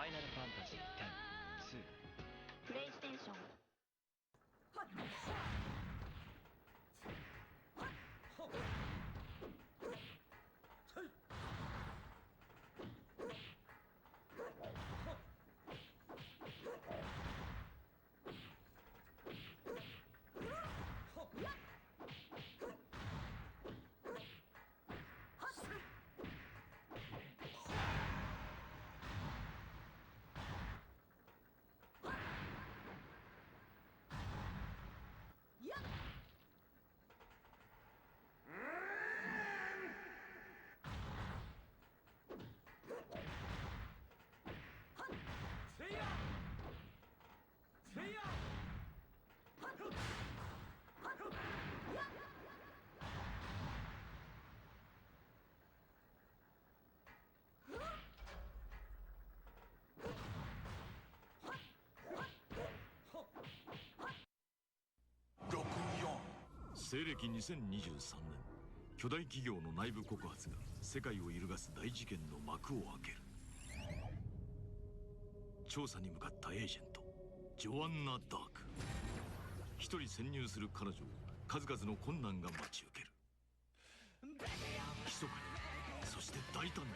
ァイナルファンタジー10-2。プレイステーション。西暦2023年、巨大企業の内部告発が世界を揺るがす大事件の幕を開ける。調査に向かったエージェントジョアンナ・ダーク。一人潜入する彼女を数々の困難が待ち受ける。密かに、そして大胆に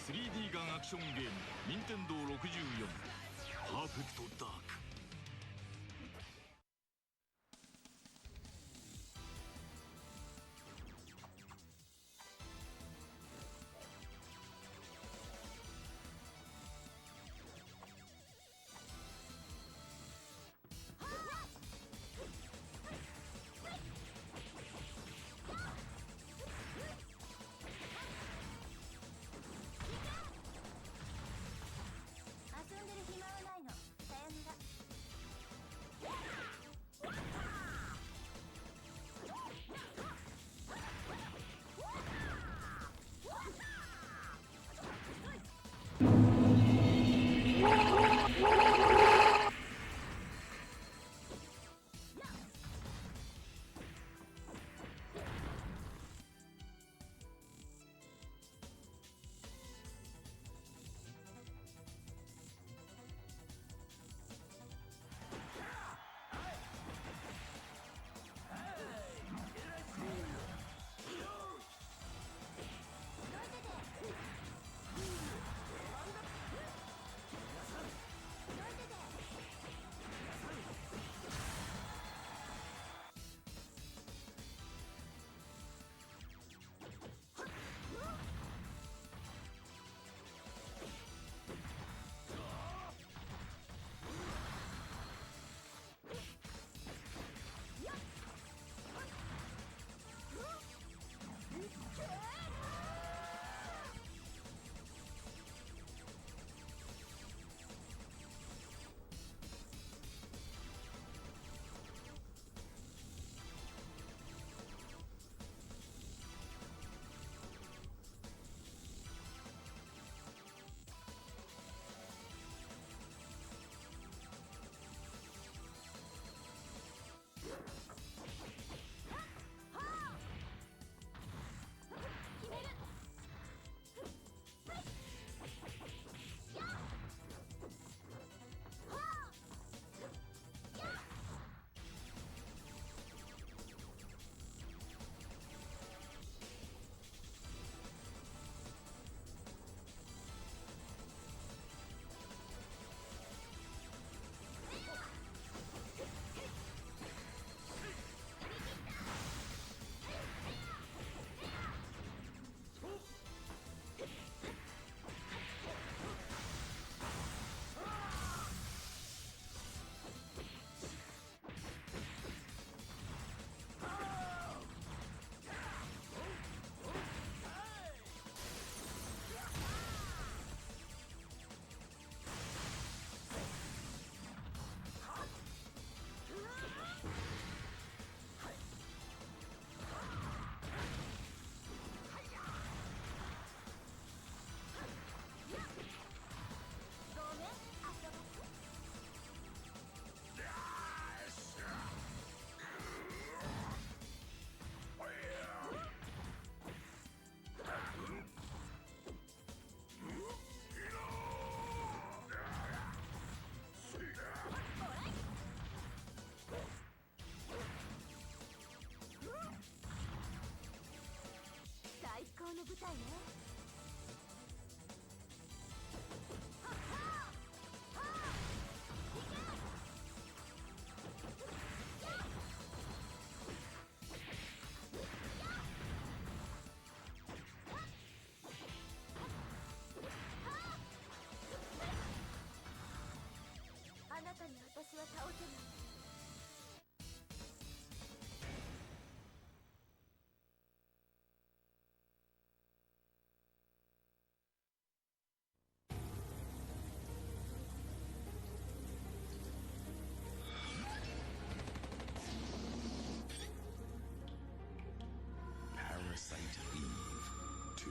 3D ガンアクションゲーム任天堂64パーフェクトダーク。遊んでる暇はないの。さよなら。たいね。あなたに私は倒せない。Parasite Eve 2.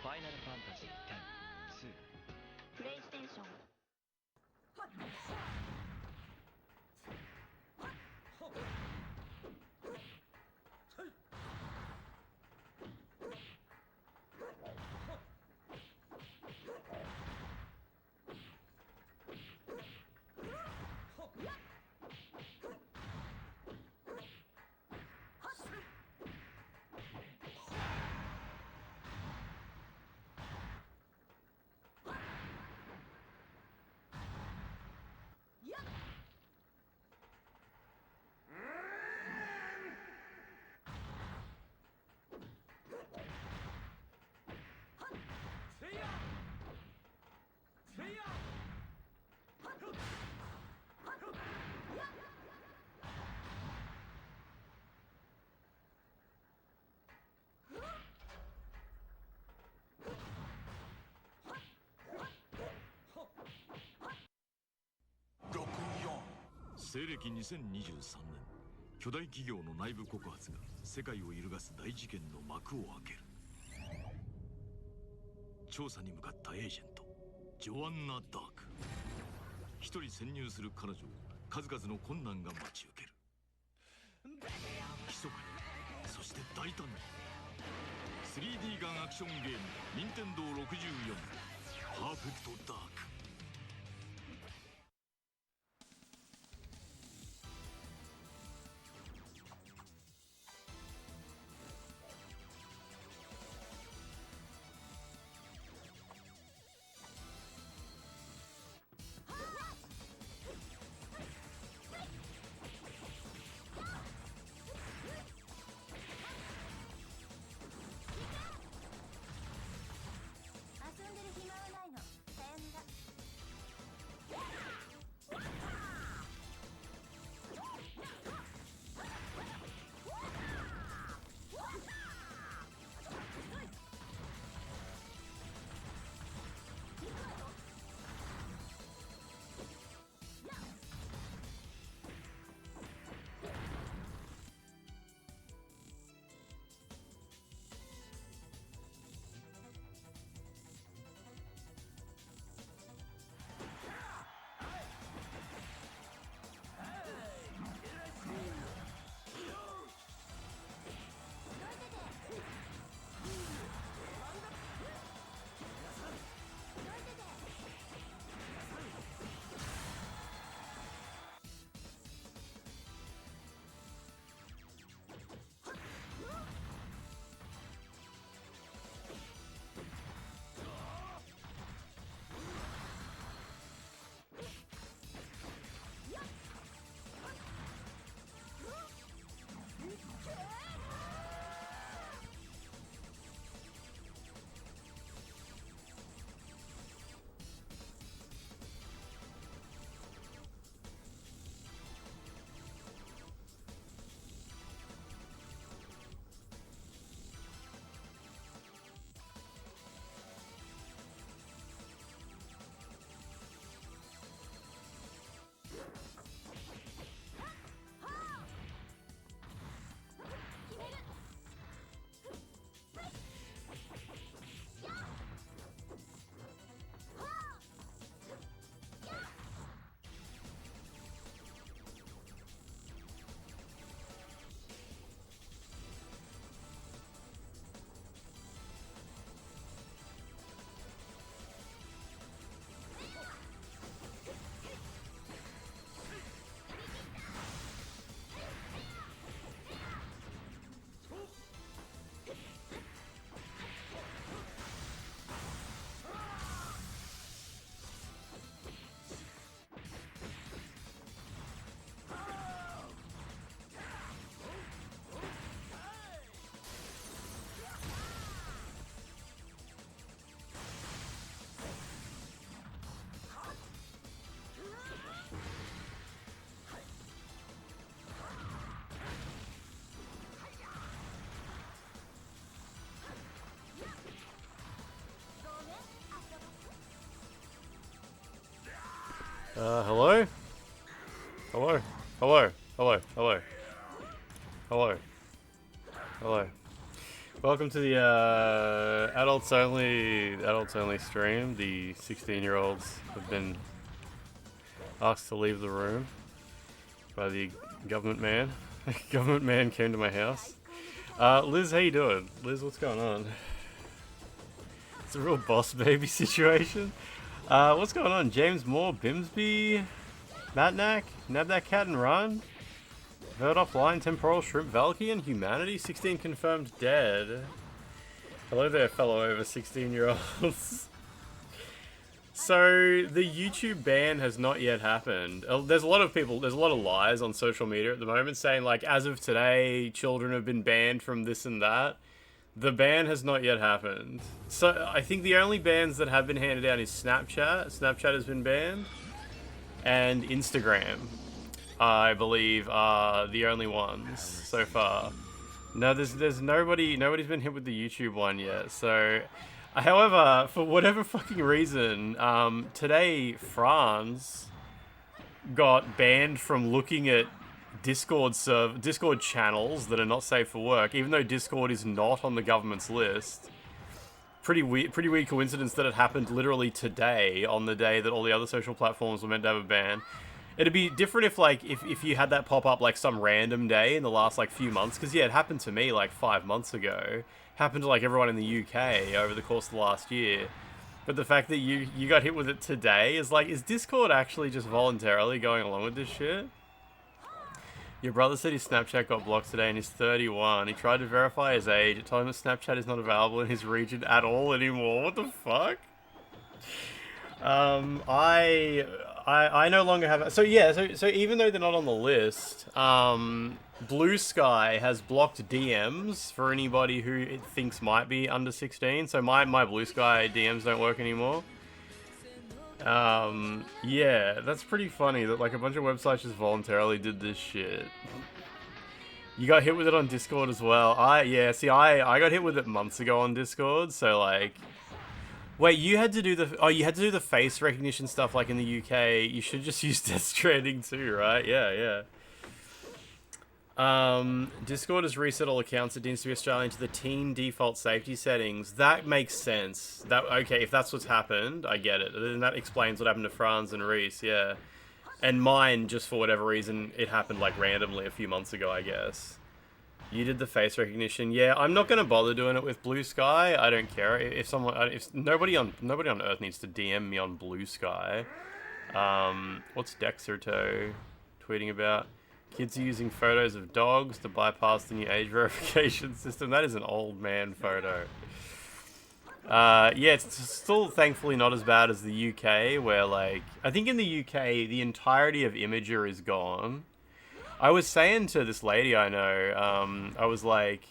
ファイナルファンタジー10、2。プレイステーション。西暦2023年、巨大企業の内部告発が世界を揺るがす大事件の幕を開ける。調査に向かったエージェントジョアンナ・ダーク。一人潜入する彼女を数々の困難が待ち受ける。密かに、そして大胆に 3D ガンアクションゲーム任天堂64パーフェクトダーク。遊んでる暇はないの。さよなら。Hello? Hello? Hello? Hello? Hello? Hello? Hello? Welcome to the adults only stream. The 16-year-olds have been asked to leave the room by the government man. Government man came to my house. Liz, how you doing? Liz, what's going on? It's a real boss baby situation. What's going on? James Moore, Bimsby, Matnak, Nabdak Cat and Run, Verd Offline, Temporal Shrimp, Valky, Humanity, 16 confirmed dead. Hello there, fellow over 16-year-olds. So, the YouTube ban has not yet happened. There's a lot of lies on social media at the moment saying, like, as of today, children have been banned from this and that. The ban has not yet happened. So, I think the only bans that have been handed down is Snapchat. Snapchat has been banned. And Instagram, I believe, are the only ones so far. No, there's nobody's been hit with the YouTube one yet. So, however, for whatever fucking reason, today France got banned from looking at Discord channels that are not safe for work, even though Discord is not on the government's list. Pretty weird coincidence that it happened literally today, on the day that all the other social platforms were meant to have a ban. It'd be different if, like, if you had that pop up, like, some random day in the last, like, few months. Because, yeah, it happened to me, like, 5 months ago. Happened to, like, everyone in the UK over the course of the last year. But the fact that you got hit with it today is, like, is Discord actually just voluntarily going along with this shit? Your brother said his Snapchat got blocked today and he's 31. He tried to verify his age. It told him that Snapchat is not available in his region at all anymore. What the fuck? I no longer have... So yeah, so even though they're not on the list, Blue Sky has blocked DMs for anybody who it thinks might be under 16. So my Blue Sky DMs don't work anymore. Yeah, that's pretty funny that, like, a bunch of websites just voluntarily did this shit. You got hit with it on Discord as well. I got hit with it months ago on Discord, so, like... Wait, you had to do the face recognition stuff, like, in the UK. You should just use Death Stranding too, right? Yeah. Discord has reset all accounts. It needs to be Australian to the teen default safety settings. That makes sense. Okay, if that's what's happened, I get it. Then that explains what happened to Franz and Reese, yeah. And mine, just for whatever reason, it happened, like, randomly a few months ago, I guess. You did the face recognition. Yeah, I'm not gonna bother doing it with Blue Sky. I don't care. If nobody on Earth needs to DM me on Blue Sky. What's Dexerto tweeting about? Kids are using photos of dogs to bypass the new age verification system. That is an old man photo. Yeah, it's still thankfully not as bad as the UK, where, like, I think in the UK, the entirety of Imager is gone. I was saying to this lady I know, I was like,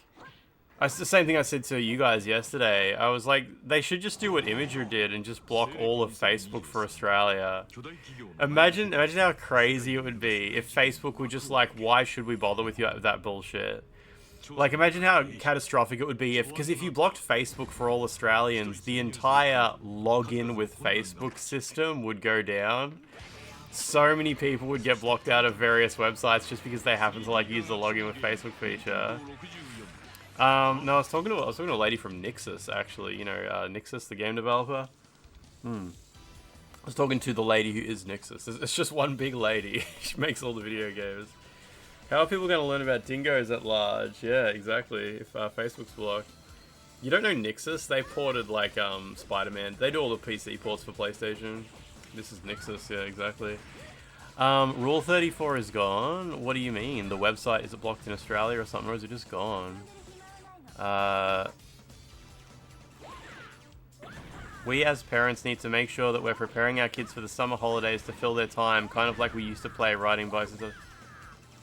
it's the same thing I said to you guys yesterday. I was like, they should just do what Imager did and just block all of Facebook for Australia. Imagine how crazy it would be if Facebook were just like, why should we bother with that bullshit? Like, imagine how catastrophic it would be because if you blocked Facebook for all Australians, the entire login with Facebook system would go down. So many people would get blocked out of various websites just because they happen to, like, use the login with Facebook feature. No, I was talking to a lady from Nixus, actually. You know, Nixus, the game developer. I was talking to the lady who is Nixus. It's just one big lady. She makes all the video games. How are people going to learn about dingoes at large? Yeah, exactly. If Facebook's blocked. You don't know Nixus? They ported, like, Spider-Man. They do all the PC ports for PlayStation. This is Nixus, yeah, exactly. Rule 34 is gone. What do you mean? The website, is it blocked in Australia or something, or is it just gone? We as parents need to make sure that we're preparing our kids for the summer holidays to fill their time, kind of like we used to play riding bikes and stuff.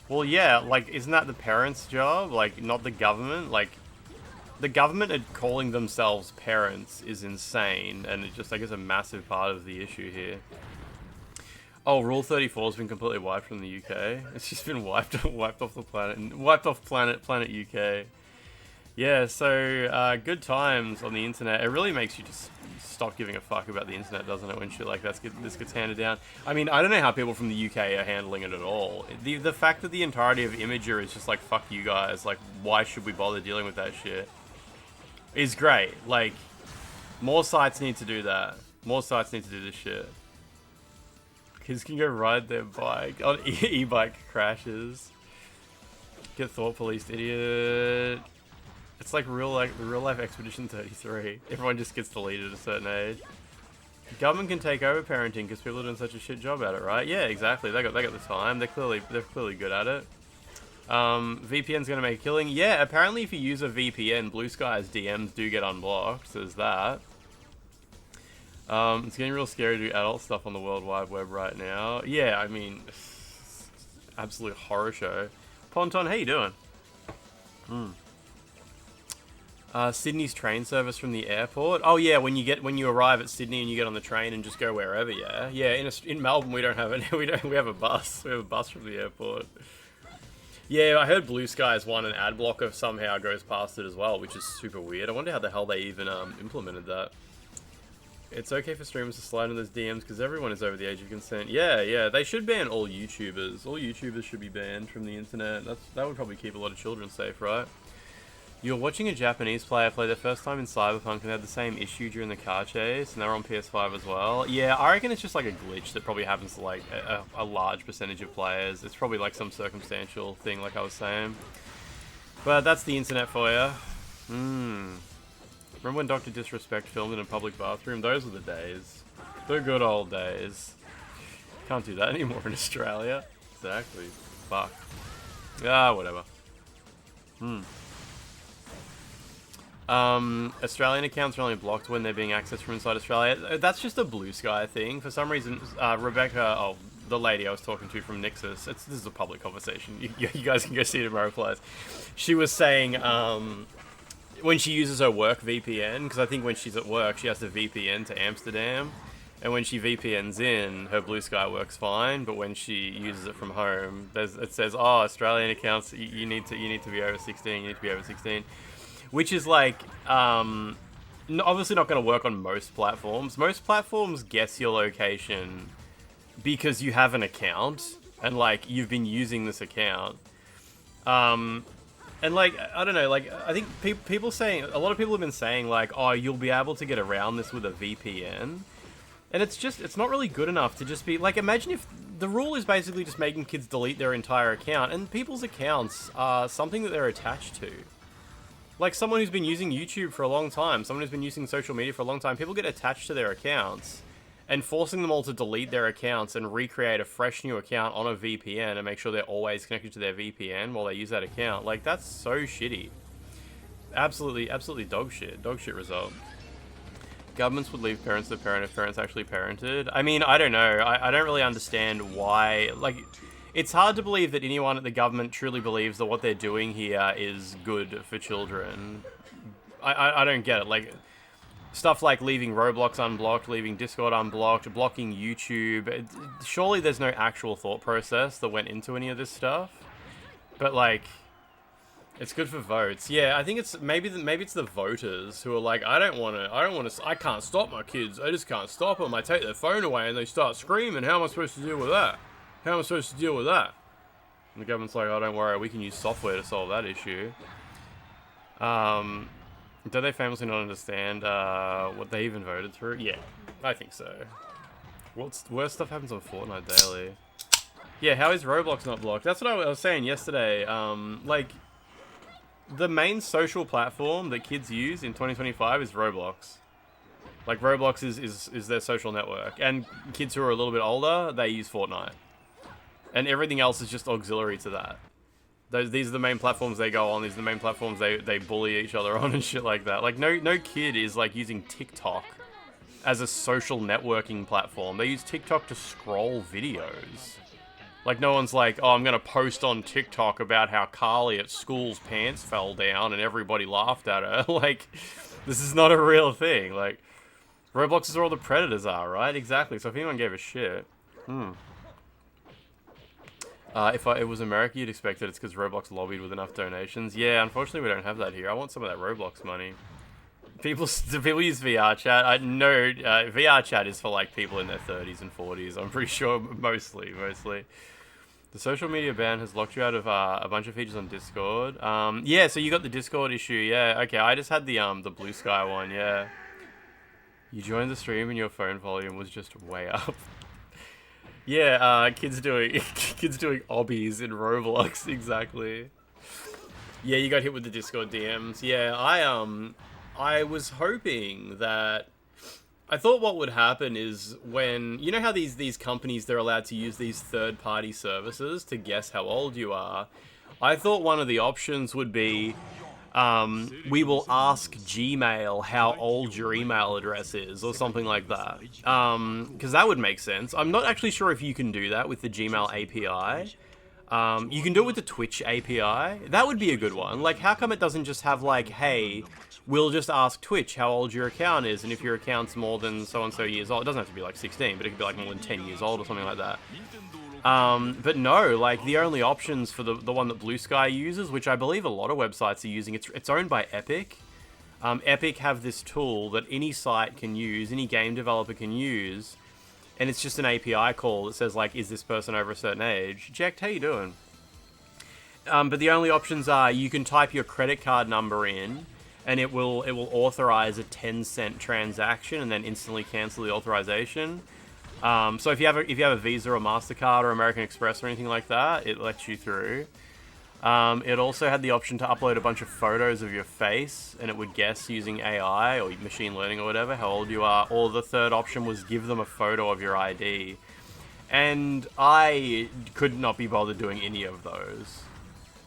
Well, yeah, like, isn't that the parents' job? Like, not the government? Like, the government calling themselves parents is insane, and it's just, I guess, a massive part of the issue here. Oh, Rule 34 has been completely wiped from the UK. It's just been wiped off the planet, wiped off planet UK. Yeah, so good times on the internet. It really makes you just stop giving a fuck about the internet, doesn't it, when shit like this gets handed down? I mean, I don't know how people from the UK are handling it at all. The fact that the entirety of Imager is just like, fuck you guys, like, why should we bother dealing with that shit, is great. Like, more sites need to do that. More sites need to do this shit. Kids can go ride their bike on e-bike crashes. Get thought policed, idiot. It's like real life Expedition 33. Everyone just gets deleted at a certain age. The government can take over parenting because people are doing such a shit job at it, right? Yeah, exactly. They got the time. They're clearly good at it. VPN's gonna make a killing. Yeah, apparently if you use a VPN, Blue Sky's DMs do get unblocked. There's that. It's getting real scary to do adult stuff on the World Wide Web right now. Yeah, I mean, absolute horror show. Ponton, how you doing? Sydney's train service from the airport. Oh yeah, when you arrive at Sydney and you get on the train and just go wherever. Yeah, yeah. In Melbourne we don't have it. We have a bus. We have a bus from the airport. Yeah, I heard Blue Sky's one, and ad blocker somehow goes past it as well, which is super weird. I wonder how the hell they even implemented that. It's okay for streamers to slide in those DMs because everyone is over the age of consent. Yeah, yeah, they should ban all YouTubers. All YouTubers should be banned from the internet. That would probably keep a lot of children safe, right? You're watching a Japanese player play their first time in Cyberpunk and they had the same issue during the car chase, and they're on PS5 as well. Yeah, I reckon it's just like a glitch that probably happens to like a large percentage of players. It's probably like some circumstantial thing, like I was saying. But that's the internet for you. Remember when Dr. Disrespect filmed in a public bathroom? Those were the days. The good old days. Can't do that anymore in Australia. Exactly. Fuck. Ah, whatever. Australian accounts are only blocked when they're being accessed from inside Australia. That's just a Blue Sky thing. For some reason, Rebecca, the lady I was talking to from Nixus, this is a public conversation. You guys can go see it in my replies. She was saying, when she uses her work VPN, because I think when she's at work, she has to VPN to Amsterdam. And when she VPNs in, her Blue Sky works fine. But when she uses it from home, it says, "Oh, Australian accounts, you need to be over 16. You need to be over 16." Which is like, obviously not going to work on most platforms. Most platforms guess your location because you have an account and like you've been using this account. And like, I don't know, like I think a lot of people have been saying like, oh, you'll be able to get around this with a VPN. And it's not really good enough to just be like, imagine if the rule is basically just making kids delete their entire account, and people's accounts are something that they're attached to. Like someone who's been using YouTube for a long time, someone who's been using social media for a long time, people get attached to their accounts, and forcing them all to delete their accounts and recreate a fresh new account on a VPN and make sure they're always connected to their VPN while they use that account. Like, that's so shitty. Absolutely dog shit result. Governments would leave parents to parent if parents actually parented. I mean, I don't know. I don't really understand why. Like, it's hard to believe that anyone at the government truly believes that what they're doing here is good for children. I don't get it. Like, stuff like leaving Roblox unblocked, leaving Discord unblocked, blocking YouTube. Surely there's no actual thought process that went into any of this stuff. But like, it's good for votes. Yeah, I think it's maybe it's the voters who are like, I can't stop my kids. I just can't stop them. I take their phone away and they start screaming. How am I supposed to deal with that? How am I supposed to deal with that? And the government's like, oh, don't worry, we can use software to solve that issue. Do they famously not understand what they even voted through? Yeah, I think so. Worst stuff happens on Fortnite daily. Yeah, how is Roblox not blocked? That's what I was saying yesterday. Like, the main social platform that kids use in 2025 is Roblox. Like, Roblox is their social network. And kids who are a little bit older, they use Fortnite. And everything else is just auxiliary to that. These are the main platforms they go on. These are the main platforms they bully each other on and shit like that. Like, no kid is, like, using TikTok as a social networking platform. They use TikTok to scroll videos. Like, no one's like, oh, I'm going to post on TikTok about how Carly at school's pants fell down and everybody laughed at her. Like, this is not a real thing. Like, Roblox is where all the predators are, right? Exactly. So if anyone gave a shit... if it was America, you'd expect that it's because Roblox lobbied with enough donations. Yeah, unfortunately we don't have that here. I want some of that Roblox money. Do people use VR chat? I know VR chat is for like people in their 30s and 40s. I'm pretty sure mostly. The social media ban has locked you out of a bunch of features on Discord. Yeah, so you got the Discord issue. Yeah, okay. I just had the Blue Sky one. Yeah. You joined the stream and your phone volume was just way up. Yeah, kids doing obbies in Roblox, exactly. Yeah, you got hit with the Discord DMs. Yeah, I was hoping that... I thought what would happen is when... You know how these companies, they're allowed to use these third-party services to guess how old you are? I thought one of the options would be... we will ask Gmail how old your email address is, or something like that. Because that would make sense. I'm not actually sure if you can do that with the Gmail API. You can do it with the Twitch API. That would be a good one. Like, how come it doesn't just have, like, hey, we'll just ask Twitch how old your account is, and if your account's more than so-and-so years old, it doesn't have to be, like, 16, but it could be, like, more than 10 years old or something like that. But no, like, the only options for the one that Blue Sky uses, which I believe a lot of websites are using, it's owned by Epic. Epic have this tool that any site can use, any game developer can use, and it's just an API call that says, like, is this person over a certain age? Jack, how you doing? But the only options are you can type your credit card number in, and it will authorize a 10-cent transaction and then instantly cancel the authorization. So if you have a Visa or MasterCard or American Express or anything like that, it lets you through. It also had the option to upload a bunch of photos of your face, and it would guess using AI or machine learning or whatever how old you are. Or the third option was give them a photo of your ID. And I could not be bothered doing any of those.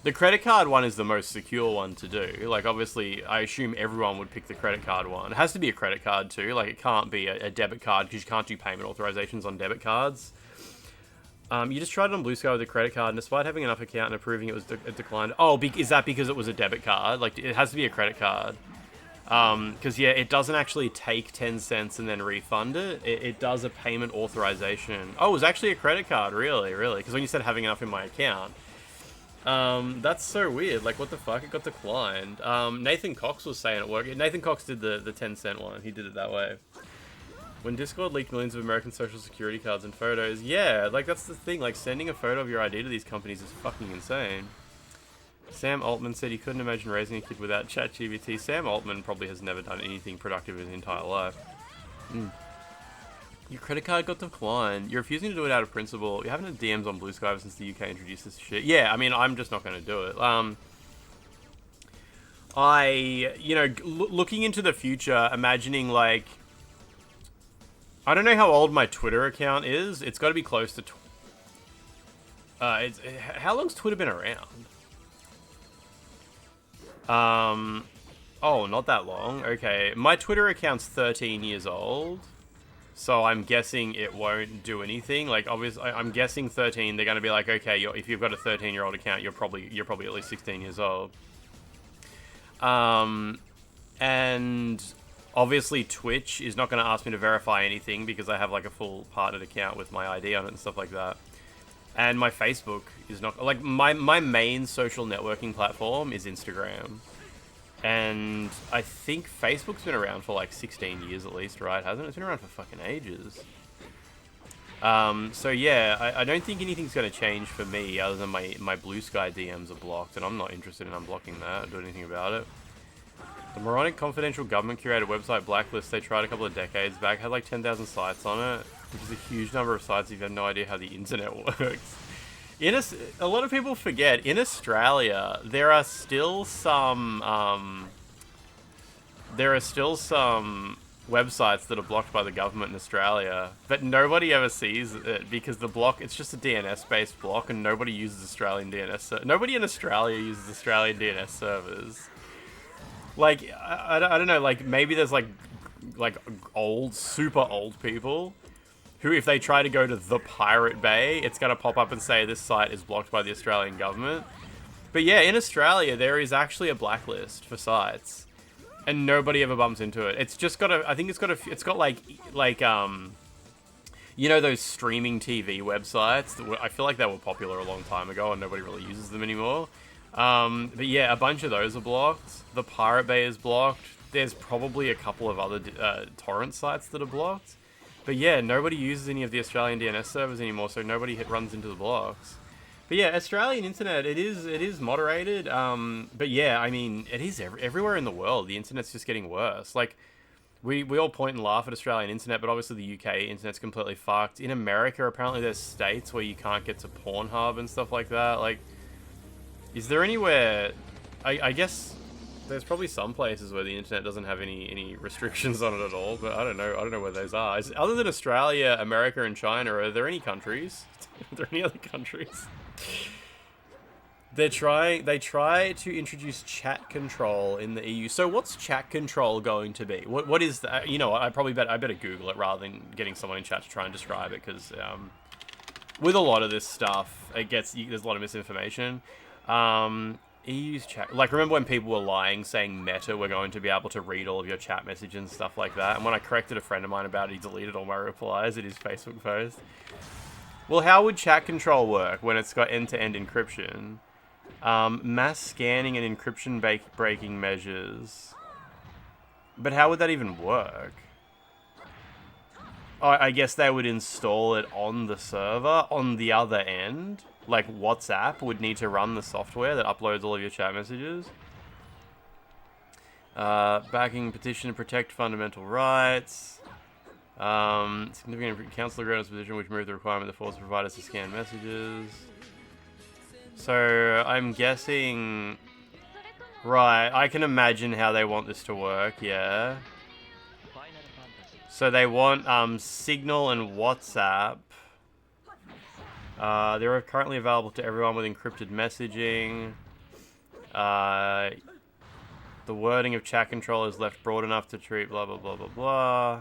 The credit card one is the most secure one to do. Like, obviously, I assume everyone would pick the credit card one. It has to be a credit card too. Like, it can't be a debit card because you can't do payment authorizations on debit cards. You just tried it on Blue Sky with a credit card, and despite having enough account and approving it was declined. Oh, is that because it was a debit card? Like, it has to be a credit card. Because, yeah, it doesn't actually take 10 cents and then refund it. It does a payment authorization. Oh, it was actually a credit card, really? Because when you said having enough in my account... that's so weird. Like, what the fuck? It got declined. Nathan Cox was saying it worked. Nathan Cox did the 10-cent one. He did it that way. When Discord leaked millions of American social security cards and photos, yeah, like, that's the thing. Like, sending a photo of your ID to these companies is fucking insane. Sam Altman said he couldn't imagine raising a kid without ChatGPT. Sam Altman probably has never done anything productive in his entire life. Your credit card got declined. You're refusing to do it out of principle. You haven't had DMs on Blue Sky ever since the UK introduced this shit. Yeah, I mean, I'm just not going to do it. Looking into the future, imagining, like... I don't know how old my Twitter account is. It's got to be close to... how long's Twitter been around? Oh, not that long. Okay, my Twitter account's 13 years old. So I'm guessing it won't do anything. Like, obviously, I'm guessing 13. They're going to be like, okay, if you've got a 13-year-old account, you're probably at least 16 years old. And obviously, Twitch is not going to ask me to verify anything because I have like a full partnered account with my ID on it and stuff like that. And my Facebook is not like my main social networking platform is Instagram. And I think Facebook's been around for like 16 years at least, right? Hasn't it? It's been around for fucking ages. So yeah, I don't think anything's going to change for me other than my Blue Sky DMs are blocked, and I'm not interested in unblocking that or doing anything about it. The moronic confidential government-curated website Blacklist they tried a couple of decades back had like 10,000 sites on it, which is a huge number of sites if you have no idea how the internet works. A lot of people forget, in Australia, there are still some websites that are blocked by the government in Australia, but nobody ever sees it because it's just a DNS-based block, and nobody uses Australian DNS. Nobody in Australia uses Australian DNS servers. Like, I don't know, like, maybe there's like old, super old people who, if they try to go to the Pirate Bay, it's going to pop up and say this site is blocked by the Australian government. But yeah, in Australia, there is actually a blacklist for sites, and nobody ever bumps into it. It's just got like you know, those streaming TV websites that I feel like they were popular a long time ago and nobody really uses them anymore. But yeah, a bunch of those are blocked. The Pirate Bay is blocked. there's probably a couple of other torrent sites that are blocked. But yeah, nobody uses any of the Australian DNS servers anymore, so nobody runs into the blocks. But yeah, Australian internet, it is moderated. But yeah, I mean, it is everywhere in the world. The internet's just getting worse. Like, we all point and laugh at Australian internet, but obviously the UK internet's completely fucked. In America, apparently there's states where you can't get to Pornhub and stuff like that. Like, is there anywhere... I guess there's probably some places where the internet doesn't have any restrictions on it at all, but I don't know where those are. Other than Australia, America, and China, are there any countries? Are there any other countries? They try to introduce chat control in the EU. So what's chat control going to be? What is that? You know what? I better Google it rather than getting someone in chat to try and describe it, because with a lot of this stuff, there's a lot of misinformation. EU's chat, like, remember when people were lying, saying Meta were going to be able to read all of your chat messages and stuff like that? And when I corrected a friend of mine about it, he deleted all my replies in his Facebook post. Well, how would chat control work when it's got end-to-end encryption? Mass scanning and encryption breaking measures. But how would that even work? Oh, I guess they would install it on the server on the other end. Like WhatsApp would need to run the software that uploads all of your chat messages. Backing petition to protect fundamental rights. Significant council grounds position which removed the requirement that force providers to scan messages. So I'm guessing, right? I can imagine how they want this to work. Yeah. So they want Signal and WhatsApp. They're currently available to everyone with encrypted messaging. The wording of chat control is left broad enough to treat blah blah blah blah blah.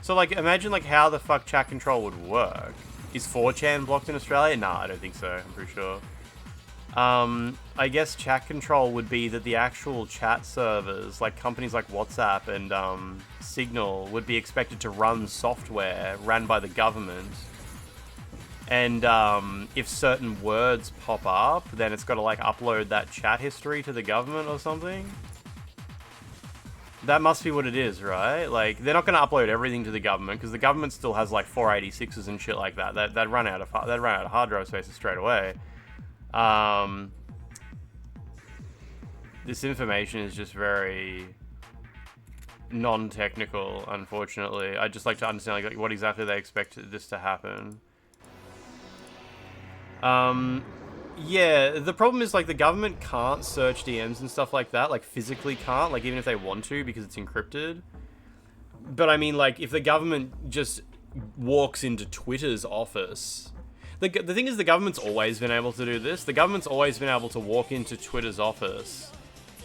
So like, imagine like how the fuck chat control would work. Is 4chan blocked in Australia? Nah, I don't think so. I'm pretty sure. I guess chat control would be that the actual chat servers, like companies like WhatsApp and Signal, would be expected to run software ran by the government. And if certain words pop up, then it's got to like upload that chat history to the government or something. That must be what it is, right? Like, they're not going to upload everything to the government, because the government still has like 486s and shit like that. They'd run out of hard drive spaces straight away. This information is just very non-technical, unfortunately. I'd just like to understand like what exactly they expect this to happen. Yeah, the problem is, like, the government can't search DMs and stuff like that, like, physically can't, like, even if they want to, because it's encrypted. But, I mean, like, if the government just walks into Twitter's office... The thing is, the government's always been able to do this. The government's always been able to walk into Twitter's office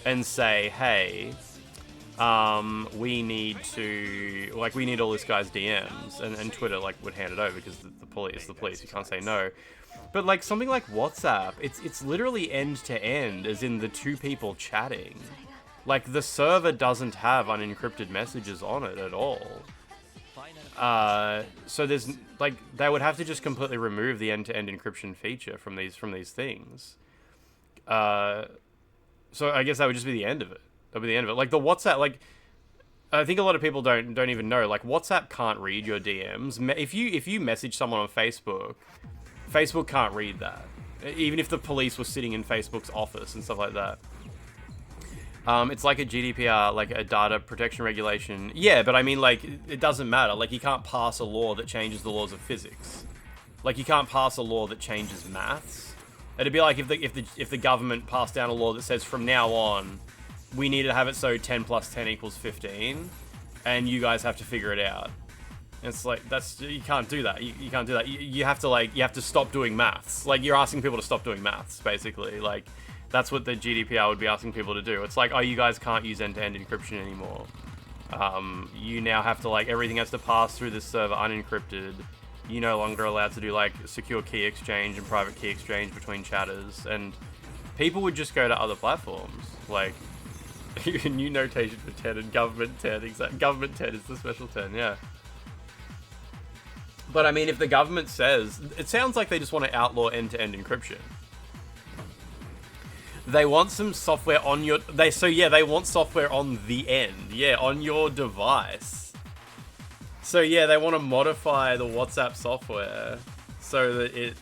and say, hey, we need all this guy's DMs, and Twitter, like, would hand it over, because the police, you can't say no. But like something like WhatsApp, it's literally end to end, as in the two people chatting. Like the server doesn't have unencrypted messages on it at all. So there's like they would have to just completely remove the end to end encryption feature from these things. So I guess that would just be the end of it. That would be the end of it. Like the WhatsApp, like I think a lot of people don't even know. Like WhatsApp can't read your DMs. If you message someone on Facebook. Facebook can't read that, even if the police were sitting in Facebook's office and stuff like that. It's like a GDPR, like a data protection regulation. Yeah, but I mean, like, it doesn't matter. Like, you can't pass a law that changes the laws of physics. Like, you can't pass a law that changes maths. It'd be like if the government passed down a law that says from now on, we need to have it so 10 plus 10 equals 15, and you guys have to figure it out. It's like, you can't do that. You can't do that. You have to stop doing maths. Like, you're asking people to stop doing maths, basically. Like, that's what the GDPR would be asking people to do. It's like, oh, you guys can't use end-to-end encryption anymore. You now have to, like, everything has to pass through this server unencrypted. You're no longer allowed to do, like, secure key exchange and private key exchange between chatters. And people would just go to other platforms. Like, new notation for 10 and government 10. Exactly. Government 10 is the special 10, yeah. But I mean, if the government says... It sounds like they just want to outlaw end-to-end encryption. They want some software on your... They want software on the end. Yeah, on your device. So yeah, they want to modify the WhatsApp software so that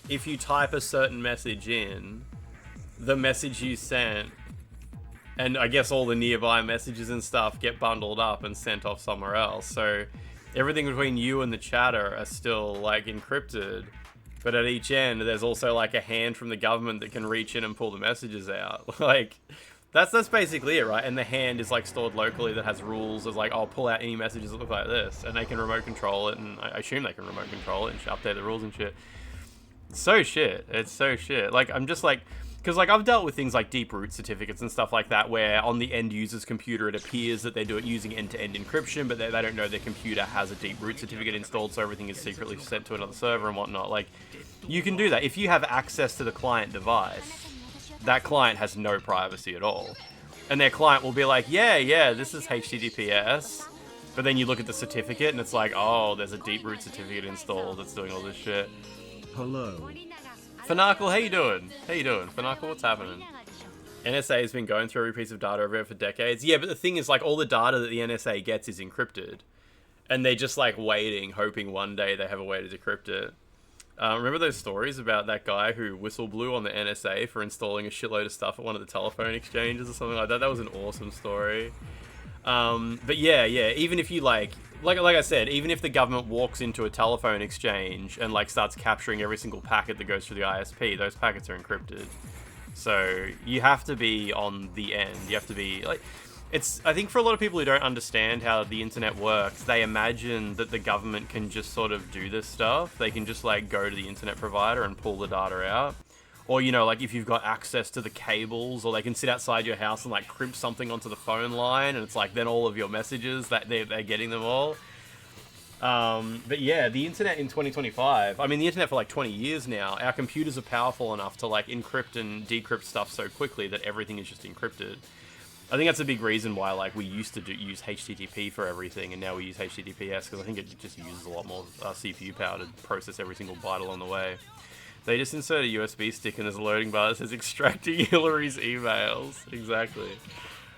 if you type a certain message in, the message you sent, and I guess all the nearby messages and stuff get bundled up and sent off somewhere else. So everything between you and the chatter are still like encrypted. But at each end, there's also like a hand from the government that can reach in and pull the messages out. Like, that's basically it, right? And the hand is like stored locally that has rules of like, I'll pull out any messages that look like this, and they can remote control it, and I assume they can remote control it and update the rules and shit. It's so shit. Like, I'm just like, because like I've dealt with things like deep root certificates and stuff like that, where on the end user's computer it appears that they do it using end-to-end encryption, but they don't know their computer has a deep root certificate installed, so everything is secretly sent to another server and whatnot. Like, you can do that if you have access to the client device. That client has no privacy at all, and their client will be like, yeah, this is HTTPS, but then you look at the certificate and it's like, oh, there's a deep root certificate installed that's doing all this shit. Hello. Fanakle, how you doing? Fanakle, what's happening? NSA has been going through every piece of data over it for decades. Yeah, but the thing is, like, all the data that the NSA gets is encrypted. And they're just, like, waiting, hoping one day they have a way to decrypt it. Remember those stories about that guy who whistle blew on the NSA for installing a shitload of stuff at one of the telephone exchanges or something like that? That was an awesome story. But yeah, even if you, like I said, even if the government walks into a telephone exchange and like starts capturing every single packet that goes through the ISP, those packets are encrypted. So you have to be on the end. You have to be like, I think for a lot of people who don't understand how the internet works, they imagine that the government can just sort of do this stuff. They can just like go to the internet provider and pull the data out. Or, you know, like if you've got access to the cables, or they can sit outside your house and like crimp something onto the phone line, and it's like then all of your messages, that they're getting them all. But yeah, the internet in 2025, I mean the internet for like 20 years now, our computers are powerful enough to like encrypt and decrypt stuff so quickly that everything is just encrypted. I think that's a big reason why like we used to use HTTP for everything, and now we use HTTPS, because I think it just uses a lot more CPU power to process every single byte along the way. They just insert a USB stick and there's a loading bar that says extracting Hillary's emails. Exactly.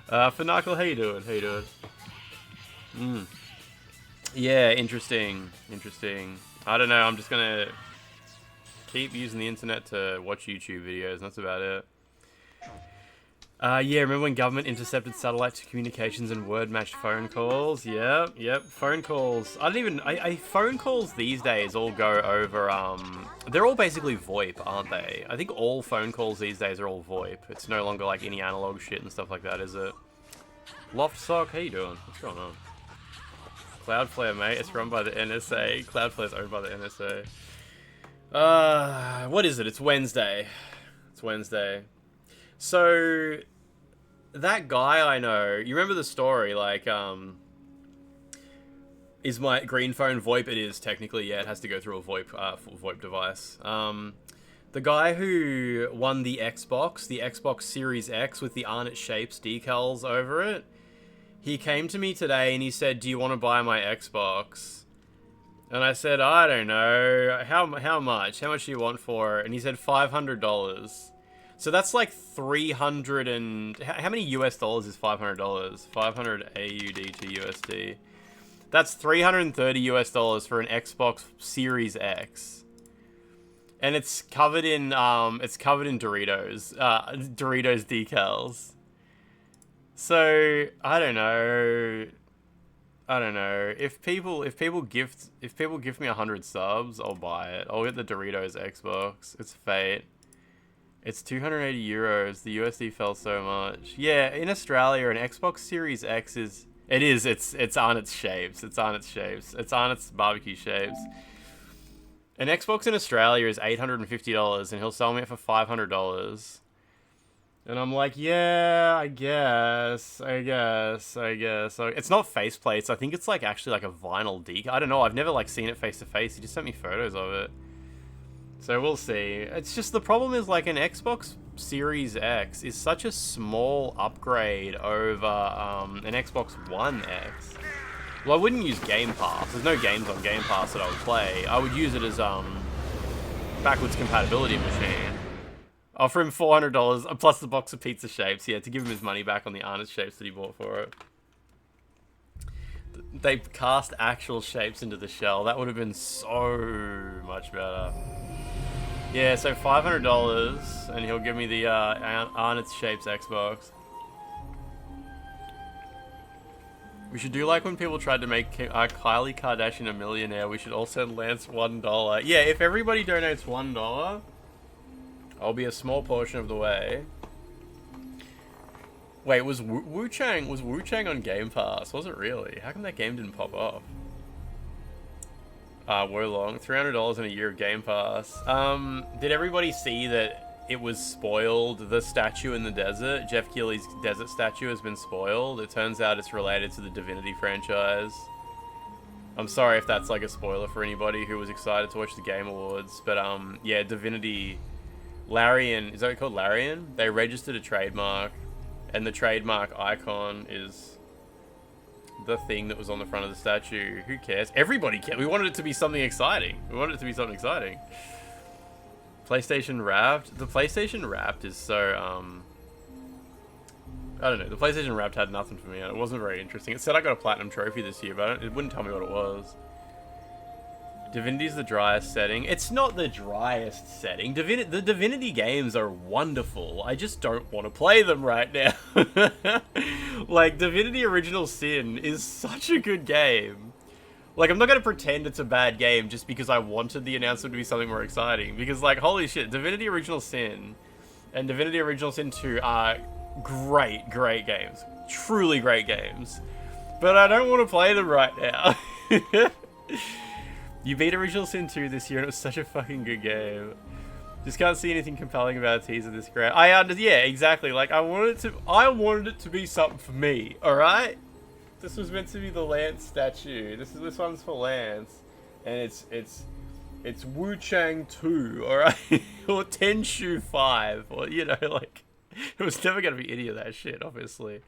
Fanakle, how you doing? Yeah, interesting. I don't know, I'm just gonna keep using the internet to watch YouTube videos, and that's about it. Yeah, remember when government intercepted satellite communications and word-matched phone calls? Yep. Phone calls. Phone calls these days all go over, they're all basically VoIP, aren't they? I think all phone calls these days are all VoIP. It's no longer like any analog shit and stuff like that, is it? Loftsock, how you doing? What's going on? Cloudflare, mate. It's run by the NSA. Cloudflare's owned by the NSA. What is it? It's Wednesday. So, that guy I know, you remember the story, like, is my green phone VoIP? It is, technically, yeah, it has to go through a VoIP device. The guy who won the Xbox Series X with the Arnott Shapes decals over it, he came to me today and he said, do you want to buy my Xbox? And I said, I don't know, how much? How much do you want for it? And he said $500. So that's like 300 and... How many US dollars is $500? 500 AUD to USD. That's 330 US dollars for an Xbox Series X. And it's covered in Doritos. Doritos decals. So, I don't know. If people gift me 100 subs, I'll buy it. I'll get the Doritos Xbox. It's fate. It's 280 euros. The USD fell so much. Yeah, in Australia, an Xbox Series X is... It's on its shapes. It's on its barbecue shapes. An Xbox in Australia is $850, and he'll sell me it for $500. And I'm like, yeah, I guess. So it's not faceplates. I think it's like actually like a vinyl decal. I don't know. I've never like seen it face to face. He just sent me photos of it. So we'll see. It's just the problem is like an Xbox Series X is such a small upgrade over an Xbox One X. Well, I wouldn't use Game Pass. There's no games on Game Pass that I would play. I would use it as backwards compatibility machine. Offer him $400 plus the box of pizza shapes. Yeah, to give him his money back on the honest shapes that he bought for it. They cast actual shapes into the shell. That would have been so much better. Yeah, so $500, and he'll give me the Arnott's Shapes Xbox. We should do like when people tried to make Kylie Kardashian a millionaire. We should all send Lance $1. Yeah, if everybody donates $1, I'll be a small portion of the way. Wait, was Wu-Chang on Game Pass? Was it really? How come that game didn't pop off? Wolong, $300 in a year of Game Pass. Did everybody see that it was spoiled? The statue in the desert, Jeff Keighley's desert statue, has been spoiled. It turns out it's related to the Divinity franchise. I'm sorry if that's like a spoiler for anybody who was excited to watch the Game Awards, but yeah, Divinity, Larian, is that called Larian? They registered a trademark, and the trademark icon is the thing that was on the front of the statue. Who cares? Everybody cares. We wanted it to be something exciting. PlayStation Wrapped. The PlayStation Wrapped is so, I don't know. The PlayStation Wrapped had nothing for me. It wasn't very interesting. It said I got a platinum trophy this year, but it wouldn't tell me what it was. Divinity's the driest setting. It's not the driest setting. The Divinity games are wonderful. I just don't want to play them right now. Like, Divinity Original Sin is such a good game. Like, I'm not going to pretend it's a bad game just because I wanted the announcement to be something more exciting. Because, like, holy shit, Divinity Original Sin and Divinity Original Sin 2 are great games. Truly great games. But I don't want to play them right now. You beat Original Sin 2 this year and it was such a fucking good game. Just can't see anything compelling about a teaser this great. Yeah, exactly. Like, I wanted it to be something for me, alright? This was meant to be the Lance statue. This one's for Lance. And it's Wu-Chang 2, alright? Or Tenshu 5, or, you know, like, it was never gonna be any of that shit, obviously.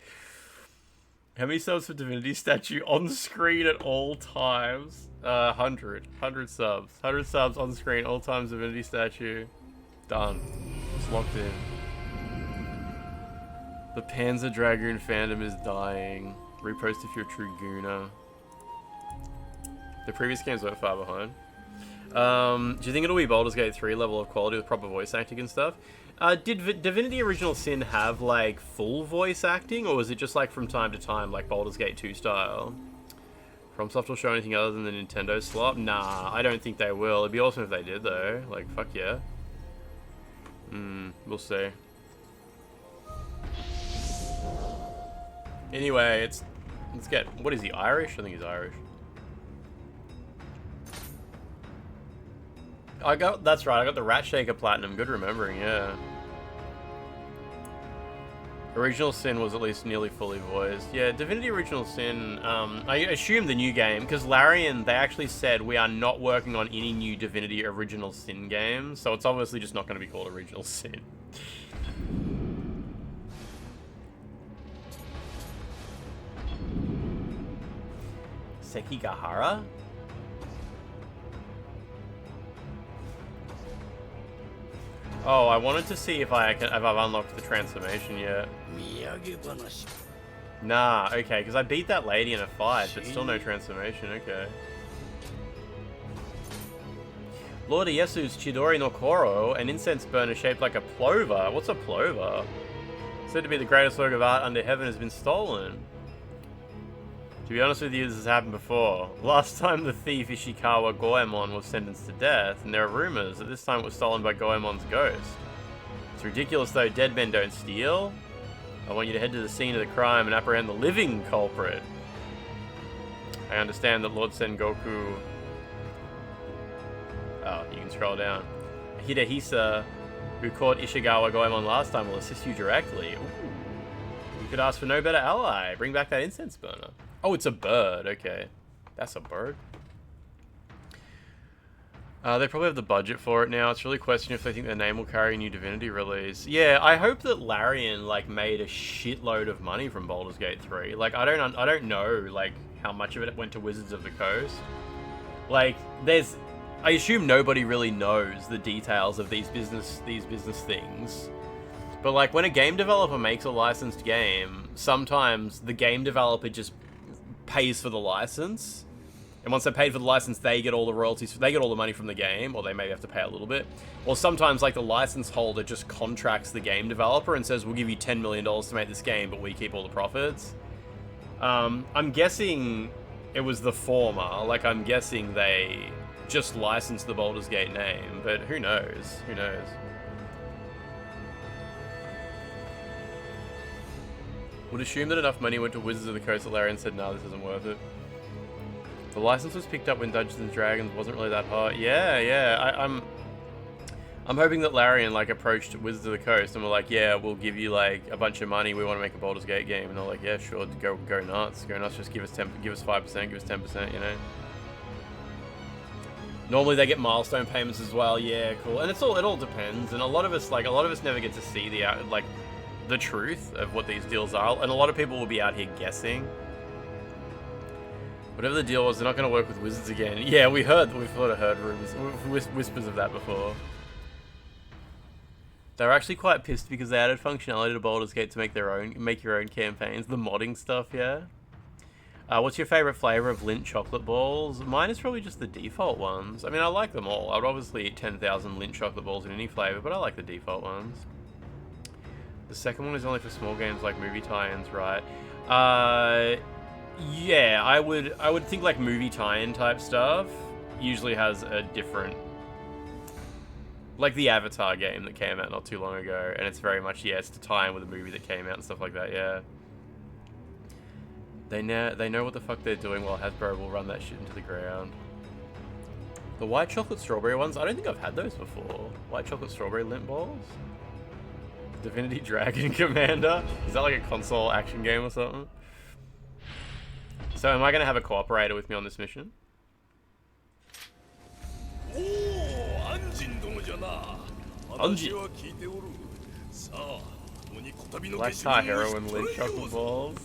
How many subs for Divinity statue on screen at all times? 100 subs. 100 subs on screen, all times Divinity statue. Done. It's locked in. The Panzer Dragoon fandom is dying. Repost if you're a true gooner. The previous games weren't far behind. Do you think it'll be Baldur's Gate 3 level of quality with proper voice acting and stuff? Did Divinity Original Sin have, like, full voice acting, or was it just, like, from time to time, like Baldur's Gate 2 style? FromSoft will show anything other than the Nintendo slot? Nah, I don't think they will. It'd be awesome if they did, though. Like, fuck yeah. We'll see. Anyway, let's get... What is he, Irish? I think he's Irish. That's right, I got the Rat Shaker Platinum. Good remembering, yeah. Original Sin was at least nearly fully voiced. Yeah, Divinity Original Sin, I assume the new game, because Larian, they actually said we are not working on any new Divinity Original Sin games, so it's obviously just not going to be called Original Sin. Sekigahara? Oh, I wanted to see if I've unlocked the transformation yet. Nah, okay, because I beat that lady in a fight, but still no transformation, okay. Lord Iesu's Chidori no Koro, an incense burner shaped like a plover. What's a plover? Said to be the greatest work of art under heaven has been stolen. To be honest with you, this has happened before. Last time the thief Ishikawa Goemon was sentenced to death, and there are rumors that this time it was stolen by Goemon's ghost. It's ridiculous though, dead men don't steal. I want you to head to the scene of the crime and apprehend the living culprit. I understand that Lord Sengoku... Oh, you can scroll down. Hidehisa, who caught Ishikawa Goemon last time, will assist you directly. Ooh. You could ask for no better ally. Bring back that incense burner. Oh, it's a bird. Okay. That's a bird. They probably have the budget for it now. It's really a question if they think their name will carry a new Divinity release. Yeah, I hope that Larian, like, made a shitload of money from Baldur's Gate 3. Like, I don't know, like, how much of it went to Wizards of the Coast. Like, there's... I assume nobody really knows the details of these business things. But like when a game developer makes a licensed game, sometimes the game developer just pays for the license. And once they paid for the license, they get all the royalties, they get all the money from the game, or they maybe have to pay a little bit. Or sometimes like the license holder just contracts the game developer and says, we'll give you $10 million to make this game, but we keep all the profits. I'm guessing it was the former. Like I'm guessing they just licensed the Baldur's Gate name, but who knows? Who knows? Would assume that enough money went to Wizards of the Coast that Larian said, no, this isn't worth it. The license was picked up when Dungeons and Dragons wasn't really that hot. Yeah. I'm hoping that Larian like approached Wizards of the Coast and were like, yeah, we'll give you like a bunch of money. We want to make a Baldur's Gate game, and they're like, yeah, sure, go nuts, go nuts. Just give us 5%, give us 10%, you know. Normally they get milestone payments as well. Yeah, cool. And it all depends. And a lot of us never get to see the truth of what these deals are. And a lot of people will be out here guessing. Whatever the deal was, they're not going to work with Wizards again. Yeah, we've sort of heard rumors, whispers of that before. They were actually quite pissed because they added functionality to Baldur's Gate to make your own campaigns. The modding stuff, yeah. What's your favorite flavor of Lindt chocolate balls? Mine is probably just the default ones. I mean, I like them all. I'd obviously eat 10,000 Lindt chocolate balls in any flavor, but I like the default ones. The second one is only for small games like movie tie-ins, right? Yeah, I would think like movie tie-in type stuff usually has a different, like the Avatar game that came out not too long ago, and it's very much, yeah, it's to tie in with a movie that came out and stuff like that. Yeah, they know what the fuck they're doing, while Hasbro will run that shit into the ground. The white chocolate strawberry ones, I don't think I've had those before. White chocolate strawberry Lindt balls. Divinity Dragon Commander, is that like a console action game or something? So am I going to have a cooperator with me on this mission? Anjin. Black tar heroin, Lindt chocolate balls.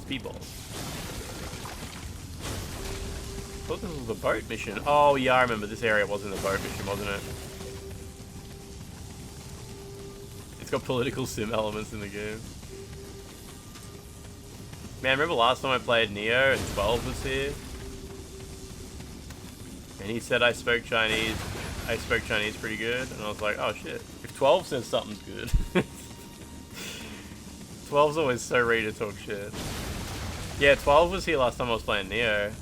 Speedballs. I thought this was a boat mission. Oh yeah, I remember this area wasn't a boat mission, wasn't it? It's got political sim elements in the game. Man, remember last time I played Nioh and 12 was here? And he said I spoke Chinese pretty good, and I was like, oh shit. If 12 says something's good. 12's always so ready to talk shit. Yeah, 12 was here last time I was playing Nioh.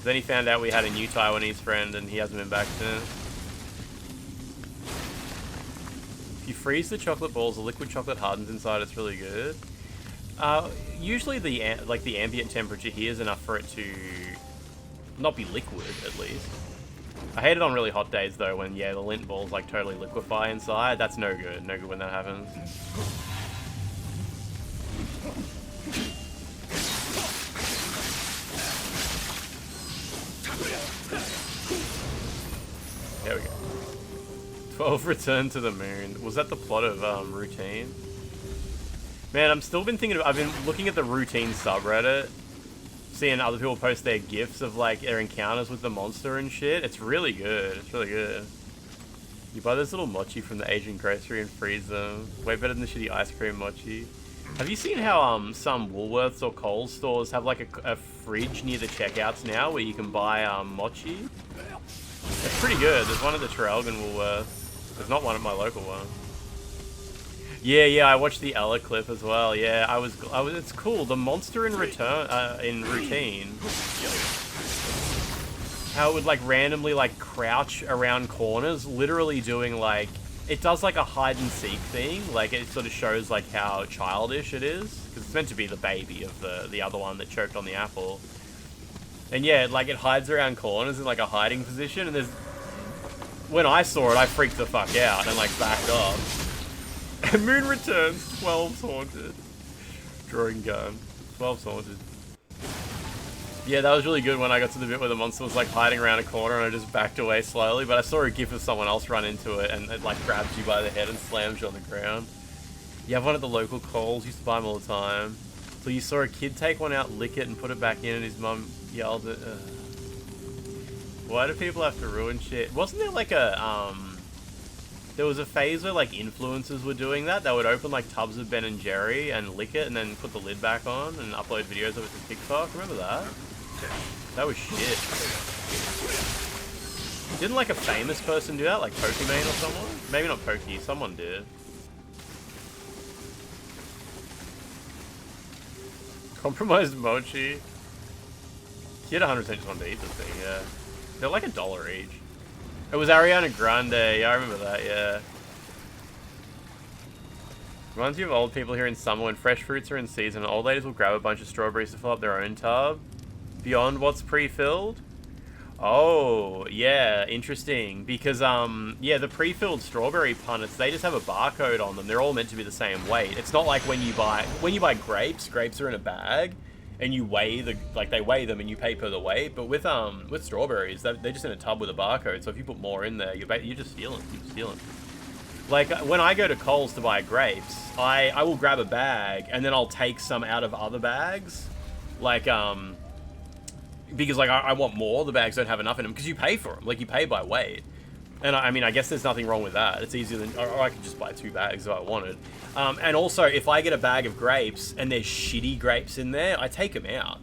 Then he found out we had a new Taiwanese friend, and he hasn't been back since. If you freeze the chocolate balls, the liquid chocolate hardens inside, it's really good. Usually the ambient temperature here is enough for it to not be liquid, at least. I hate it on really hot days though, when the Lindt balls like totally liquefy inside. That's no good when that happens. There we go. 12 Return to the Moon. Was that the plot of Routine? Man, I've been looking at the Routine subreddit, seeing other people post their gifs of like their encounters with the monster and shit. It's really good. It's really good. You buy those little mochi from the Asian grocery and freeze them. Way better than the shitty ice cream mochi. Have you seen how some Woolworths or Coles stores have like a fridge near the checkouts now where you can buy mochi? It's pretty good. There's one at the Traralgon Woolworths. There's not one at my local one. Yeah, I watched the Ella clip as well. Yeah, I was. It's cool. The monster in Routine. How it would like randomly like crouch around corners, literally doing like it does like a hide and seek thing. Like it sort of shows like how childish it is because it's meant to be the baby of the other one that choked on the apple. And yeah, like it hides around corners in like a hiding position. And when I saw it, I freaked the fuck out and like backed off. Moon returns. 12's haunted. Drawing gun. 12's haunted. Yeah, that was really good when I got to the bit where the monster was like hiding around a corner and I just backed away slowly. But I saw a gif of someone else run into it and it like grabs you by the head and slams you on the ground. You have one at the local Coles. Used to buy them all the time. So you saw a kid take one out, lick it, and put it back in, and his mum yelled at. Why do people have to ruin shit? Wasn't there like a, there was a phase where like influencers were doing that? They would open like tubs of Ben and Jerry and lick it and then put the lid back on and upload videos of it to TikTok. Remember that? That was shit. Didn't like a famous person do that? Like Pokimane or someone? Maybe not Poki, someone did. Compromised Mochi. He had 100% just wanted to eat this thing, yeah. They're like $1 each. It was Ariana Grande, yeah, I remember that, yeah. Reminds you of old people here in summer when fresh fruits are in season and old ladies will grab a bunch of strawberries to fill up their own tub. Beyond what's pre-filled? Oh, yeah, interesting. Because, yeah, the pre-filled strawberry punnets, they just have a barcode on them. They're all meant to be the same weight. It's not like when you buy grapes are in a bag, and you weigh they weigh them and you pay per the weight. But with strawberries, they're just in a tub with a barcode. So if you put more in there, you're just stealing. Like, when I go to Coles to buy grapes, I will grab a bag, and then I'll take some out of other bags. Like, because, like, I want more. The bags don't have enough in them. Because you pay for them. Like, you pay by weight. And, I mean, I guess there's nothing wrong with that. It's easier than... Or I could just buy 2 bags if I wanted. And also, if I get a bag of grapes and there's shitty grapes in there, I take them out.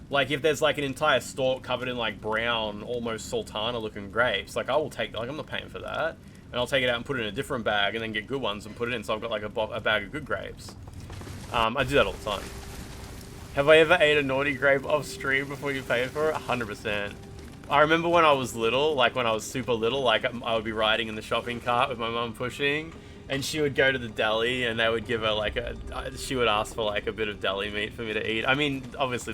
Like, if there's, like, an entire stalk covered in, like, brown, almost sultana-looking grapes, like, I will take... Like, I'm not paying for that. And I'll take it out and put it in a different bag and then get good ones and put it in. So I've got, like, a bag of good grapes. I do that all the time. Have I ever ate a naughty grape off stream before you paid for it? 100%. I remember when I was little, like when I was super little, like I would be riding in the shopping cart with my mum pushing, and she would go to the deli and they would give her like she would ask for like a bit of deli meat for me to eat. I mean, obviously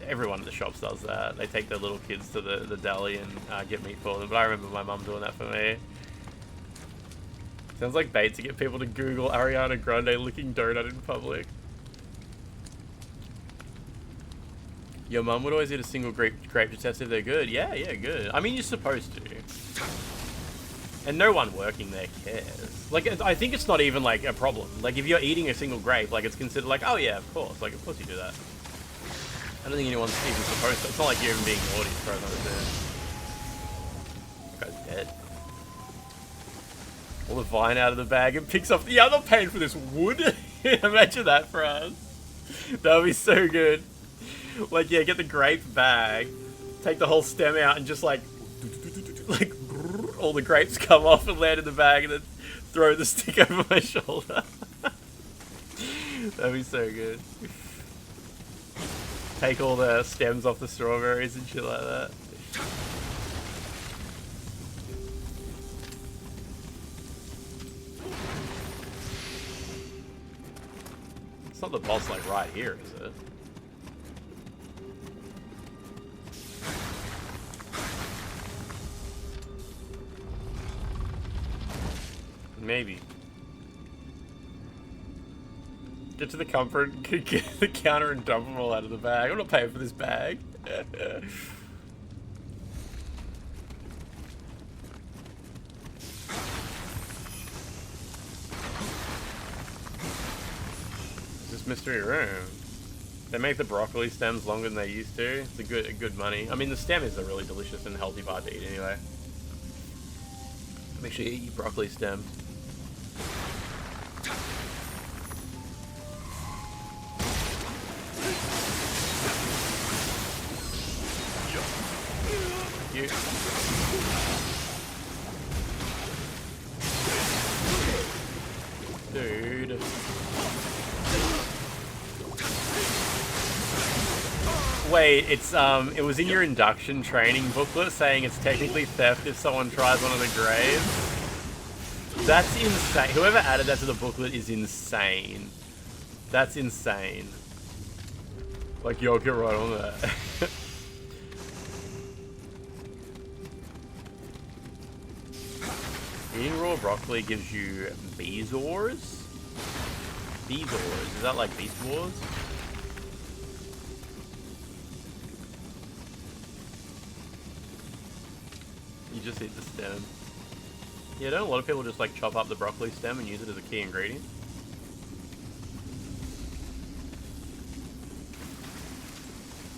everyone at the shops does that. They take their little kids to the deli and get meat for them, but I remember my mum doing that for me. Sounds like bait to get people to Google Ariana Grande licking donut in public. Your mum would always eat a single grape to test if they're good. Yeah, good. I mean, you're supposed to. And no one working there cares. Like, I think it's not even, like, a problem. Like, if you're eating a single grape, like, it's considered like, oh, yeah, of course. Like, of course you do that. I don't think anyone's even supposed to. It's not like you're even being naughty as far as I understand. That guy's dead. Pull the vine out of the bag and picks up... Yeah, I'm not paying for this wood. Imagine that for us. That would be so good. Like, yeah, get the grape bag, take the whole stem out, and just like all the grapes come off and land in the bag, and then throw the stick over my shoulder. That'd be so good. Take all the stems off the strawberries and shit like that. It's not the boss like right here, is it? Maybe. Get to the comfort, get the counter and dump them all out of the bag. I'm not paying for this bag. This mystery room. They make the broccoli stems longer than they used to. It's a good money. I mean, the stem is a really delicious and healthy part to eat anyway. Make sure you eat your broccoli stem. You. Dude. Wait, it's it was in your induction training booklet saying it's technically theft if someone tries one of the graves. That's insane. Whoever added that to the booklet is insane. That's insane. Like, yo, get right on that. Eating raw broccoli gives you Bezors? Bezors, is that like Beast Wars? You just eat the stem. Yeah, don't a lot of people just like chop up the broccoli stem and use it as a key ingredient?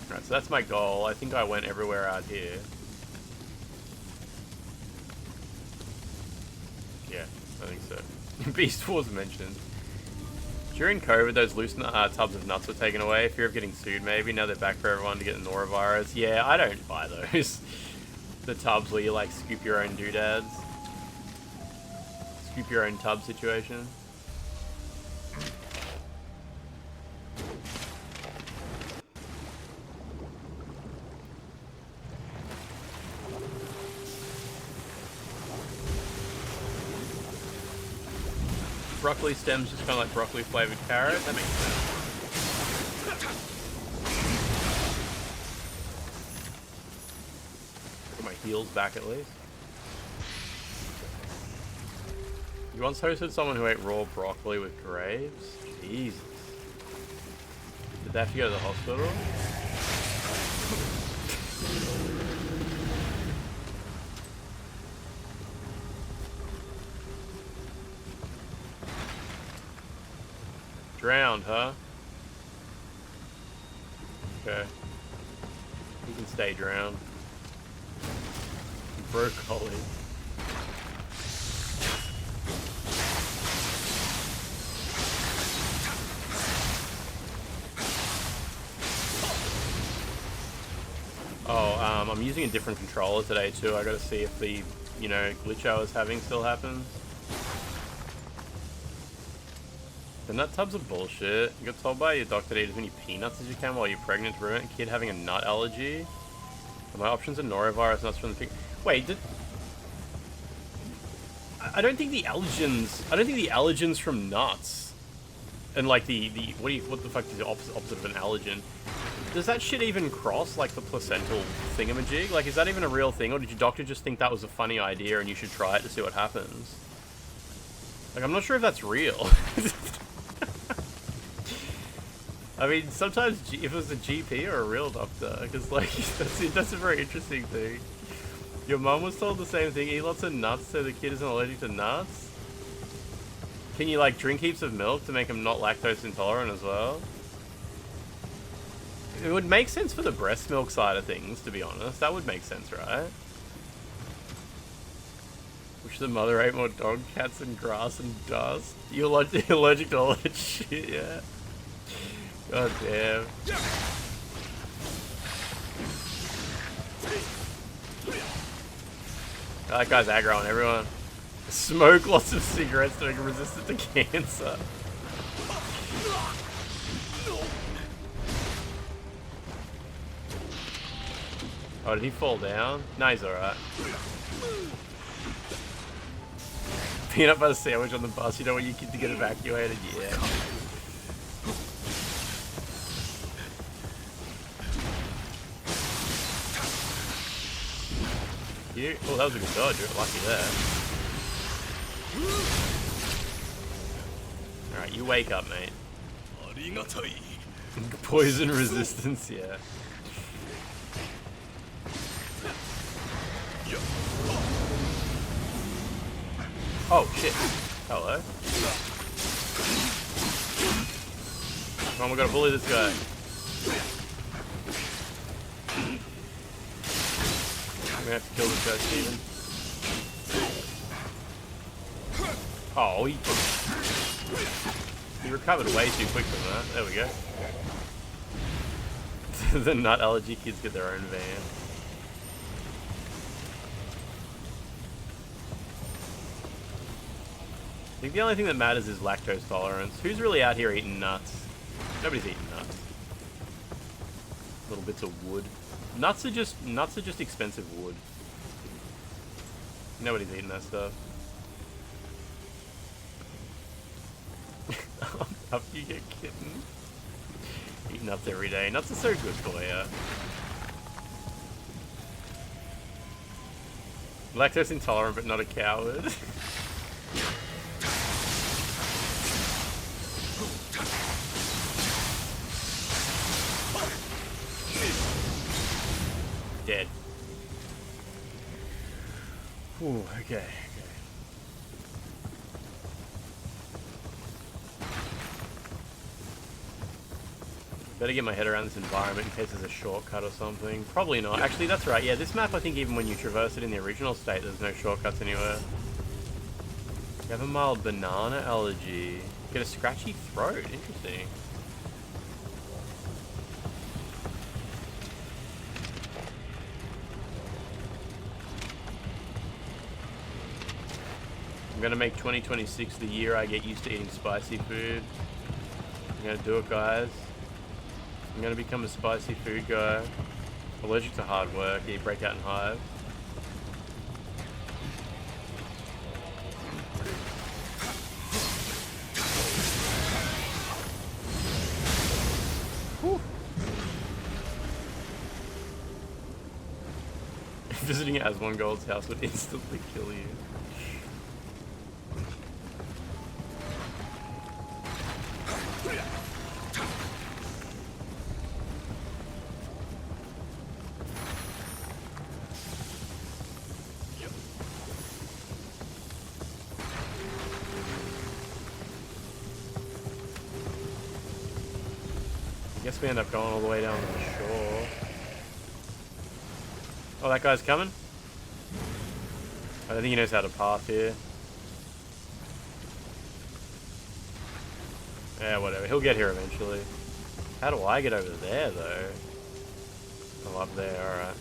Alright, so that's my goal. I think I went everywhere out here. I think so. Beast Wars mentioned. During COVID, those loose tubs of nuts were taken away. Fear of getting sued, maybe. Now they're back for everyone to get the norovirus. Yeah, I don't buy those. The tubs where you, like, scoop your own doodads. Scoop your own tub situation. Broccoli stems just kind of like broccoli flavored carrot. That makes sense. Get my heels back at least. You once hosted someone who ate raw broccoli with Graves? Jesus. Did they have to go to the hospital? Drowned, huh? Okay. You can stay drowned. Broccoli. Oh, I'm using a different controller today too. I gotta see if the, you know, glitch I was having still happens. The nut tubs are bullshit. You got told by your doctor to eat as many peanuts as you can while you're pregnant to prevent a kid having a nut allergy. And my options are norovirus nuts from the pig. Wait, I don't think the allergens from nuts and like the what the fuck is the opposite of an allergen? Does that shit even cross like the placental thingamajig? Like, is that even a real thing, or did your doctor just think that was a funny idea and you should try it to see what happens? Like, I'm not sure if that's real. I mean, sometimes if it was a GP or a real doctor, because like that's a very interesting thing. Your mum was told the same thing. Eat lots of nuts so the kid isn't allergic to nuts. Can you like drink heaps of milk to make him not lactose intolerant as well? It would make sense for the breast milk side of things, to be honest. That would make sense, right? Wish the mother ate more dog, cats, and grass and dust. You're allergic to all that shit, yeah. God damn. That guy's aggro on everyone. Smoke lots of cigarettes to make him resistant to cancer. Oh, did he fall down? No, he's alright. Peanut butter sandwich on the bus. You don't want your kid to get evacuated? Yeah. Oh, that was a good dodge. You're lucky there. Alright, you wake up, mate. Poison resistance, yeah. Oh, shit. Hello. Come on, we gotta bully this guy. I'm gonna have to kill this guy, Steven. Oh, he recovered way too quick from that. There we go. The nut allergy kids get their own van. I think the only thing that matters is lactose tolerance. Who's really out here eating nuts? Nobody's eating nuts. Little bits of wood. Nuts are just expensive wood. Nobody's eating that stuff. After you get kitten. Eat nuts every day. Nuts are so good for you. Lactose intolerant but not a coward. Dead. Ooh, okay. Better get my head around this environment in case there's a shortcut or something. Probably not. Actually, that's right. Yeah, this map, I think even when you traverse it in the original state, there's no shortcuts anywhere. You have a mild banana allergy. Get a scratchy throat. Interesting. I'm gonna make 2026 the year I get used to eating spicy food. I'm gonna do it, guys. I'm gonna become a spicy food guy. Allergic to hard work. Yeah, break out in hives. Visiting Asmongold's house would instantly kill you. I guess we end up going all the way down to the shore. Oh, that guy's coming? I don't think he knows how to path here. Yeah, whatever. He'll get here eventually. How do I get over there, though? Oh, up there, alright.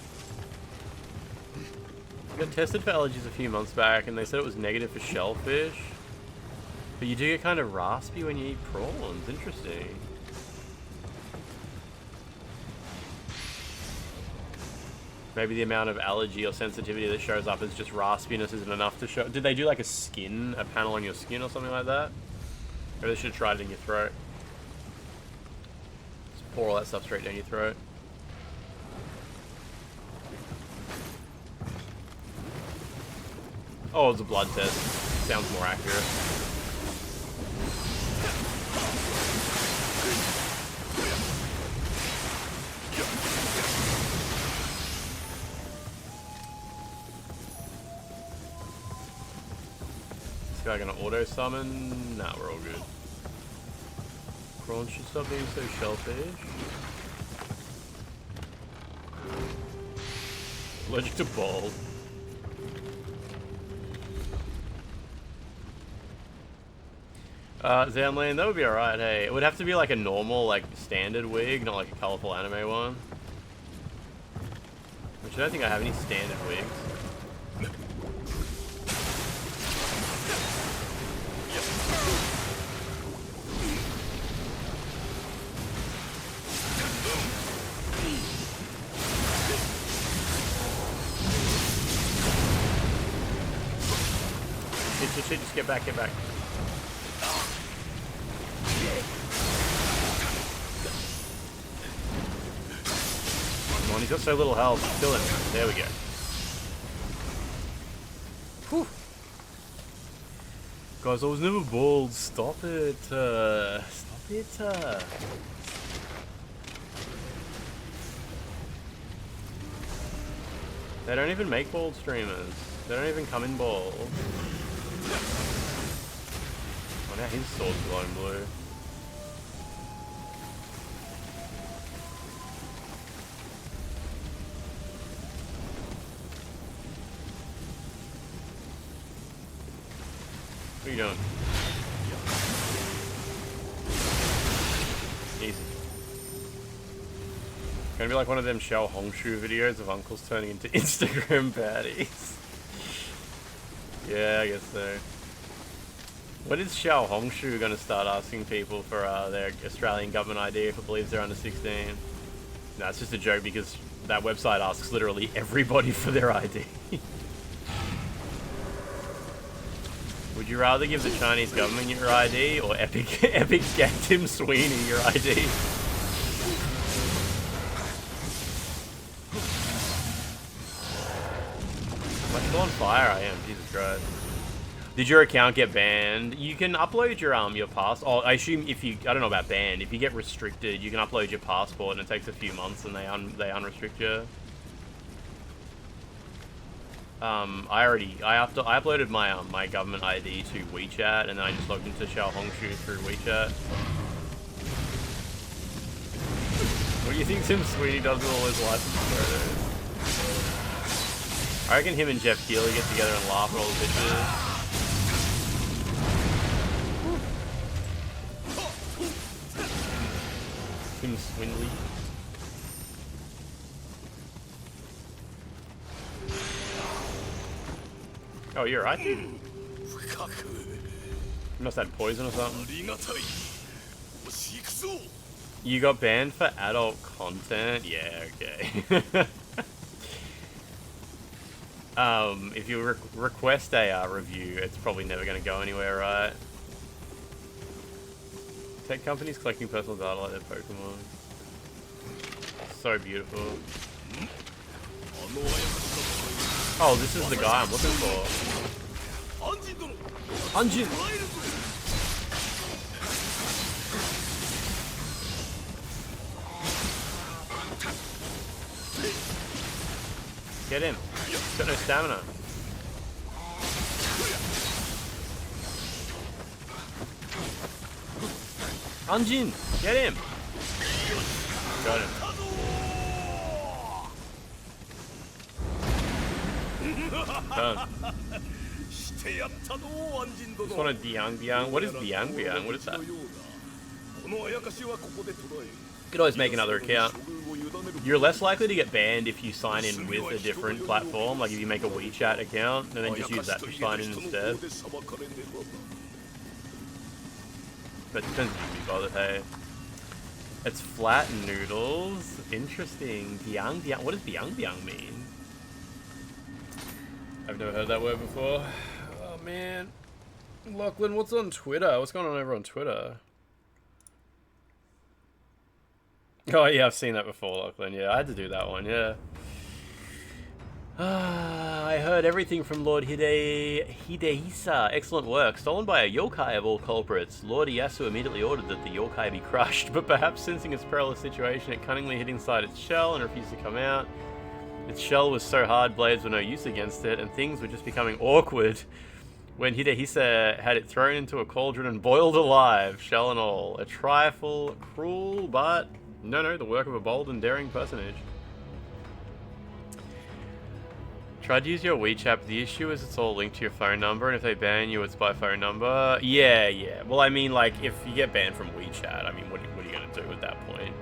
I got tested for allergies a few months back, and they said it was negative for shellfish. But you do get kind of raspy when you eat prawns. Interesting. Maybe the amount of allergy or sensitivity that shows up as just raspiness isn't enough to show. Did they do like a panel on your skin or something like that? Maybe they should have tried it in your throat. Just pour all that stuff straight down your throat. Oh, it's a blood test. Sounds more accurate. Is this guy gonna auto summon? Nah, we're all good. Prawns should stop being so shellfish. Allergic to bald. Zanlane, that would be alright, hey. It would have to be like a normal, like, standard wig, not like a colourful anime one. Which I don't think I have any standard wigs. Shit, just get back, get back. Come on, he's got so little health. Kill him. There we go. Whew. Guys, I was never bald. Stop it. Stop it. They don't even make bald streamers. They don't even come in bald. Oh, now his sword's glowing blue. What are you doing? Easy. Gonna be like one of them Xiao Hongshu videos of uncles turning into Instagram baddies. Yeah, I guess so. When is Xiao Hongshu gonna start asking people for their Australian government ID if it believes they're under 16? No, it's just a joke because that website asks literally everybody for their ID. Would you rather give the Chinese government your ID or Epic get Tim Sweeney your ID? Am I still on fire? I am, Jesus Christ. Did your account get banned? You can upload your pass. Oh, I assume if you, I don't know about banned. If you get restricted, you can upload your passport, and it takes a few months, and they unrestrict you. I uploaded my my government ID to WeChat, and then I just logged into Xiao Hongshu through WeChat. What do you think Tim Sweeney does with all his license photos? I reckon him and Jeff Keighley get together and laugh at all the bitches. Tim Swindley. Oh, you're right, dude. You must have had poison or something. You got banned for adult content? Yeah, okay. If you request a review, it's probably never going to go anywhere, right? Tech companies collecting personal data like their Pokemon. So beautiful. Oh, this is the guy I'm looking for. Anjin! Get him. He's got no stamina. Anjin! Get him! Got him. Done. Just want a Biang. What is Biang? What is that? You could always make another account. You're less likely to get banned if you sign in with a different platform, like if you make a WeChat account and then just use that to sign in instead. But it depends if you be bothered, hey. It's flat noodles. Interesting. Biang. What does Biang mean? I've never heard that word before. Oh man. Lachlan, what's on Twitter? What's going on over on Twitter? Oh yeah, I've seen that before, Lachlan. Yeah, I had to do that one, yeah. I heard everything from Lord Hidehisa. Excellent work. Stolen by a yokai of all culprits. Lord Ieyasu immediately ordered that the yokai be crushed, but perhaps sensing its perilous situation, it cunningly hid inside its shell and refused to come out. Its shell was so hard, blades were no use against it, and things were just becoming awkward when Hidehisa had it thrown into a cauldron and boiled alive, shell and all. A trifle cruel, but no, the work of a bold and daring personage. Tried to use your WeChat, but the issue is it's all linked to your phone number, and if they ban you, it's by phone number. Yeah. Well, I mean, like, if you get banned from WeChat, I mean, what are you going to do at that point?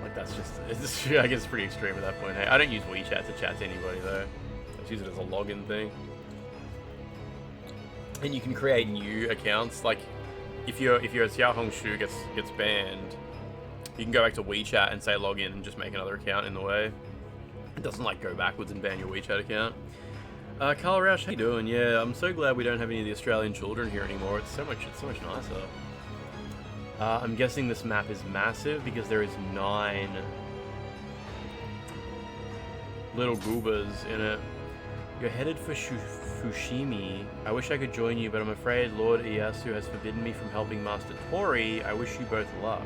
Like, that's just, I guess it's pretty extreme at that point. Hey, I don't use WeChat to chat to anybody, though. I just use it as a login thing. And you can create new accounts, like, if your Xiao Hongshu gets banned, you can go back to WeChat and say log in and just make another account in the way. It doesn't like go backwards and ban your WeChat account. Carl Roush, how you doing? Yeah, I'm so glad we don't have any of the Australian children here anymore. It's so much nicer. I'm guessing this map is massive because there is 9 little goobers in it. You're headed for Fushimi. I wish I could join you, but I'm afraid Lord Ieyasu has forbidden me from helping Master Tori. I wish you both luck.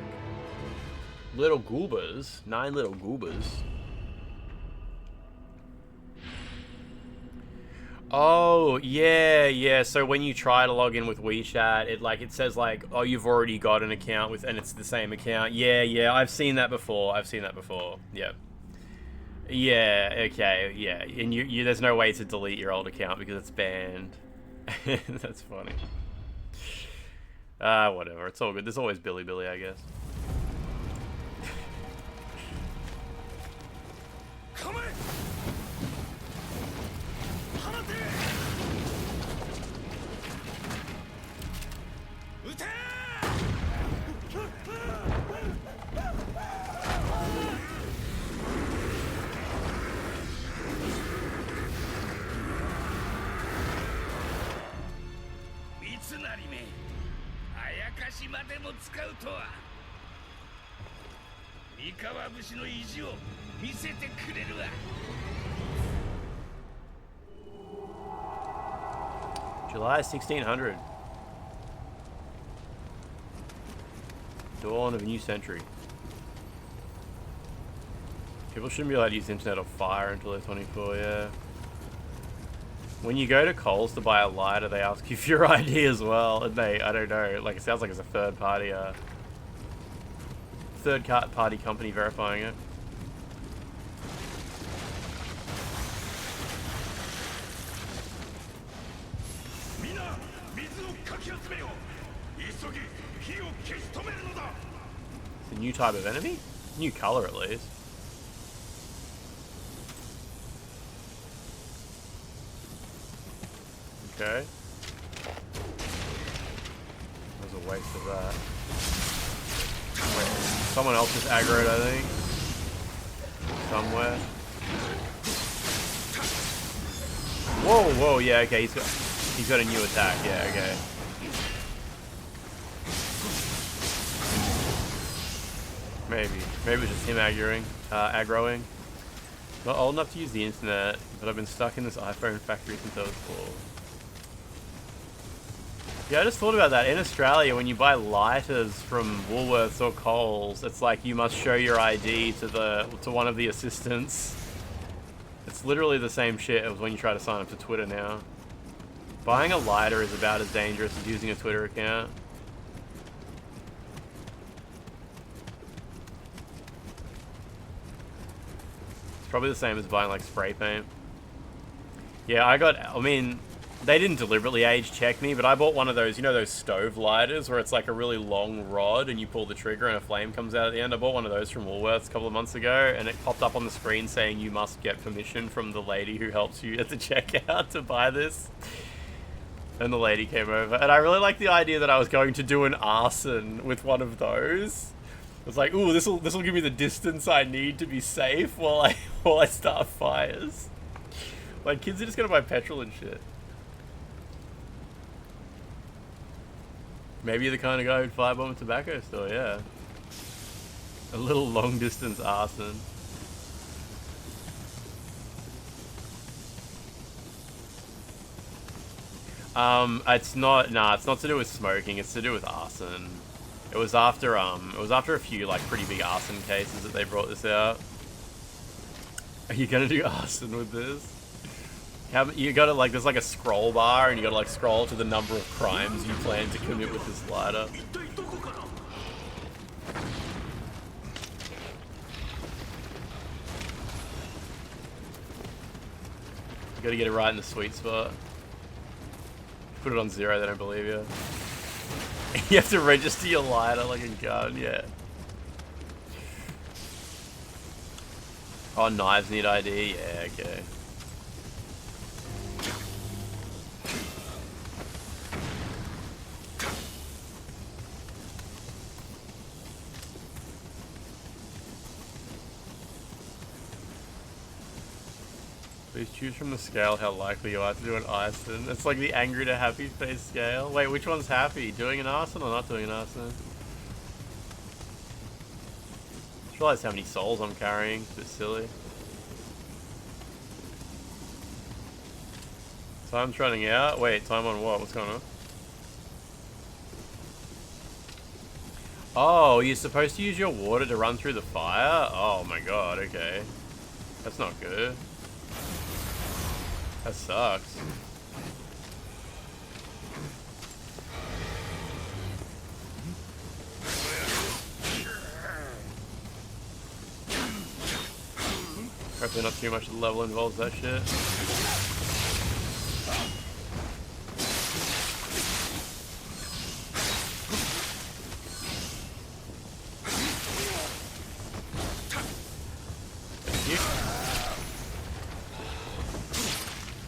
Little goobers? 9 little goobers. Oh, yeah. So when you try to log in with WeChat, it says like, oh, you've already got an account with, and it's the same account. Yeah. I've seen that before. Yeah. Yeah. Okay. Yeah. And you there's no way to delete your old account because it's banned. That's funny. Whatever. It's all good. There's always Billy, I guess. Come in. July 1600. Dawn of a new century. People shouldn't be allowed to use the internet or fire until they're 24, yeah. When you go to Coles to buy a lighter, they ask you for your ID as well, and I don't know, like it sounds like it's a third party company verifying it. It's a new type of enemy? New color at least. Okay. There's a waste of that. Wait, someone else is aggroed, I think. Somewhere. Whoa, whoa, yeah, okay, he's got a new attack, yeah, okay. Maybe it was just him aggroing. Not old enough to use the internet, but I've been stuck in this iPhone factory since I was 4. Yeah, I just thought about that. In Australia, when you buy lighters from Woolworths or Coles, it's like you must show your ID to one of the assistants. It's literally the same shit as when you try to sign up to Twitter now. Buying a lighter is about as dangerous as using a Twitter account. It's probably the same as buying like spray paint. Yeah, I mean, they didn't deliberately age check me, but I bought one of those, you know, those stove lighters where it's like a really long rod and you pull the trigger and a flame comes out at the end. I bought one of those from Woolworths a couple of months ago and it popped up on the screen saying you must get permission from the lady who helps you at the checkout to buy this. And the lady came over and I really like the idea that I was going to do an arson with one of those. It was like, ooh, this'll give me the distance I need to be safe while I start fires. Like, kids are just gonna buy petrol and shit. Maybe you're the kind of guy who'd firebomb a tobacco store, yeah. A little long-distance arson. It's not to do with smoking, it's to do with arson. It was after a few, like, pretty big arson cases that they brought this out. Are you gonna do arson with this? You gotta, like, there's like a scroll bar, and you gotta, like, scroll to the number of crimes you plan to commit with this lighter. You gotta get it right in the sweet spot. Put it on 0, they don't believe you. You have to register your lighter like a gun, yeah. Oh, knives need ID? Yeah, okay. Please choose from the scale how likely you are to do an arson. It's like the angry to happy face scale. Wait, which one's happy? Doing an arson or not doing an arson? Just realized how many souls I'm carrying. It's a bit silly. Time's running out. Wait, time on what? What's going on? Oh, you're supposed to use your water to run through the fire? Oh my god, okay. That's not good. That sucks. Hopefully not too much of the level involves that shit.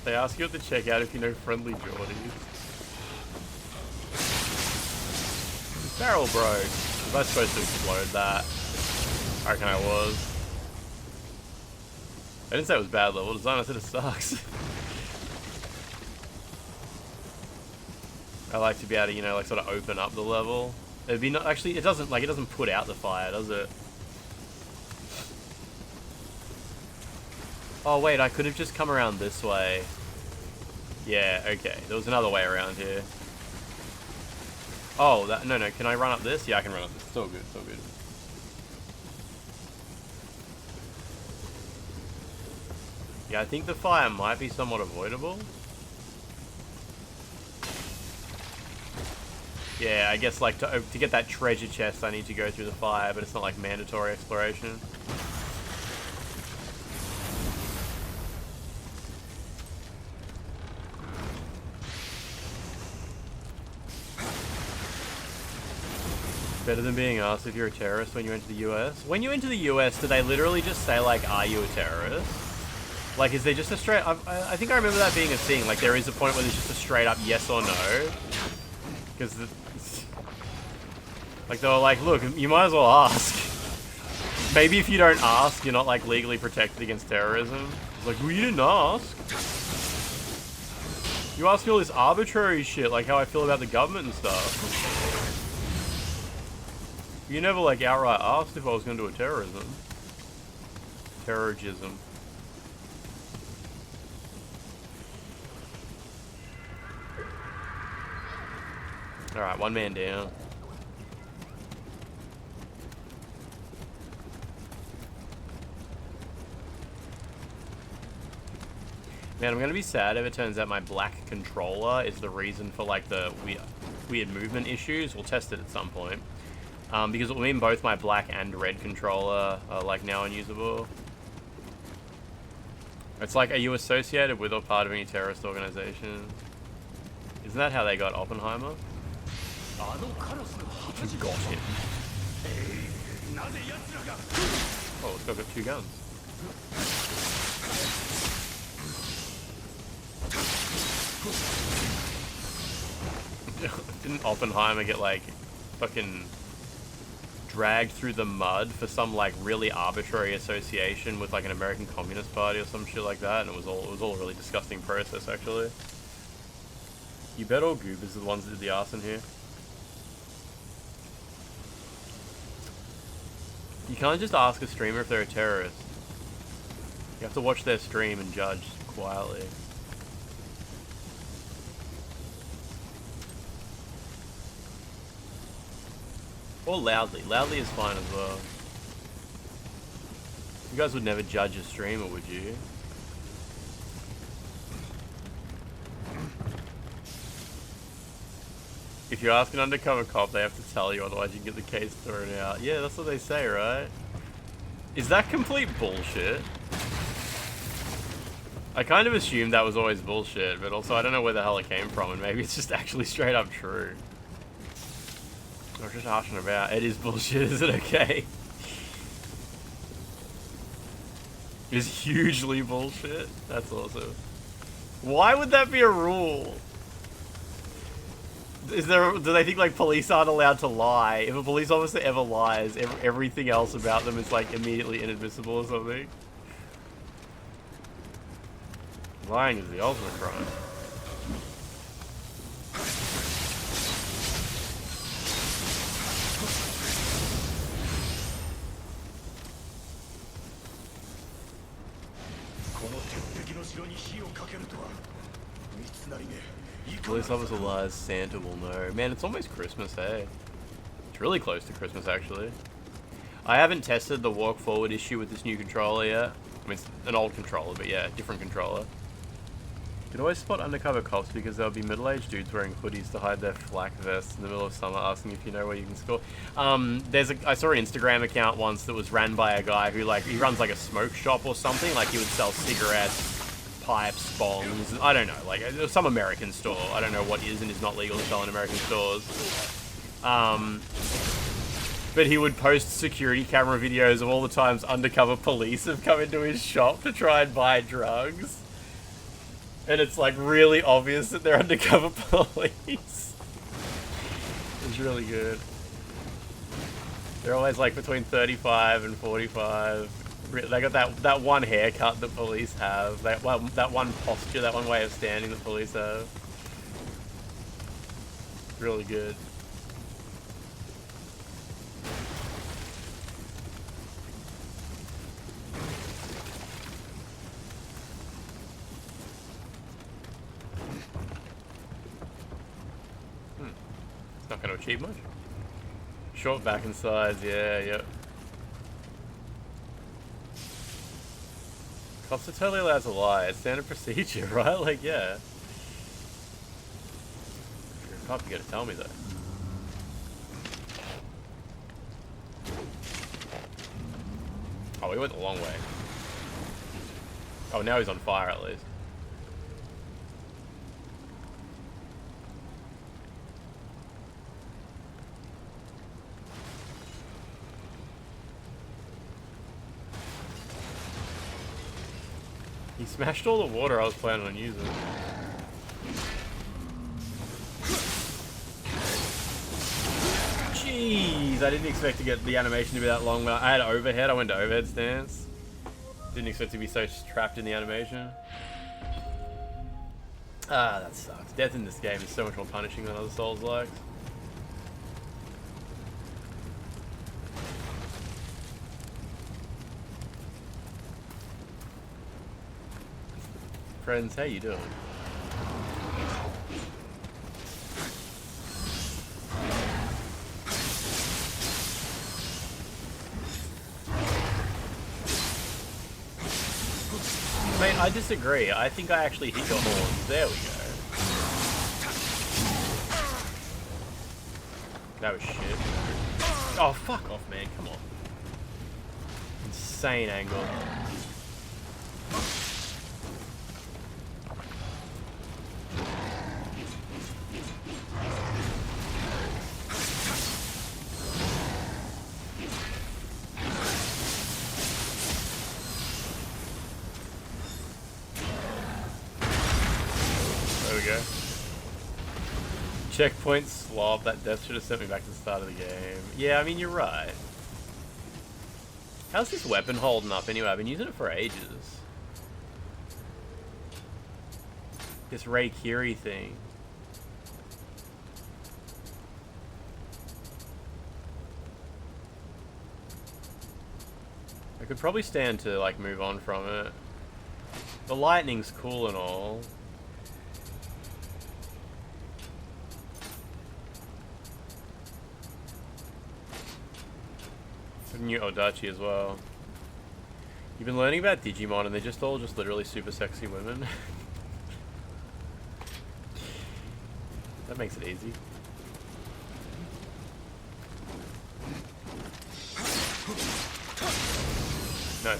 They ask you at the checkout if you know friendly Geordies. Barrel broke. Was I supposed to explode that? I reckon I was. I didn't say it was bad level design, I said it sucks. I like to be able to, you know, like sort of open up the level. It'd be not actually, it doesn't put out the fire, does it? Oh wait, I could have just come around this way. Yeah, okay. There was another way around here. Oh, no, can I run up this? Yeah, I can run up this. It's all good, it's all good. Yeah, I think the fire might be somewhat avoidable. Yeah, I guess like to get that treasure chest I need to go through the fire, but it's not like mandatory exploration. Better than being asked if you're a terrorist when you enter the US. When you enter the US, do they literally just say, like, are you a terrorist? Like, is there just a straight... I think I remember that being a thing. Like, there is a point where there's just a straight up yes or no. Because, like, they were like, look, you might as well ask. Maybe if you don't ask, you're not, like, legally protected against terrorism. It's like, well, you didn't ask. You asked me all this arbitrary shit, like how I feel about the government and stuff. You never, like, outright asked if I was going to do a terrorism. Terrorism. Alright, one man down. Man, I'm gonna be sad if it turns out my black controller is the reason for, like, the weird movement issues. We'll test it at some point. Because it will mean both my black and red controller are, like, now unusable. It's like, are you associated with or part of any terrorist organization? Isn't that how they got Oppenheimer? You got him. Oh, this guy got 2 guns. Didn't Oppenheimer get, like, fucking dragged through the mud for some, like, really arbitrary association with, like, an American Communist Party or some shit like that? And it was all a really disgusting process, actually. You bet all goobers are the ones that did the arson here. You can't just ask a streamer if they're a terrorist. You have to watch their stream and judge quietly. Or loudly. Loudly is fine as well. You guys would never judge a streamer, would you? If you ask an undercover cop, they have to tell you, otherwise you can get the case thrown out. Yeah, that's what they say, right? Is that complete bullshit? I kind of assumed that was always bullshit, but also I don't know where the hell it came from, and maybe it's just actually straight up true. I was just hashing about. It is bullshit, is it okay? It's hugely bullshit. That's awesome. Why would that be a rule? Do they think, like, police aren't allowed to lie? If a police officer ever lies, everything else about them is, like, immediately inadmissible or something? Lying is the ultimate crime. Police officer lies, Santa will know. Man, it's almost Christmas, hey? It's really close to Christmas, actually. I haven't tested the walk forward issue with this new controller yet. I mean, it's an old controller, but yeah, different controller. You can always spot undercover cops because there'll be middle-aged dudes wearing hoodies to hide their flak vests in the middle of summer asking if you know where you can score. I saw an Instagram account once that was ran by a guy who, like, he runs, like, a smoke shop or something. Like, he would sell cigarettes, pipes, bongs, I don't know, like, some American store. I don't know what is and is not legal to sell in American stores. But he would post security camera videos of all the times undercover police have come into his shop to try and buy drugs. And it's, like, really obvious that they're undercover police. It's really good. They're always, like, between 35 and 45. They got that one haircut that police have. That one posture, that one way of standing that police have. Really good. It's not going to achieve much. Short back and sides, yeah, yep. Cops are totally allowed to lie. It's standard procedure, right? Like, yeah. If you're a cop, you gotta tell me, though. Oh, we went the long way. Oh, now he's on fire, at least. He smashed all the water I was planning on using. Jeez, I didn't expect to get the animation to be that long. When I had overhead, I went to overhead stance. Didn't expect to be so trapped in the animation. Ah, that sucks. Death in this game is so much more punishing than other Souls-likes. Friends, how you doing? Mate, I disagree. I think I actually hit your horns. There we go. That was shit. Oh, fuck off, man. Come on. Insane angle. Checkpoint slob, that death should have sent me back to the start of the game. Yeah, I mean, you're right. How's this weapon holding up anyway? I've been using it for ages. This Reikiri thing. I could probably stand to, like, move on from it. The lightning's cool and all. New Odachi as well. You've been learning about Digimon and they're just all literally super sexy women. That makes it easy. No.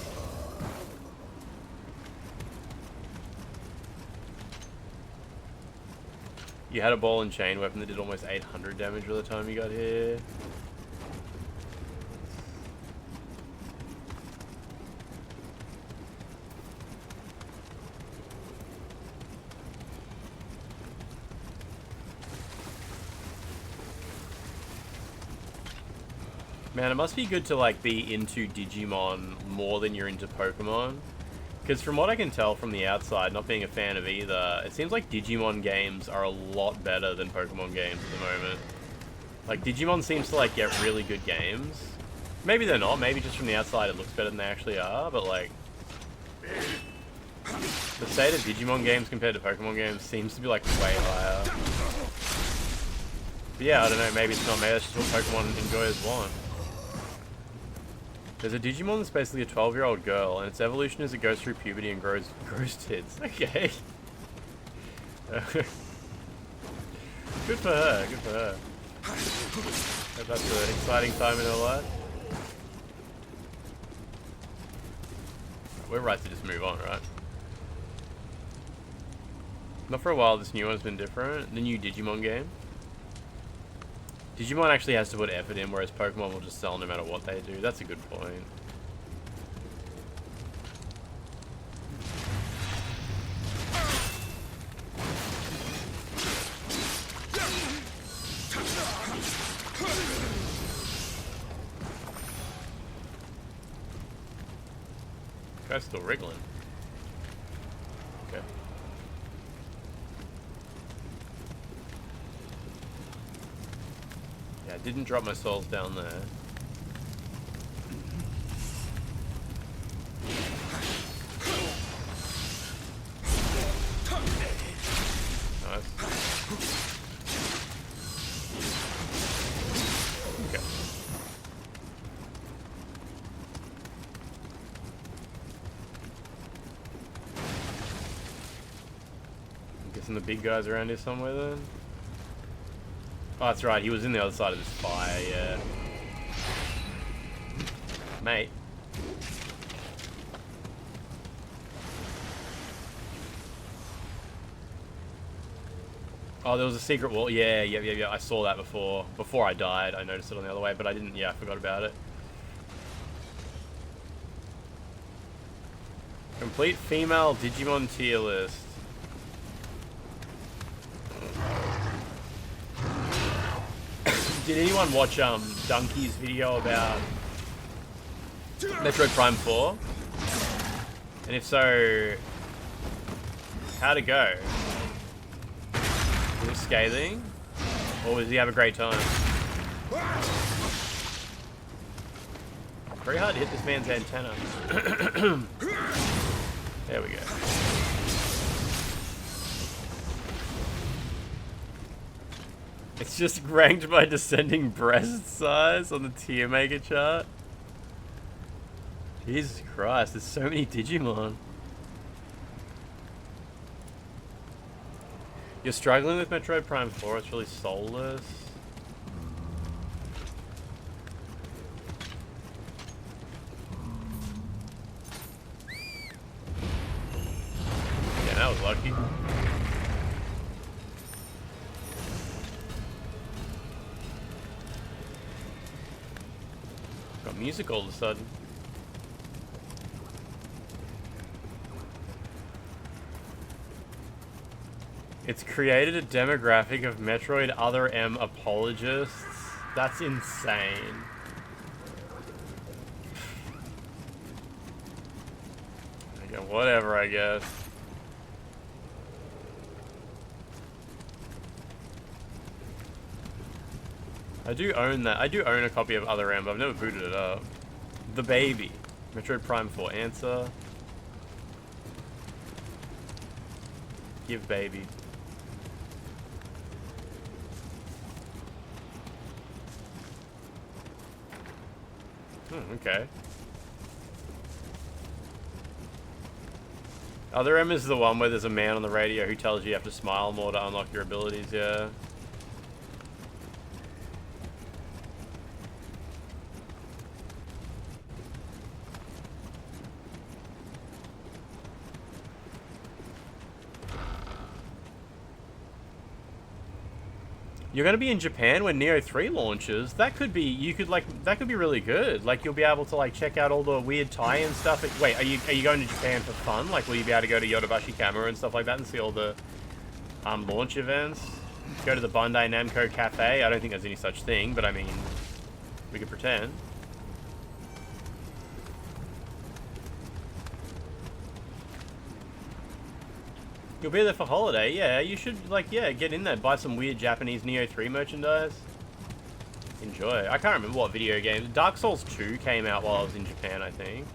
You had a ball and chain weapon that did almost 800 damage by the time you got here. Man, it must be good to, like, be into Digimon more than you're into Pokemon. Because from what I can tell from the outside, not being a fan of either, it seems like Digimon games are a lot better than Pokemon games at the moment. Like, Digimon seems to, like, get really good games. Maybe they're not. Maybe just from the outside it looks better than they actually are. But, like, the state of Digimon games compared to Pokemon games seems to be, like, way higher. But yeah, I don't know. Maybe it's not. Maybe that's just what Pokemon enjoyers want. There's a Digimon that's basically a 12-year-old girl, and its evolution is it goes through puberty and grows tits. Okay. Good for her, good for her. Hope that's an exciting time in her life. We're right to just move on, right? Not for a while, this new one's been different. The new Digimon game. Digimon actually has to put effort in, whereas Pokemon will just sell no matter what they do. That's a good point. Guy's still wriggling. Okay. Yeah, I didn't drop my souls down there. Nice. Okay. I'm guessing the big guy's around here somewhere then. Oh, that's right, he was in the other side of this fire, yeah. Mate. Oh, there was a secret wall. Yeah, I saw that before. Before I died, I noticed it on the other way, but I didn't, yeah, I forgot about it. Complete female Digimon tier list. Did anyone watch Donkey's video about Metroid Prime 4? And if so, how'd it go? Was it scathing? Or did he have a great time? Very hard to hit this man's antenna. There we go. It's just ranked by descending breast size on the tier maker chart. Jesus Christ, there's so many Digimon. You're struggling with Metroid Prime 4, it's really soulless. Yeah, that was lucky. Got music all of a sudden. It's created a demographic of Metroid Other M apologists. That's insane. Okay, whatever, I guess. I do own that. I do own a copy of Other M, but I've never booted it up. The Baby. Metroid Prime 4 answer. Give baby. Okay. Other M is the one where there's a man on the radio who tells you have to smile more to unlock your abilities, yeah. You're gonna be in Japan when Nioh 3 launches. That could be, that could be really good. Like, you'll be able to, like, check out all the weird tie-in stuff. Wait, are you going to Japan for fun? Like, will you be able to go to Yodobashi Camera and stuff like that and see all the launch events? Go to the Bandai Namco Cafe? I don't think there's any such thing, but I mean, we could pretend. You'll be there for holiday, yeah. You should, like, yeah, get in there, buy some weird Japanese Nioh 3 merchandise. Enjoy. I can't remember what video game. Dark Souls 2 came out while I was in Japan, I think.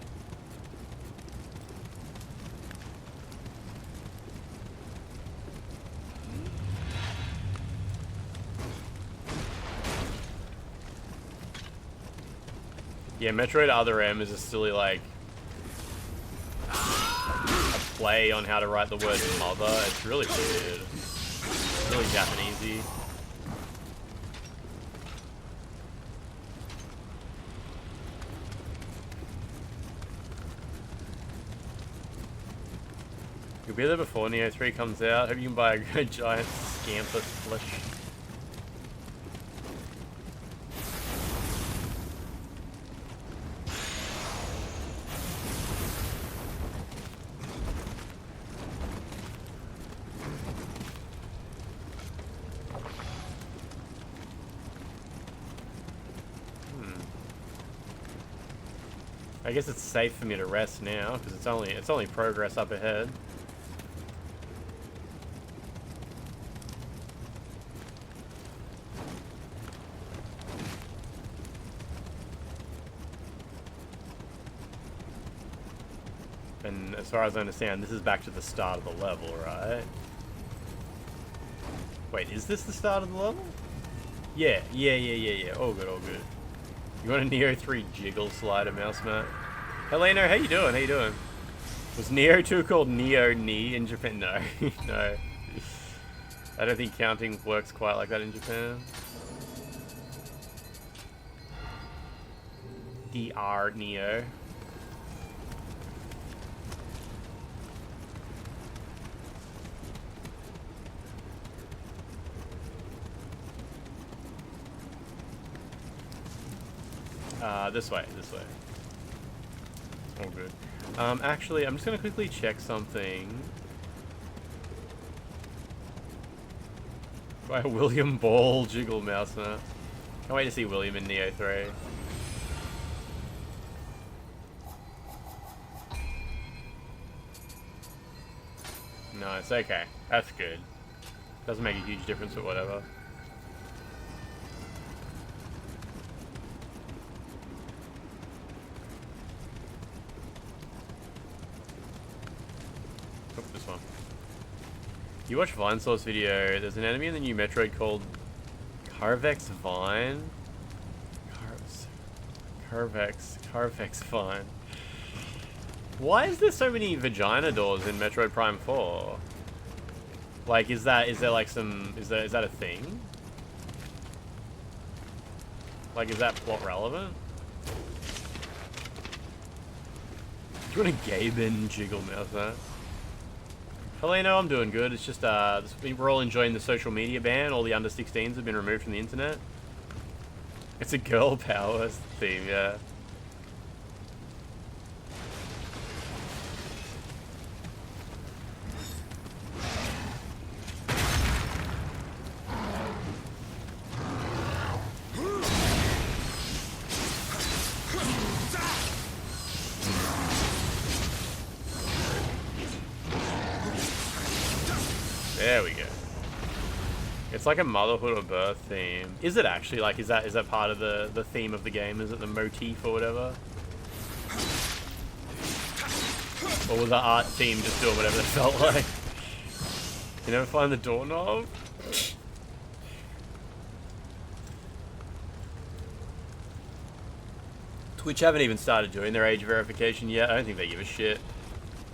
Yeah, Metroid Other M is a silly, like, play on how to write the word mother. It's really weird. It's really Japanesey. You'll be there before Nioh 3 comes out. Hope you can buy a giant scamper flesh. I guess it's safe for me to rest now because it's only progress up ahead. And as far as I understand, this is back to the start of the level, right? Wait, is this the start of the level? Yeah. All good, all good. You want a Nioh 3 jiggle slider, mouse mat? Heleno, how you doing? How you doing? Was Nioh 2 called Nioh Ni in Japan? No, no. I don't think counting works quite like that in Japan. DR Nioh. This way, this way. All good. Actually, I'm just gonna quickly check something. By William Ball, Jiggle Mouse Mask. Can't wait to see William in Nioh 3. Nice, okay. That's good. Doesn't make a huge difference, but whatever. Oh, this one. You watch Vinesource video, there's an enemy in the new Metroid called Carvex Vine? Carvex Vine. Why is there so many vagina doors in Metroid Prime 4? Like, is there like some, is that a thing? Like, is that plot relevant? Do you want to Gaben Jiggle Mouse that? Heleno, I'm doing good. It's just, we're all enjoying the social media ban. All the under 16s have been removed from the internet. It's a girl power theme, yeah. There we go. It's like a motherhood or birth theme. Is it actually? Like, is that part of the theme of the game? Is it the motif or whatever? Or was the art team just doing whatever it felt like? You never find the doorknob? Twitch haven't even started doing their age verification yet. I don't think they give a shit.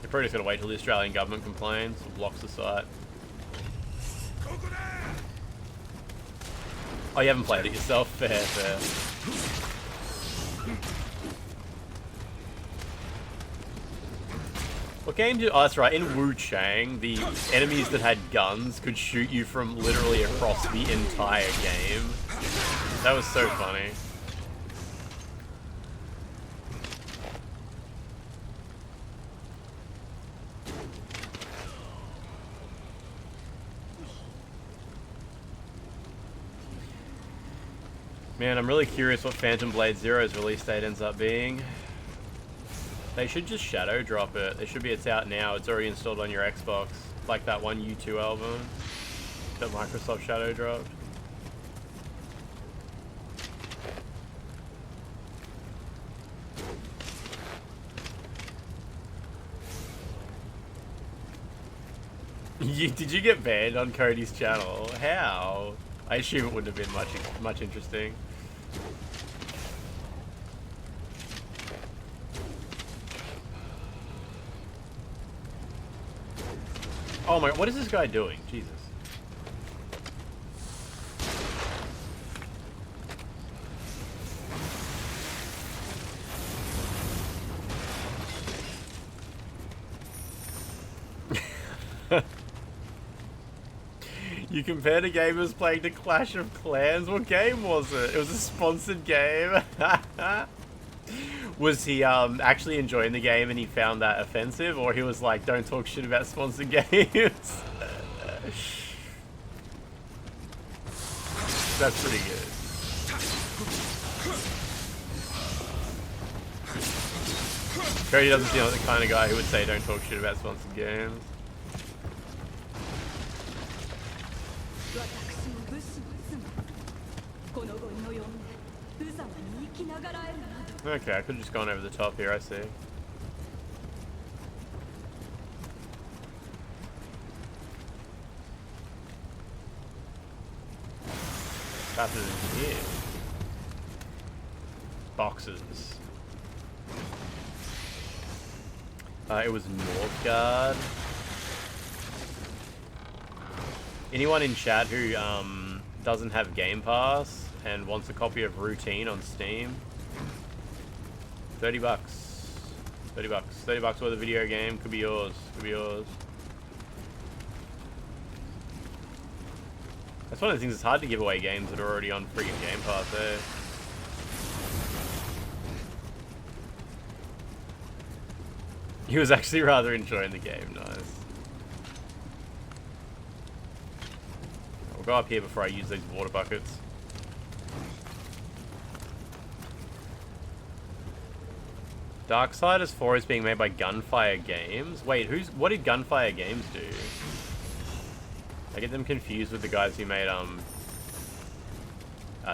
They're probably just gonna wait till the Australian government complains or blocks the site. Oh, you haven't played it yourself? Fair, fair. What game did... Oh, that's right. In Wu Chang, the enemies that had guns could shoot you from literally across the entire game. That was so funny. Man, I'm really curious what Phantom Blade Zero's release date ends up being. They should just shadow drop it. They should be, it's out now. It's already installed on your Xbox. Like that one U2 album that Microsoft shadow dropped. Did you get banned on Cody's channel? How? I assume it wouldn't have been much interesting. Oh my, what is this guy doing? Jesus. You compared a game was playing to Clash of Clans? What game was it? It was a sponsored game. Was he actually enjoying the game and he found that offensive? Or he was like, don't talk shit about sponsored games? That's pretty good. Cody doesn't seem like the kind of guy who would say don't talk shit about sponsored games. Okay, I could have just gone over the top here, I see. What's in here? Boxes. It was Northgard. Anyone in chat who doesn't have Game Pass and wants a copy of Routine on Steam? $30. $30. $30 worth of video game. Could be yours. Could be yours. That's one of the things, it's hard to give away games that are already on freaking Game Pass, eh? He was actually rather enjoying the game. Nice. We'll go up here before I use these water buckets. Darksiders 4 is being made by Gunfire Games. Wait, what did Gunfire Games do? I get them confused with the guys who made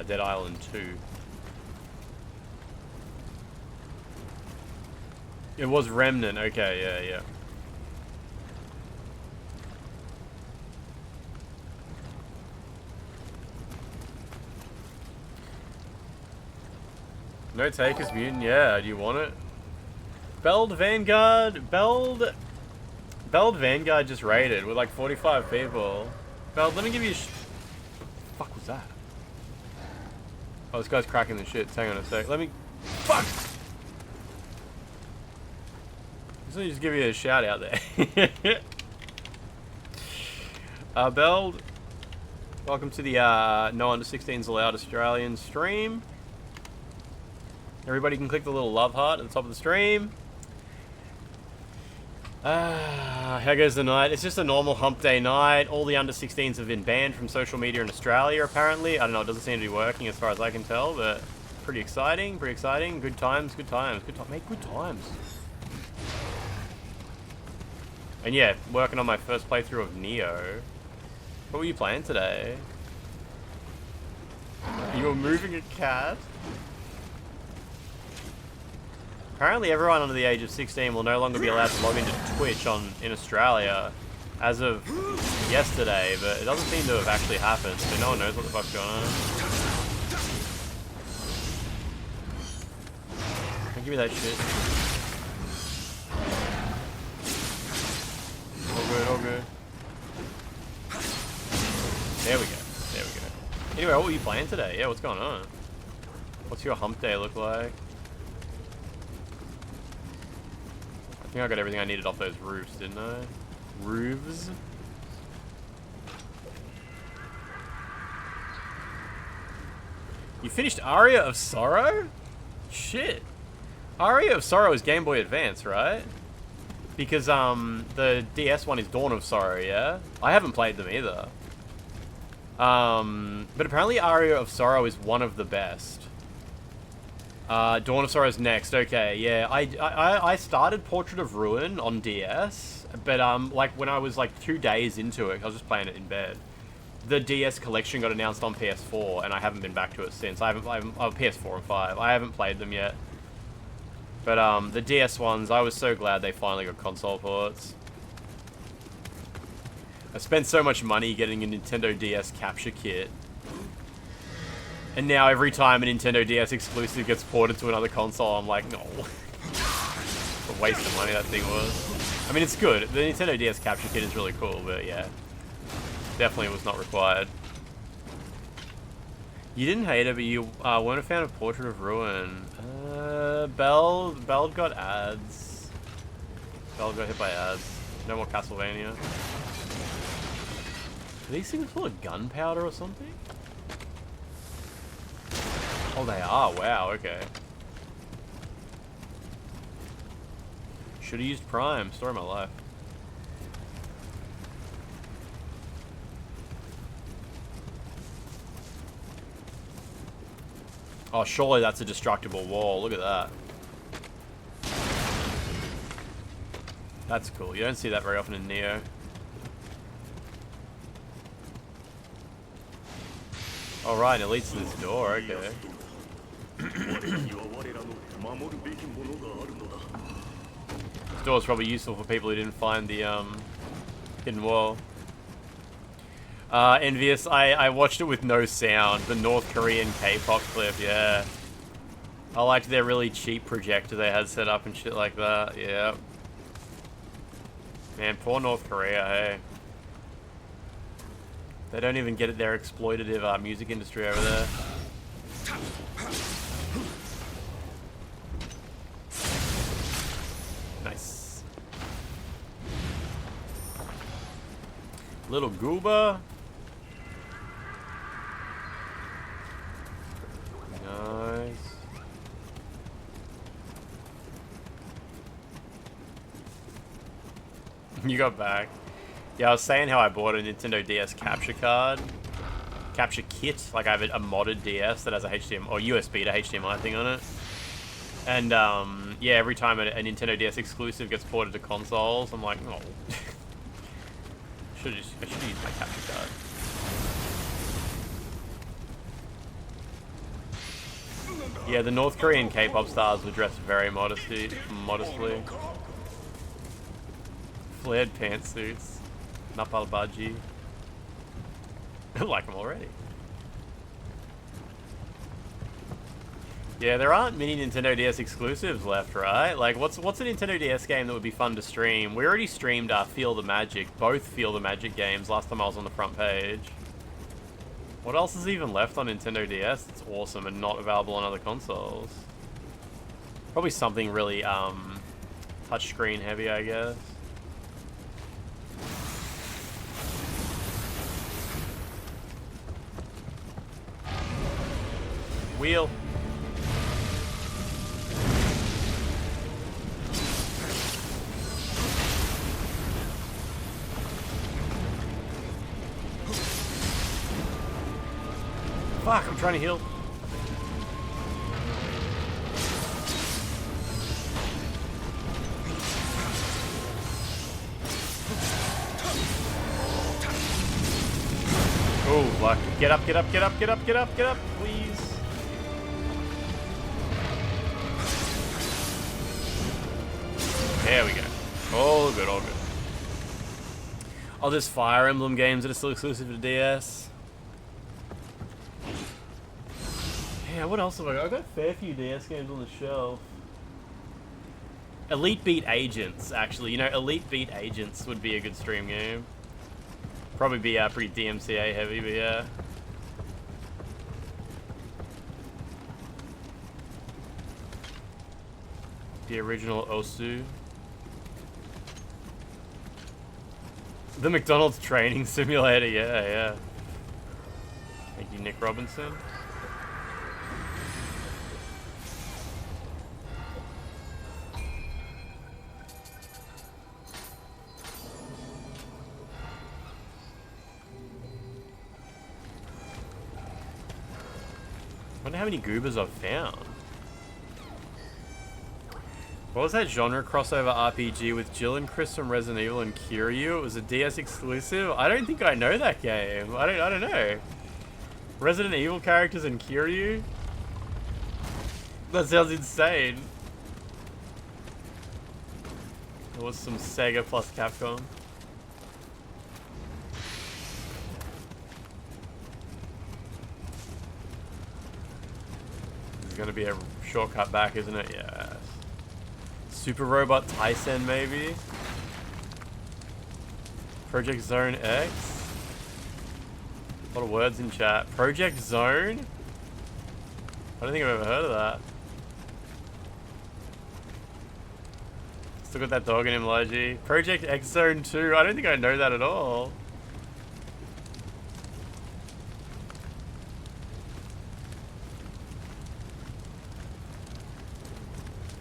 Dead Island 2. It was Remnant. Okay, yeah. No Takers Mutant. Yeah, do you want it? Beld Vanguard just raided with like 45 people. Beld, let me give you fuck was that? Oh, this guy's cracking the shit. Hang on a sec. Let me... Fuck! Let me just give you a shout out there. Beld, welcome to the No Under 16s Allowed Australian stream. Everybody can click the little love heart at the top of the stream. How goes the night? It's just a normal hump day night. All the under 16s have been banned from social media in Australia, apparently. I don't know, it doesn't seem to be working as far as I can tell, but pretty exciting, pretty exciting. Good times, good times, make good times. And yeah, working on my first playthrough of Nioh. What were you playing today? You were moving a cat? Apparently everyone under the age of 16 will no longer be allowed to log into Twitch in Australia as of yesterday, but it doesn't seem to have actually happened, so no one knows what the fuck's going on. Don't give me that shit. All good, all good. There we go, there we go. Anyway, what were you playing today? Yeah, what's going on? What's your hump day look like? I think I got everything I needed off those roofs, didn't I? Roofs? You finished Aria of Sorrow? Shit. Aria of Sorrow is Game Boy Advance, right? Because, the DS one is Dawn of Sorrow, yeah? I haven't played them either. But apparently Aria of Sorrow is one of the best. Dawn of Sorrow is next. Okay, yeah. I started Portrait of Ruin on DS, but like when I was like 2 days into it, I was just playing it in bed. The DS collection got announced on PS4, and I haven't been back to it since. PS4 and 5. I haven't played them yet. But the DS ones, I was so glad they finally got console ports. I spent so much money getting a Nintendo DS capture kit. And now every time a Nintendo DS exclusive gets ported to another console, I'm like, no. What a waste of money that thing was. I mean, it's good. The Nintendo DS capture kit is really cool, but yeah. Definitely was not required. You didn't hate it, but you weren't a fan of Portrait of Ruin. Bell got ads. Bell got hit by ads. No more Castlevania. Are these things full of gunpowder or something? Oh, they are. Wow, okay. Should have used Prime. Story of my life. Oh, surely that's a destructible wall. Look at that. That's cool. You don't see that very often in Nioh. Alright, it leads to this door. Okay. This door is probably useful for people who didn't find the hidden wall. Envious, I watched it with no sound. The North Korean K-pop clip, yeah. I liked their really cheap projector they had set up and shit like that, yeah. Man, poor North Korea, hey. They don't even get it, their exploitative music industry over there. Nice. Little Gobber. Nice. You got back. Yeah, I was saying how I bought a Nintendo DS capture card. Capture kit. Like, I have a modded DS that has a HDMI or USB to HDMI thing on it. And, yeah, every time a Nintendo DS exclusive gets ported to consoles, I'm like, oh. I should use my capture card. Yeah, the North Korean K-pop stars were dressed very modestly. Flared pantsuits. Napal baji. I like them already. Yeah, there aren't many Nintendo DS exclusives left, right? Like, what's a Nintendo DS game that would be fun to stream? We already streamed Feel the Magic, both Feel the Magic games, last time I was on the front page. What else is even left on Nintendo DS that's awesome and not available on other consoles? Probably something really, touchscreen heavy, I guess. Wheel. Fuck, I'm trying to heal. Oh, luck. Get up, get up, get up, get up, get up, get up, please. There we go. All good, all good. Oh, there's Fire Emblem games that are still exclusive to DS. Yeah, what else have I got? I've got a fair few DS games on the shelf. Elite Beat Agents, actually. You know, Elite Beat Agents would be a good stream game. Probably be pretty DMCA heavy, but yeah. The original Osu. The McDonald's training simulator, yeah, yeah. Thank you, Nick Robinson. I wonder how many goobers I've found. What was that genre crossover RPG with Jill and Chris from Resident Evil and Kiryu? It was a DS exclusive? I don't think I know that game. I don't know. Resident Evil characters and Kiryu? That sounds insane. There was some Sega plus Capcom. This is gonna be a shortcut back, isn't it? Yeah. Super Robot Tyson, maybe? Project Zone X? A lot of words in chat. Project Zone? I don't think I've ever heard of that. Still got that dog in him, Logi. Project X Zone 2? I don't think I know that at all.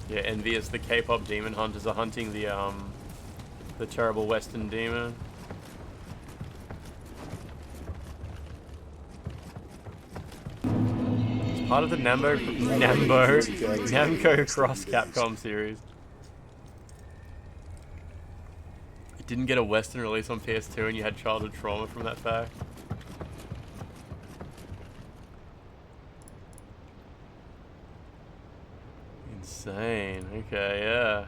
Yeah, envious the K-pop demon hunters are hunting the terrible Western demon. It's part of the Namco Cross Capcom series. It didn't get a Western release on PS2 and you had childhood trauma from that fact. Insane. Okay, yeah.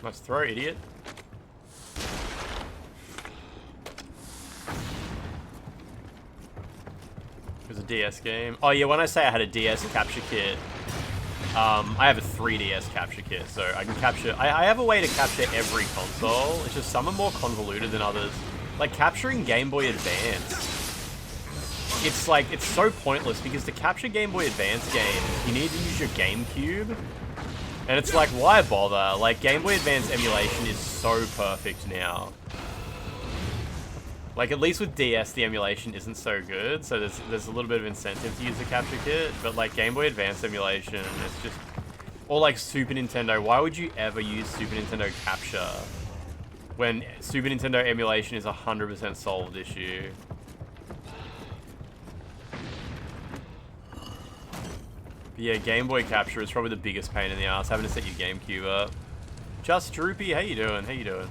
Must throw, idiot. It was a DS game. Oh yeah, when I say I had a DS capture kit, I have a 3DS capture kit, so I can capture... I have a way to capture every console. It's just some are more convoluted than others. Like, capturing Game Boy Advance, it's like, it's so pointless because to capture Game Boy Advance games, you need to use your GameCube. And it's like, why bother? Like, Game Boy Advance emulation is so perfect now. Like, at least with DS, the emulation isn't so good, so there's a little bit of incentive to use the capture kit, but like Game Boy Advance emulation, it's just... Or like Super Nintendo, why would you ever use Super Nintendo capture when Super Nintendo emulation is a 100% solved issue? But yeah, Game Boy capture is probably the biggest pain in the ass, having to set your GameCube up. Just Droopy, how you doing? How you doing?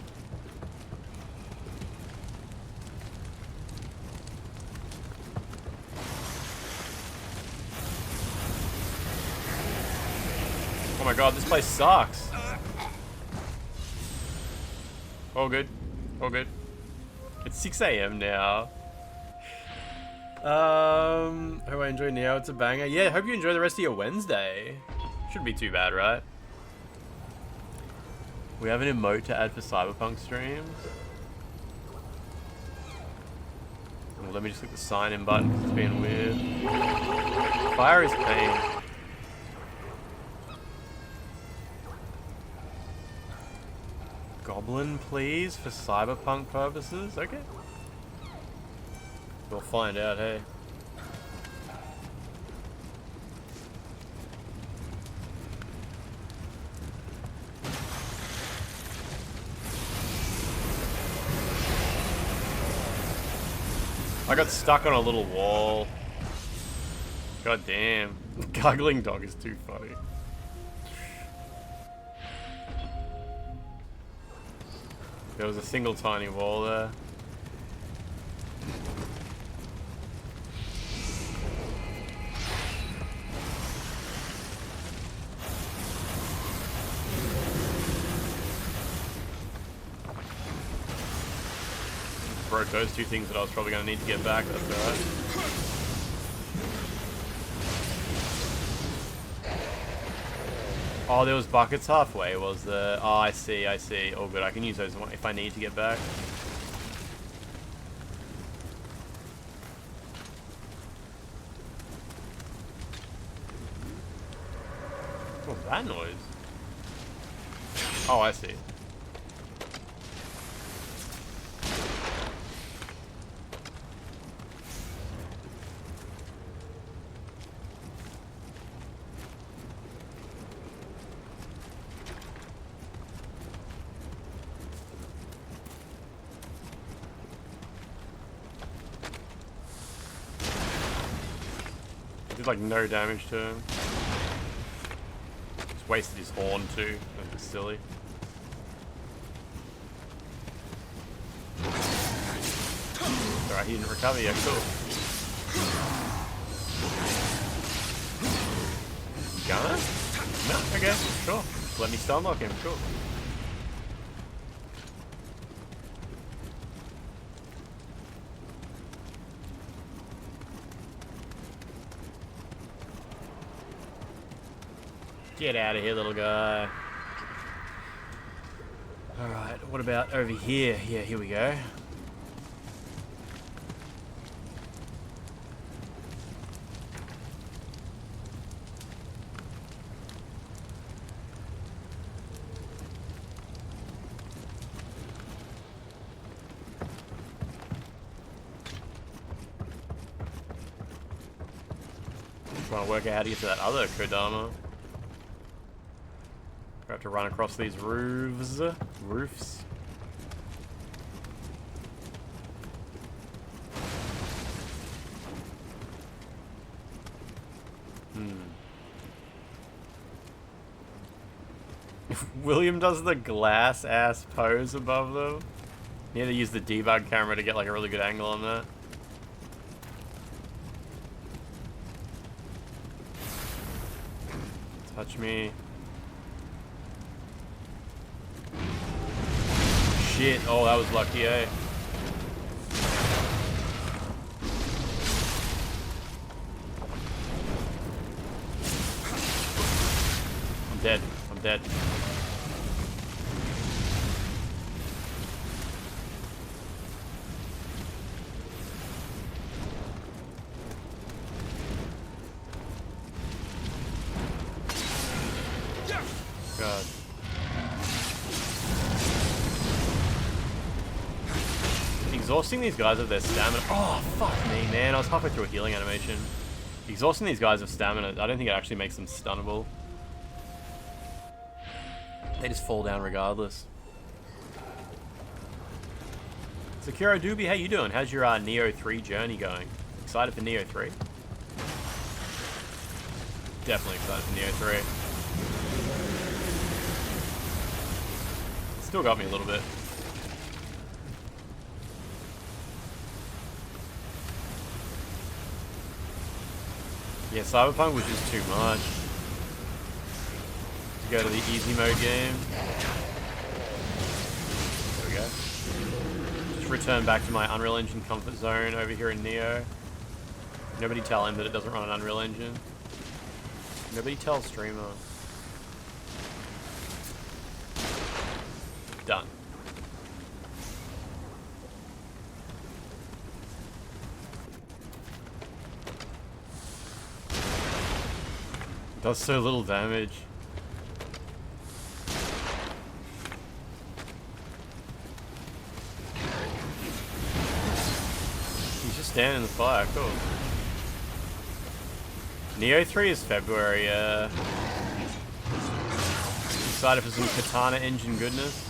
Oh my god, this place sucks. All good. All good. It's 6 AM now. Hope I enjoy Nioh. It's a banger. Yeah, hope you enjoy the rest of your Wednesday. Shouldn't be too bad, right? We have an emote to add for Cyberpunk streams. Well, let me just click the sign in button because it's being weird. Fire is pain. Goblin, please, for Cyberpunk purposes? Okay. We'll find out, hey. I got stuck on a little wall. God damn. Gargling dog is too funny. There was a single tiny wall there. Broke those two things that I was probably going to need to get back, that's alright. Oh, there was buckets halfway, was there? Oh, I see, I see. Oh, good, I can use those if I need to get back. What was that noise? Oh, I see. Did like no damage to him. Just wasted his horn too. That's silly. Alright, he didn't recover yet. Cool. Gonna? No, okay, sure. Just let me stunlock him. Cool. Get out of here, little guy. Alright, what about over here? Yeah, here we go. Trying to work out how to get to that other Kodama. I have to run across these roofs. Roofs. William does the glass ass pose above them. You need to use the debug camera to get like a really good angle on that. Touch me. Shit. Oh, that was lucky, eh? I'm dead. I'm dead. God. Exhausting these guys of their stamina. Oh, fuck me, man. I was halfway through a healing animation. Exhausting these guys of stamina, I don't think it actually makes them stunnable. They just fall down regardless. Sakura Doobie, how you doing? How's your Nioh 3 journey going? Excited for Nioh 3? Definitely excited for Nioh 3. Still got me a little bit. Yeah, Cyberpunk was just too much. To go to the easy mode game. There we go. Just return back to my Unreal Engine comfort zone over here in Nioh. Nobody tell him that it doesn't run an Unreal Engine. Nobody tell streamer. Done. Does so little damage. He's just standing in the fire, cool. Nioh 3 is February, excited for some Katana engine goodness.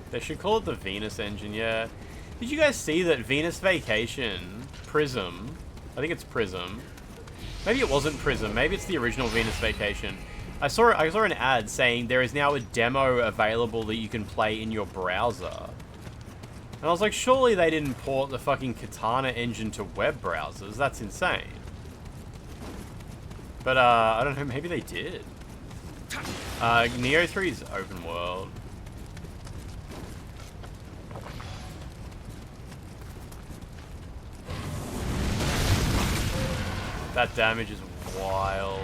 They should call it the Venus engine, yeah. Did you guys see that Venus Vacation, Prism, I think it's Prism. Maybe it wasn't Prism, maybe it's the original Venus Vacation. I saw an ad saying there is now a demo available that you can play in your browser. And I was like, surely they didn't port the fucking Katana engine to web browsers. That's insane. But, I don't know, maybe they did. Nioh 3 is open world. That damage is wild.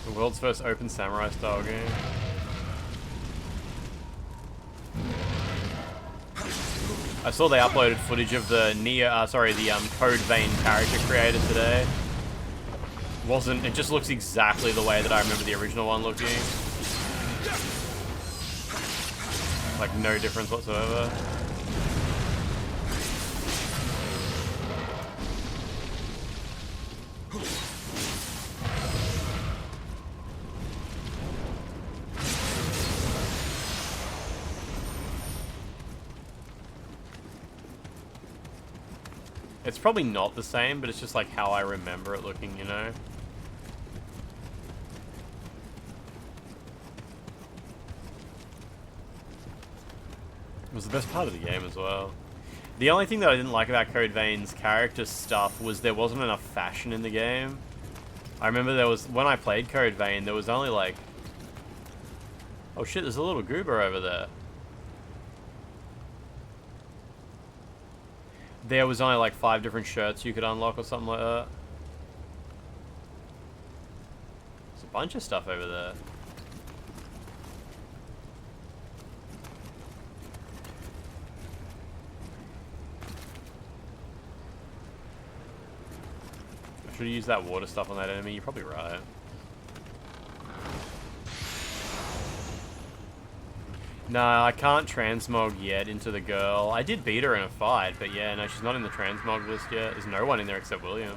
The world's first open samurai style game. I saw they uploaded footage of the Code Vein character creator today. It just looks exactly the way that I remember the original one looking. Like, no difference whatsoever. It's probably not the same, but it's just like how I remember it looking, you know? It was the best part of the game as well. The only thing that I didn't like about Code Vein's character stuff was there wasn't enough fashion in the game. I remember when I played Code Vein, there was only like... Oh shit, there's a little goober over there. There was only like 5 different shirts you could unlock or something like that. There's a bunch of stuff over there. Should have used that water stuff on that enemy. You're probably right. No, I can't transmog yet into the girl. I did beat her in a fight, but yeah, no, she's not in the transmog list yet. There's no one in there except William.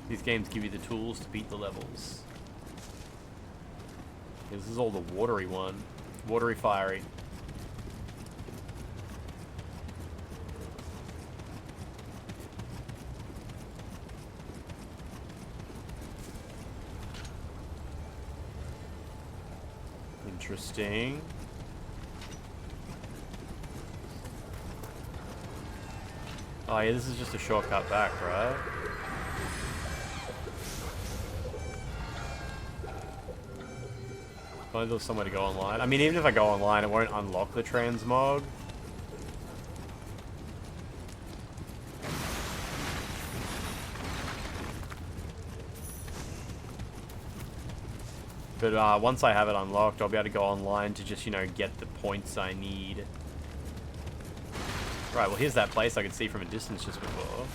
These games give you the tools to beat the levels. Yeah, this is all the watery one. Watery fiery. Interesting. Oh yeah, this is just a shortcut back, right? If only there was somewhere to go online. I mean, even if I go online, it won't unlock the transmog. But once I have it unlocked, I'll be able to go online to just, you know, get the points I need. Right, well here's that place I could see from a distance just before.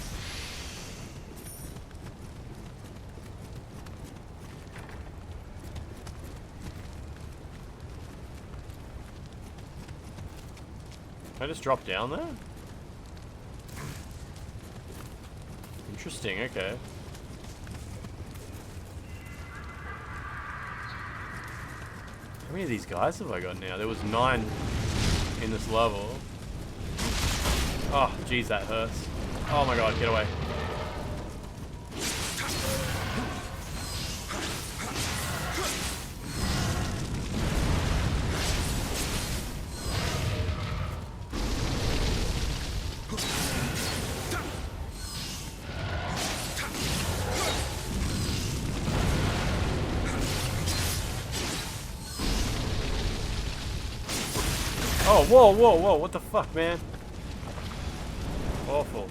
Can I just drop down there? Interesting, okay. How many of these guys have I got now? There was 9 in this level. Oh, jeez, that hurts. Oh my god, get away. Oh, whoa, whoa, whoa, what the fuck, man? Awful.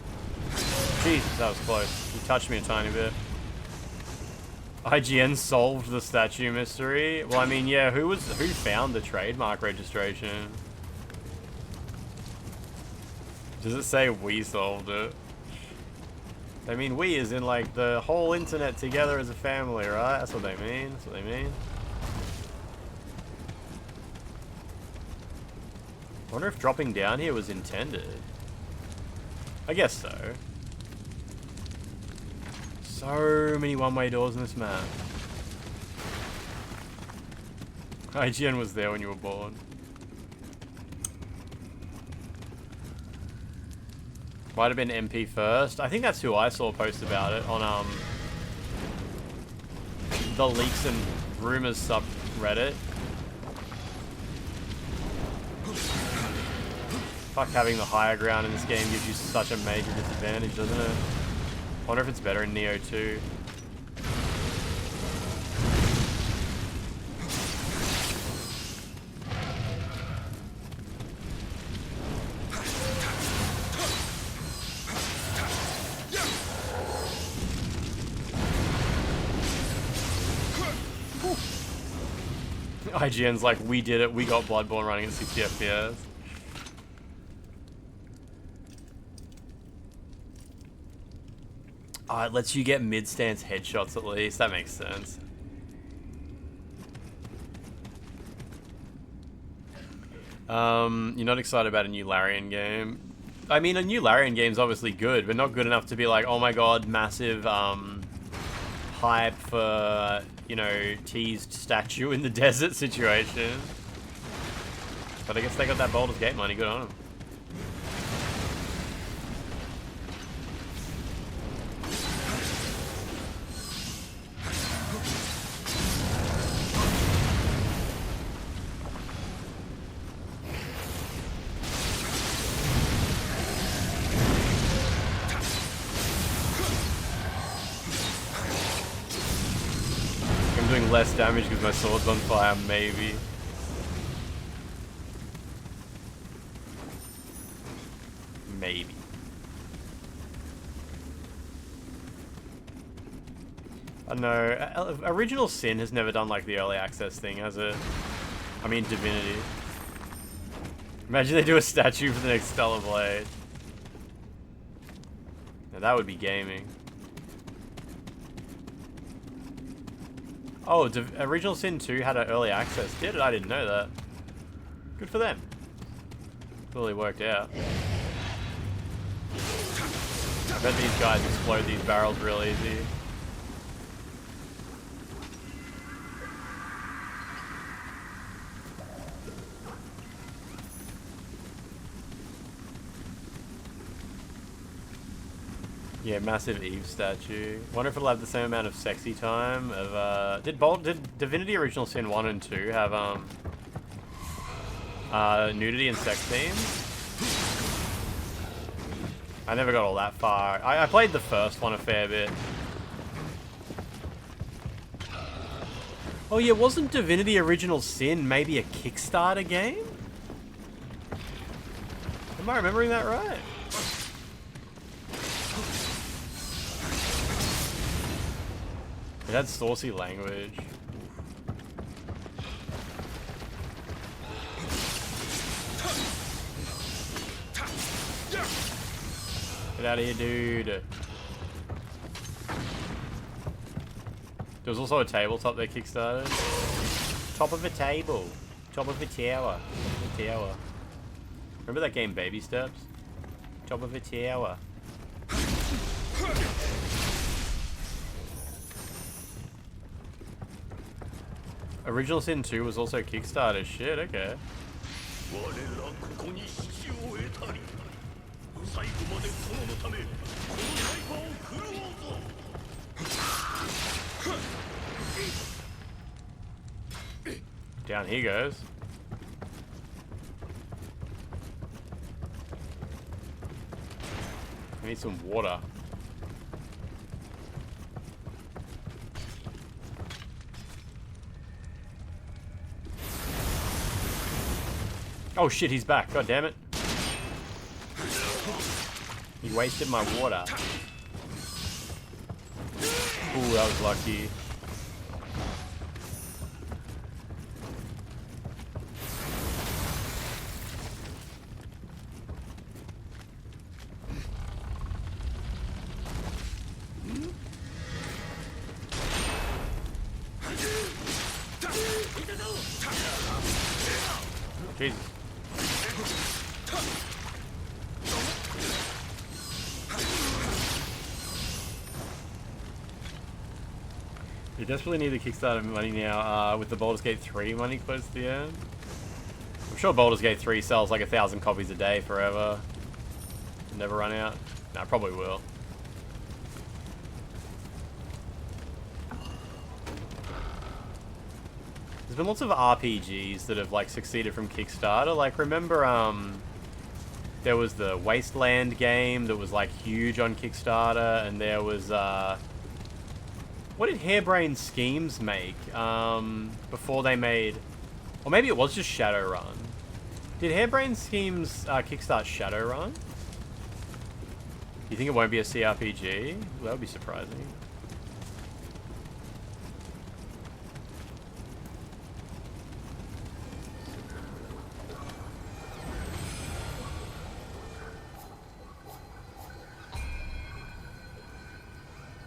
Jesus, that was close. You touched me a tiny bit. IGN solved the statue mystery. Well, I mean, yeah, who found the trademark registration? Does it say we solved it? I mean, we is in, like, the whole internet together as a family, right? That's what they mean. That's what they mean. I wonder if dropping down here was intended. I guess so. So many one-way doors in this map. IGN was there when you were born. Might have been MP first. I think that's who I saw post about it on the leaks and rumors subreddit. Fuck, having the higher ground in this game gives you such a major disadvantage, doesn't it? I wonder if it's better in Nioh 2. IGN's like, we did it, we got Bloodborne running at 60 FPS. It lets you get mid-stance headshots at least. That makes sense. You're not excited about a new Larian game? I mean, a new Larian game's obviously good, but not good enough to be like, oh my god, massive hype for, you know, teased statue in the desert situation. But I guess they got that Baldur's Gate money, good on them. Less damage because my sword's on fire, maybe. Maybe. I don't know. Original Sin has never done like the early access thing, has it? I mean, Divinity. Imagine they do a statue for the next Stellar Blade. Now, that would be gaming. Oh, Original Sin 2 had an early access. Did it? I didn't know that. Good for them. Clearly worked out. I bet these guys explode these barrels real easy. Yeah, massive Eve statue. Wonder if it'll have the same amount of sexy time of did Divinity Original Sin 1 and 2 have nudity and sex themes? I never got all that far. I played the first one a fair bit. Oh yeah, wasn't Divinity Original Sin maybe a Kickstarter game? Am I remembering that right? It had saucy language. Get out of here, dude. There was also a tabletop they kickstarted. Top of a table. Top of a tower. Top of a tower. Remember that game Baby Steps? Top of a tower. Original Sin 2 was also Kickstarter. Shit, okay. Down he goes. I need some water. Oh shit, he's back. God damn it. He wasted my water. Ooh, that was lucky. Jesus. We desperately need the Kickstarter money now, with the Baldur's Gate 3 money close to the end. I'm sure Baldur's Gate 3 sells like 1,000 copies a day forever. Never run out. No, probably will. There's been lots of RPGs that have like succeeded from Kickstarter. Like remember there was the Wasteland game that was like huge on Kickstarter, and there was what did Harebrained Schemes make before they made, or maybe it was just Shadowrun. Did Harebrained Schemes kickstart Shadowrun? You think it won't be a CRPG? Well, that would be surprising.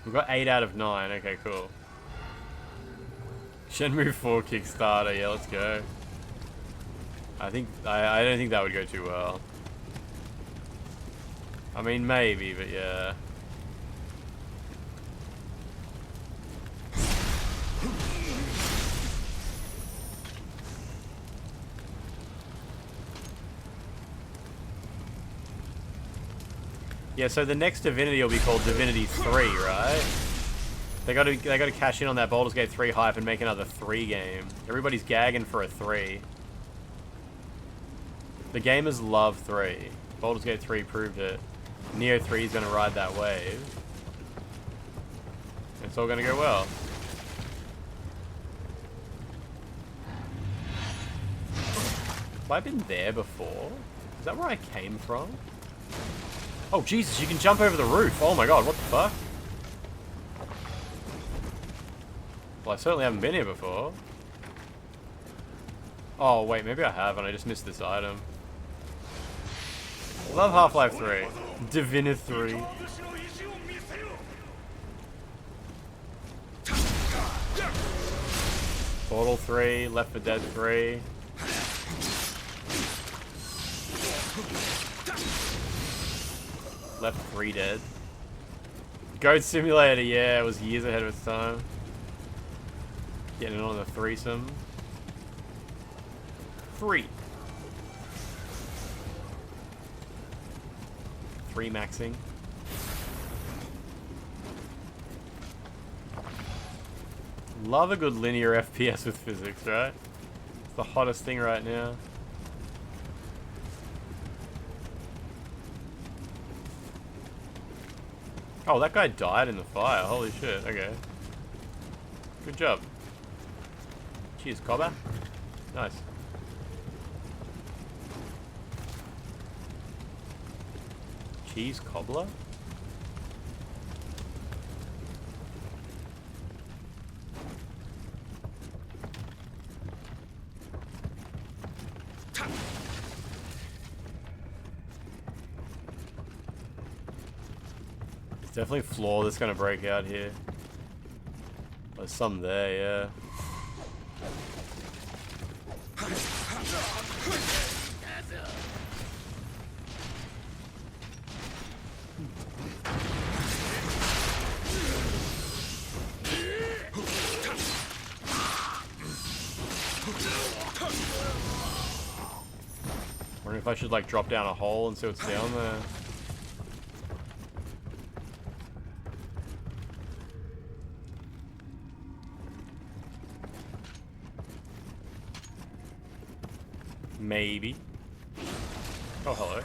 We've got 8 out of 9. Okay, cool. Shenmue 4 Kickstarter. Yeah, let's go. I don't think that would go too well. I mean, maybe, but yeah. Yeah, so the next Divinity will be called Divinity 3, right? They got to cash in on that Baldur's Gate 3 hype and make another 3 game. Everybody's gagging for a 3. The gamers love 3. Baldur's Gate 3 proved it. Nioh 3 is going to ride that wave. It's all going to go well. Have I been there before? Is that where I came from? Oh, Jesus, you can jump over the roof. Oh my god, what the fuck? Well, I certainly haven't been here before. Oh, wait, maybe I have and I just missed this item. Love Half-Life 3. Divinity 3. Portal 3, Left 4 Dead 3. Left 3 Dead. Goat Simulator, yeah, it was years ahead of its time. Getting it on the threesome. 3 maxing. Love a good linear FPS with physics, right? It's the hottest thing right now. Oh, that guy died in the fire. Holy shit. Okay. Good job. Cheers, Gobber. Nice. Cheese cobbler? There's definitely a floor that's gonna break out here. There's some there, yeah. Wondering if I should like drop down a hole and see what's down there. Maybe. Oh, hello.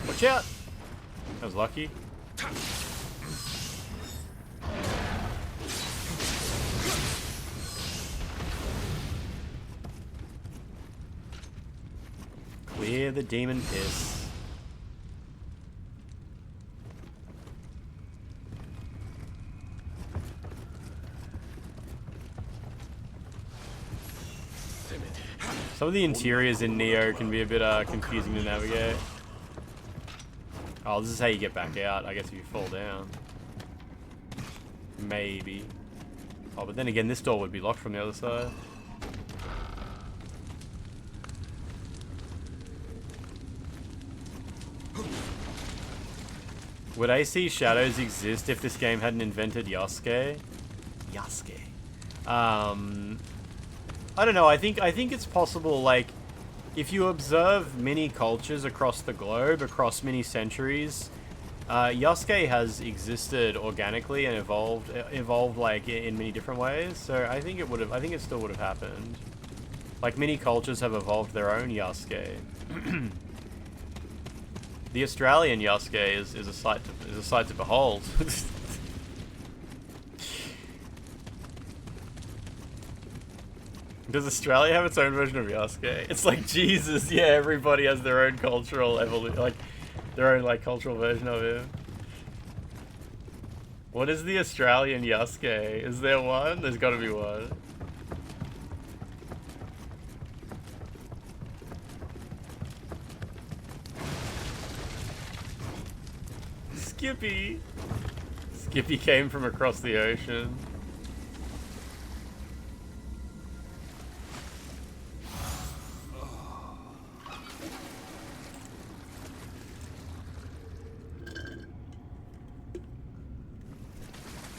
Watch out! That was lucky. Clear the demon piss. Some of the interiors in Nioh can be a bit confusing to navigate. Oh, this is how you get back out, I guess, if you fall down. Maybe. Oh, but then again, this door would be locked from the other side. Would AC shadows exist if this game hadn't invented Yasuke? Yasuke. I don't know, I think it's possible, like, if you observe many cultures across the globe, across many centuries, Yasuke has existed organically and evolved like in many different ways. So I think it still would have happened. Like many cultures have evolved their own Yasuke. The Australian Yasuke is a sight to behold. Does Australia have its own version of Yasuke? It's like Jesus, yeah, everybody has their own cultural evolution, like their own like cultural version of him. What is the Australian Yasuke? Is there one? There's gotta be one. Skippy! Skippy came from across the ocean.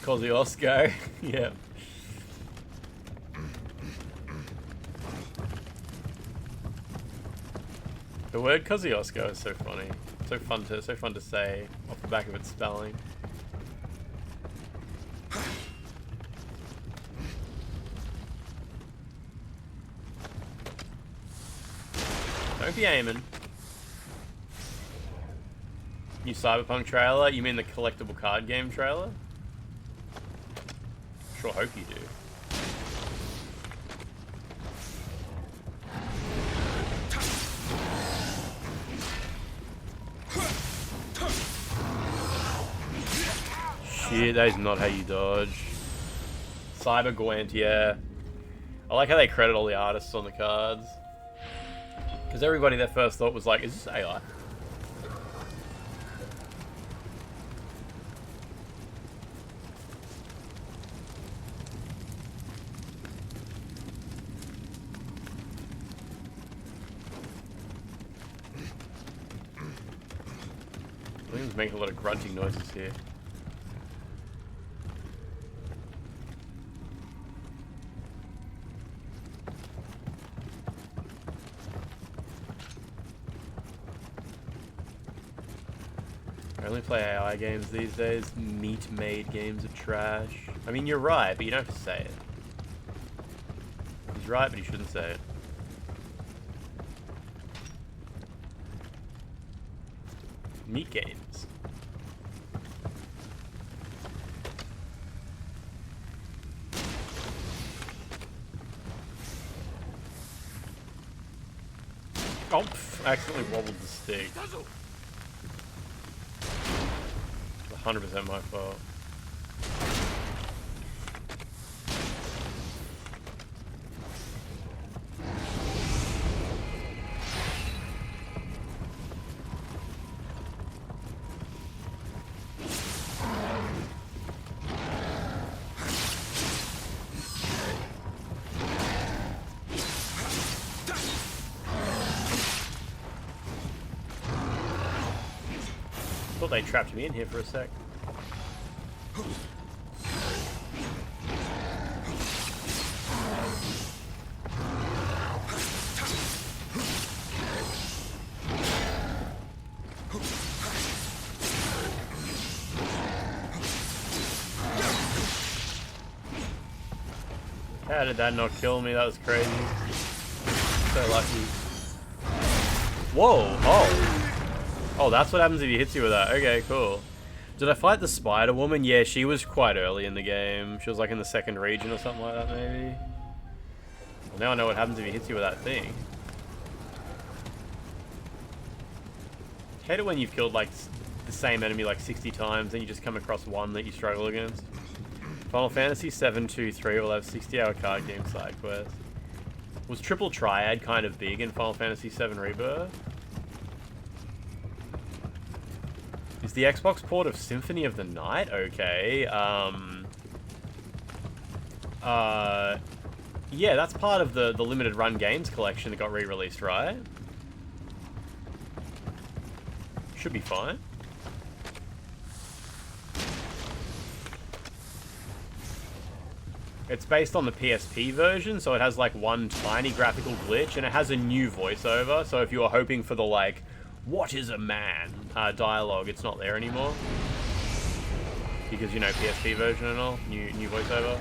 Kosciuszko, yeah. The word Kosciuszko is so funny, so fun to say off the back of its spelling. Don't be aiming. New Cyberpunk trailer? You mean the collectible card game trailer? Sure hope you do. Shit, that is not how you dodge. Cyber Gwent, yeah. I like how they credit all the artists on the cards. Because everybody, their first thought was like, is this AI? William's making a lot of grunting noises here. I only play AI games these days. Meat-made games are trash. I mean, you're right, but you don't have to say it. He's right, but he shouldn't say it. Meat games. Oh, I accidentally wobbled the stick. 100% my fault. Thought they trapped me in here for a sec. How did that not kill me? That was crazy. So lucky. Whoa! Oh! Oh, that's what happens if he hits you with that. Okay, cool. Did I fight the Spider Woman? Yeah, she was quite early in the game. She was like in the second region or something like that, maybe. Well, now I know what happens if he hits you with that thing. Hate it when you've killed like the same enemy like 60 times and you just come across one that you struggle against. Final Fantasy 723 will have 60-hour card game side quest. Was Triple Triad kind of big in Final Fantasy 7 Rebirth? Is the Xbox port of Symphony of the Night okay? Yeah, that's part of the limited run games collection that got re-released, right? Should be fine. It's based on the PSP version, so it has like one tiny graphical glitch, and it has a new voiceover, so if you are hoping for the like, what is a man dialogue, it's not there anymore. Because, you know, PSP version and all, new voiceover.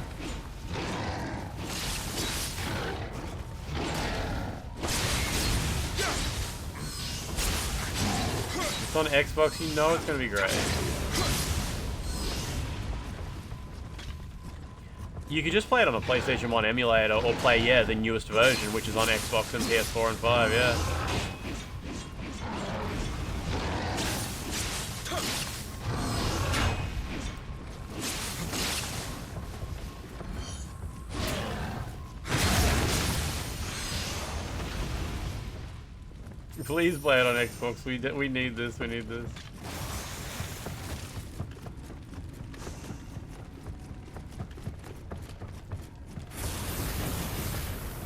It's on Xbox, you know it's going to be great. You could just play it on a PlayStation 1 emulator, or play, yeah, the newest version, which is on Xbox and PS4 and 5, yeah. Please play it on Xbox. We need this. We need this.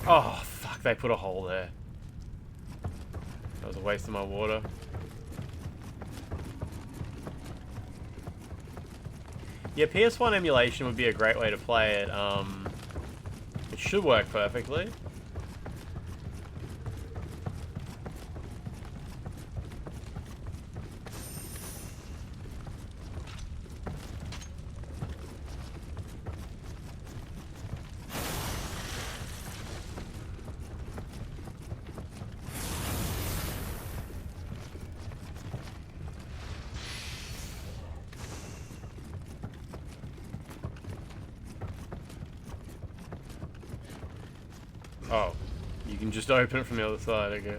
Oh, fuck. They put a hole there. That was a waste of my water. Yeah, PS1 emulation would be a great way to play it. It should work perfectly. Oh, you can just open it from the other side, okay.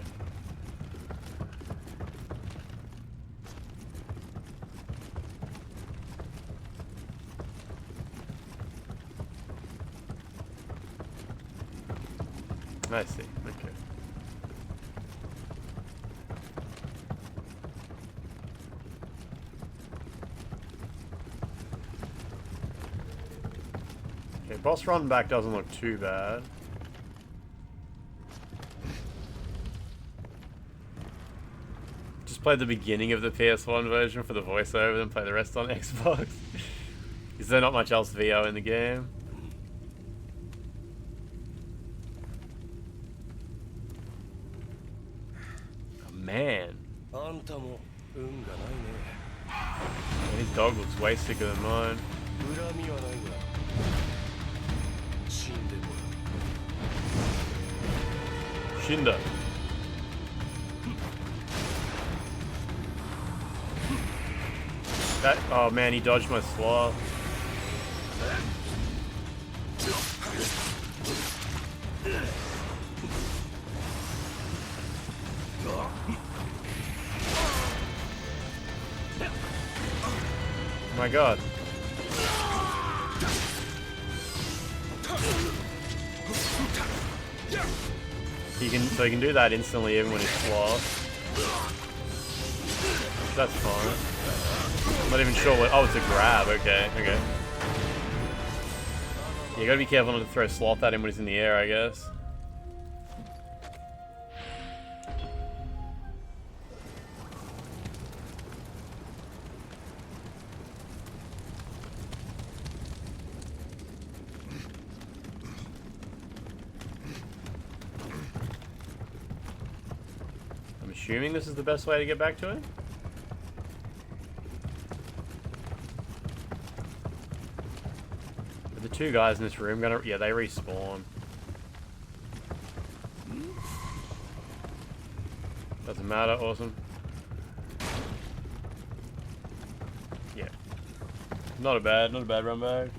I see, okay. Okay, boss run back doesn't look too bad. Play the beginning of the PS1 version for the voiceover, then play the rest on Xbox. Is there not much else VO in the game? Oh, man. And his dog looks way sicker than mine. Shinda. That, oh man, he dodged my sloth. Oh my god. So he can do that instantly even when he's sloth. That's fine. I'm not even sure what. Oh, it's a grab. Okay, okay. You gotta be careful not to throw sloth at him when he's in the air, I guess. I'm assuming this is the best way to get back to him. The two guys in this room gonna, yeah, they respawn. Doesn't matter, awesome. Yeah. Not a bad run back.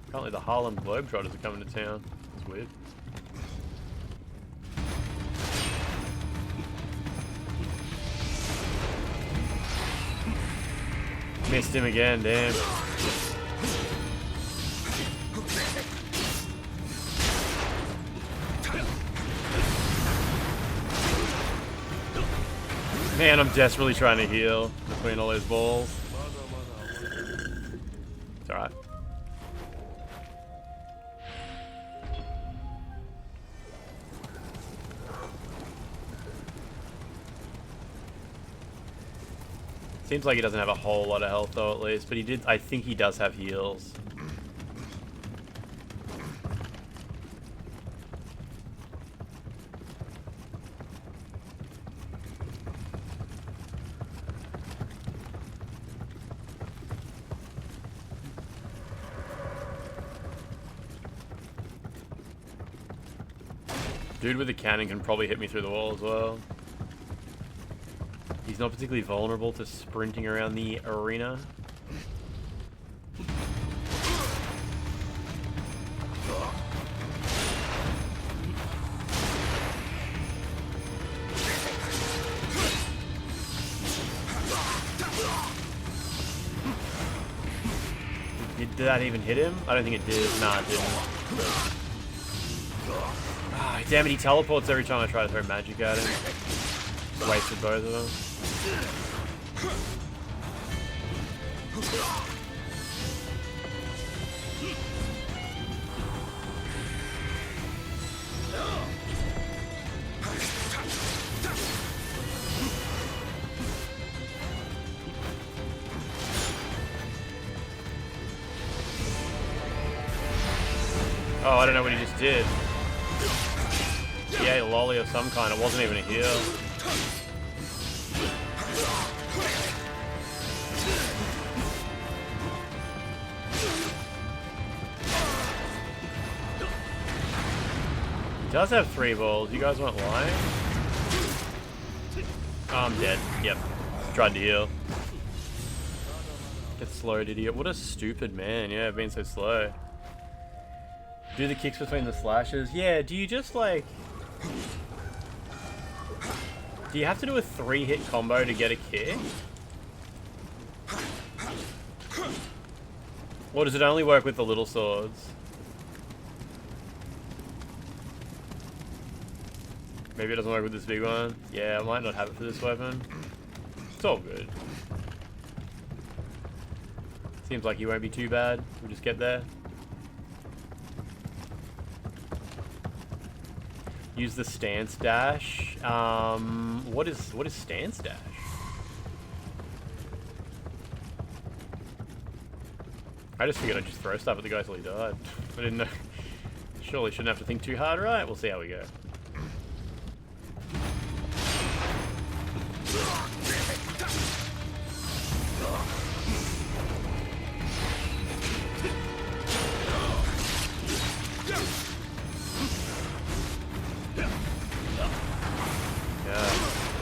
Apparently the Harlem Globetrotters are coming to town. It's weird. Missed him again, damn. Man, I'm desperately trying to heal between all those balls. It's alright. Seems like he doesn't have a whole lot of health though, at least, but he did. I think he does have heals. Dude with the cannon can probably hit me through the wall as well. He's not particularly vulnerable to sprinting around the arena. Did that even hit him? I don't think it did. Nah, it didn't. Ah, damn it, he teleports every time I try to throw magic at him. Wasted both of them. Oh, I don't know what he just did. He ate a lolly of some kind. It wasn't even a heal. He does have 3 balls. You guys weren't lying? Oh, I'm dead. Yep. Tried to heal. Get slowed, idiot. What a stupid man. Yeah, being so slow. Do the kicks between the slashes. Yeah, do you just like... Do you have to do a 3-hit combo to get a kick? Or does it only work with the little swords? Maybe it doesn't work with this big one. Yeah, I might not have it for this weapon. It's all good. Seems like he won't be too bad. We'll just get there. Use the stance dash. What is stance dash? I just figured I'd just throw stuff at the guy till he died. I didn't know. Surely shouldn't have to think too hard, right? We'll see how we go.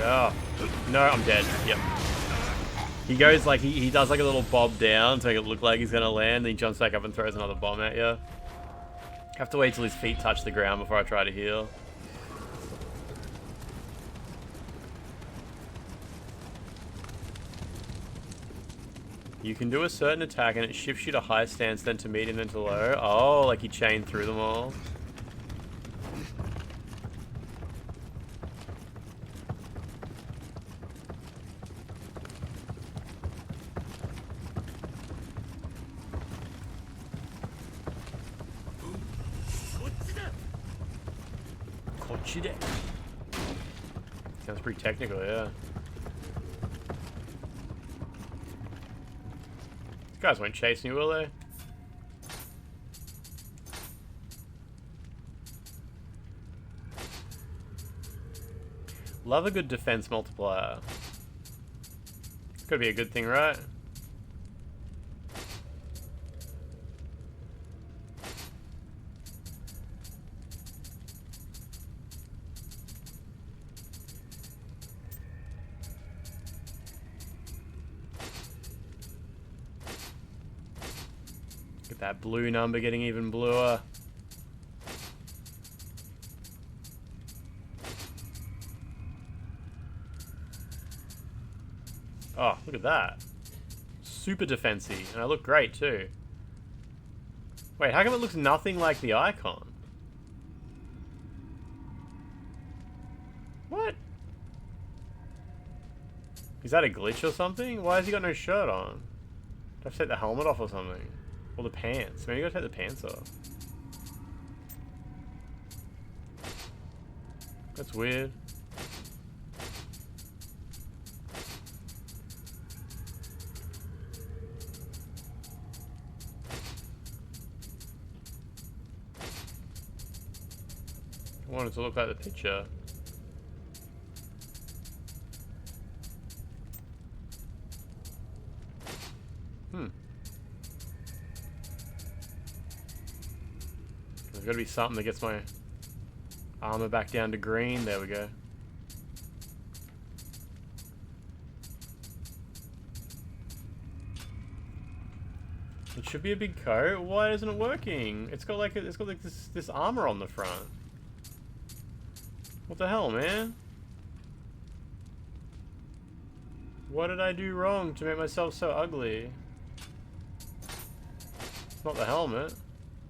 Oh. No, I'm dead. Yep. He goes like, he does like a little bob down to make it look like he's gonna land, then he jumps back up and throws another bomb at you. Have to wait till his feet touch the ground before I try to heal. You can do a certain attack and it shifts you to high stance, then to medium, then to low. Oh, like he chained through them all. Sounds pretty technical, yeah. These guys won't chase me, will they? Love a good defense multiplier. Could be a good thing, right? Get that blue number getting even bluer. Oh, look at that. Super defensive, and I look great too. Wait, how come it looks nothing like the icon? What? Is that a glitch or something? Why has he got no shirt on? Do I have to take the helmet off or something? Or the pants? Maybe you gotta take the pants off. That's weird. I want it to look like the picture. There's got to be something that gets my armor back down to green. There we go. It should be a big coat. Why isn't it working? It's got like this armor on the front. What the hell, man? What did I do wrong to make myself so ugly? It's not the helmet.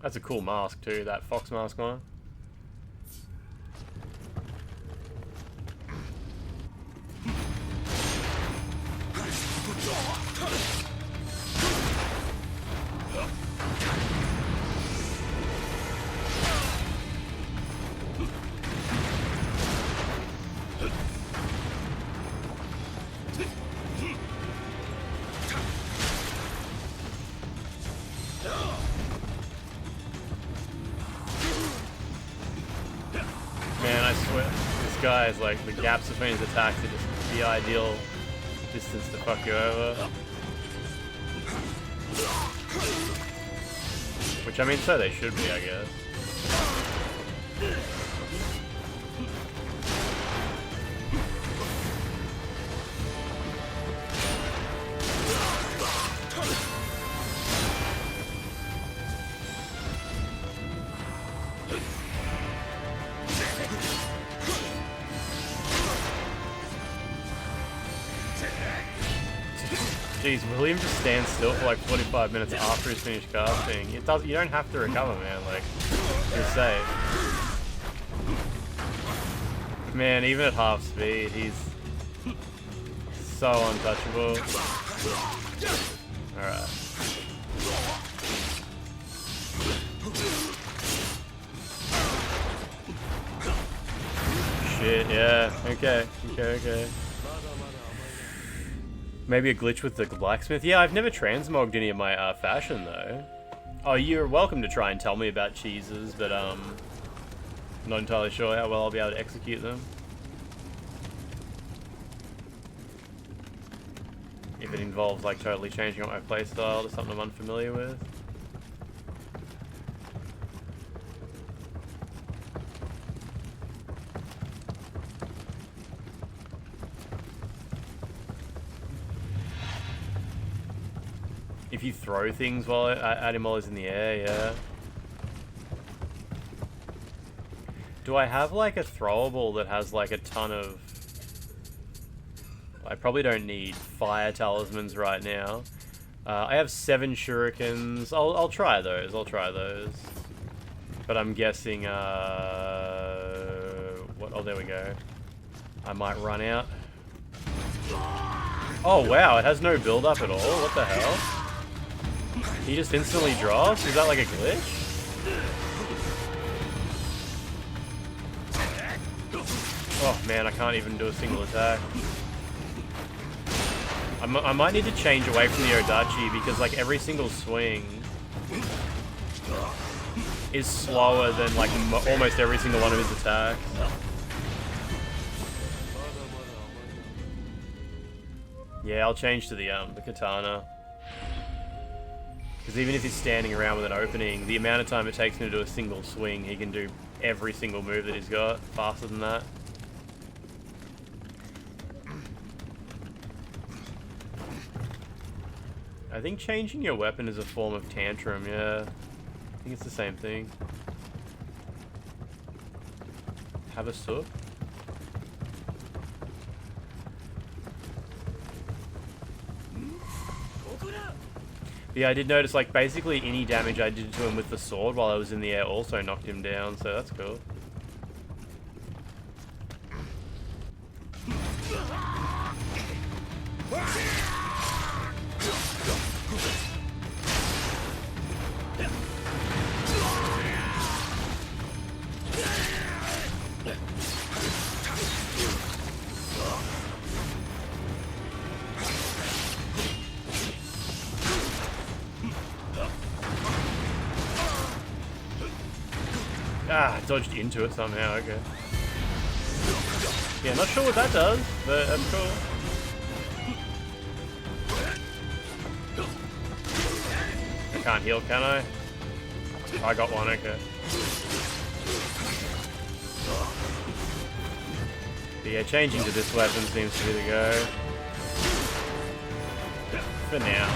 That's a cool mask too, that fox mask on. Man, I swear, this guy is like, the gaps between his attacks are just the ideal distance to fuck you over. Which, I mean, so they should be, I guess. Jeez, William just stands still for like 45 minutes after he's finished casting. You don't have to recover, man. Like, you're safe. Man, even at half speed, he's so untouchable. Alright. Shit, yeah. Okay. Maybe a glitch with the blacksmith. Yeah, I've never transmogged any of my fashion, though. Oh, you're welcome to try and tell me about cheeses, but, not entirely sure how well I'll be able to execute them. If it involves, like, totally changing up my playstyle to something I'm unfamiliar with. if you throw things while at him while he's in the air, yeah. Do I have like a throwable that has like a ton of... I probably don't need fire talismans right now. I have 7 shurikens. I'll try those. I'll try those. But I'm guessing, what? Oh, there we go. I might run out. Oh, wow. It has no build-up at all. What the hell? He just instantly drops? Is that like a glitch? Oh, man. I can't even do a single attack. I might need to change away from the Odachi because, like, every single swing is slower than, like, almost every single one of his attacks. Yeah, I'll change to the katana. Because even if he's standing around with an opening, the amount of time it takes him to do a single swing, he can do every single move that he's got faster than that. I think changing your weapon is a form of tantrum, yeah. I think it's the same thing. Have a sook? Yeah, I did notice, like, basically any damage I did to him with the sword while I was in the air also knocked him down, so that's cool. Ah, I dodged into it somehow, okay. Yeah, not sure what that does, but that's cool. I can't heal, can I? I got one, okay. But yeah, changing to this weapon seems to be the go. For now.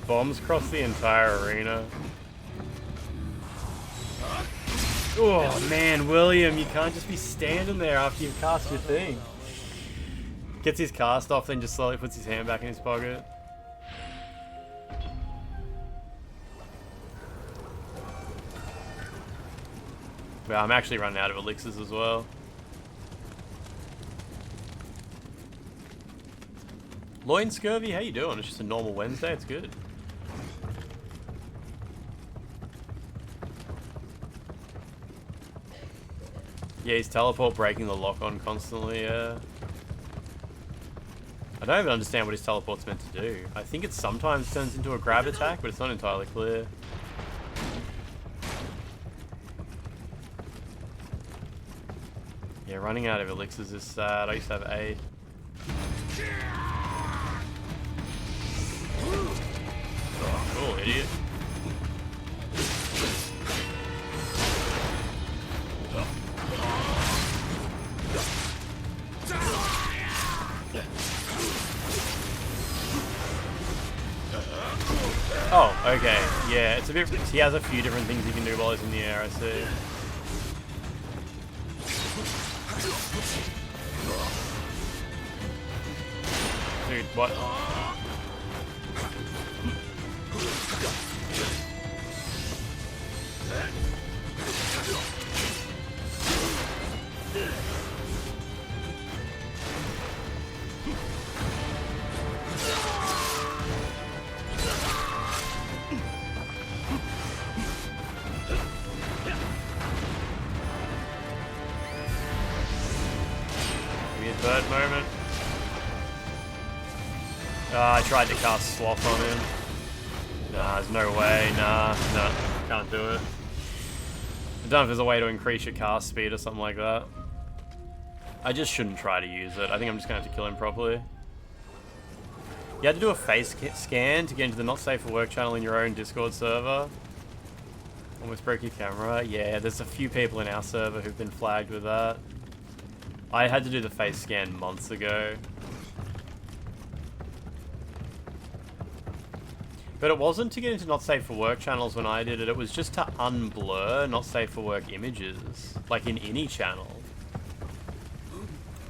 Bombs across the entire arena. Oh man, William, you can't just be standing there after you've cast your thing. Gets his cast off, then just slowly puts his hand back in his pocket. Well, I'm actually running out of elixirs as well. Loin Scurvy, how you doing? It's just a normal Wednesday, it's good. Yeah, he's teleport breaking the lock on constantly, yeah. I don't even understand what his teleport's meant to do. I think it sometimes turns into a grab attack, but it's not entirely clear. Yeah, running out of elixirs is sad. I used to have 8. Cool, idiot. Oh, okay. Yeah, it's a bit... He has a few different things he can do while he's in the air, I see. Dude, what? Weird bird moment. I tried to cast Sloth on him. Nah, there's no way. Nah, can't do it. I don't know if there's a way to increase your cast speed or something like that. I just shouldn't try to use it. I think I'm just gonna have to kill him properly. You had to do a face scan to get into the not safe for work channel in your own Discord server. Almost broke your camera. Yeah, there's a few people in our server who've been flagged with that. I had to do the face scan months ago. But it wasn't to get into not safe for work channels when I did it. It was just to unblur not safe for work images, like in any channel.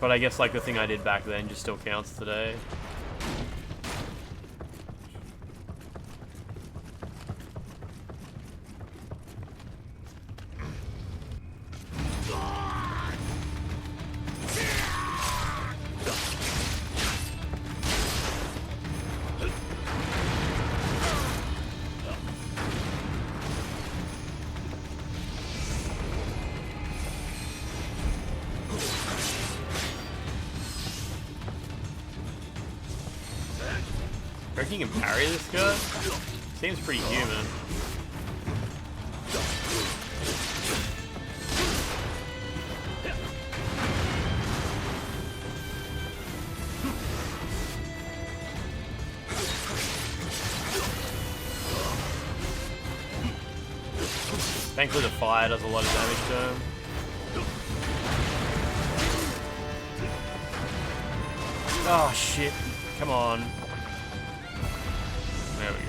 But I guess like the thing I did back then just still counts today. Reckon you can parry this guy? Seems pretty human. Thankfully the fire does a lot of damage to him. Oh shit, come on. There we go.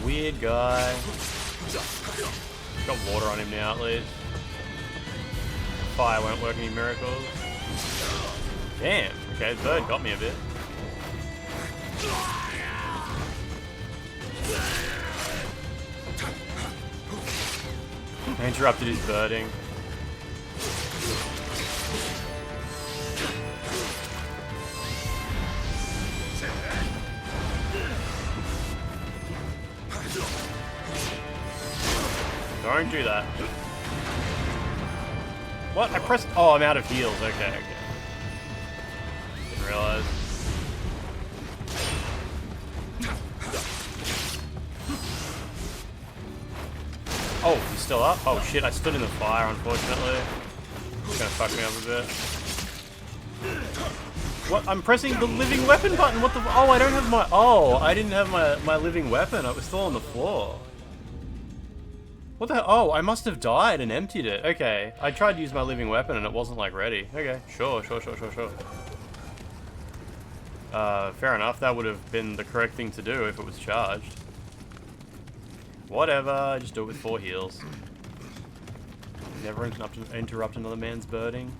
Weird guy. Got water on him now at least. Fire won't work any miracles. Damn, okay, the bird got me a bit. I interrupted his birding. Don't do that. What? I pressed... Oh, I'm out of heals. Okay, okay. Didn't realize. Oh, he's still up? Oh shit, I stood in the fire, unfortunately. It's gonna fuck me up a bit. What? I'm pressing the living weapon button. What the... Oh, I don't have my... Oh, I didn't have my living weapon. It was still on the floor. What the hell? Oh, I must have died and emptied it. Okay. I tried to use my living weapon and it wasn't, like, ready. Okay. Sure. Fair enough. That would have been the correct thing to do if it was charged. Whatever. Just do it with 4 heals. Never interrupt another man's birding.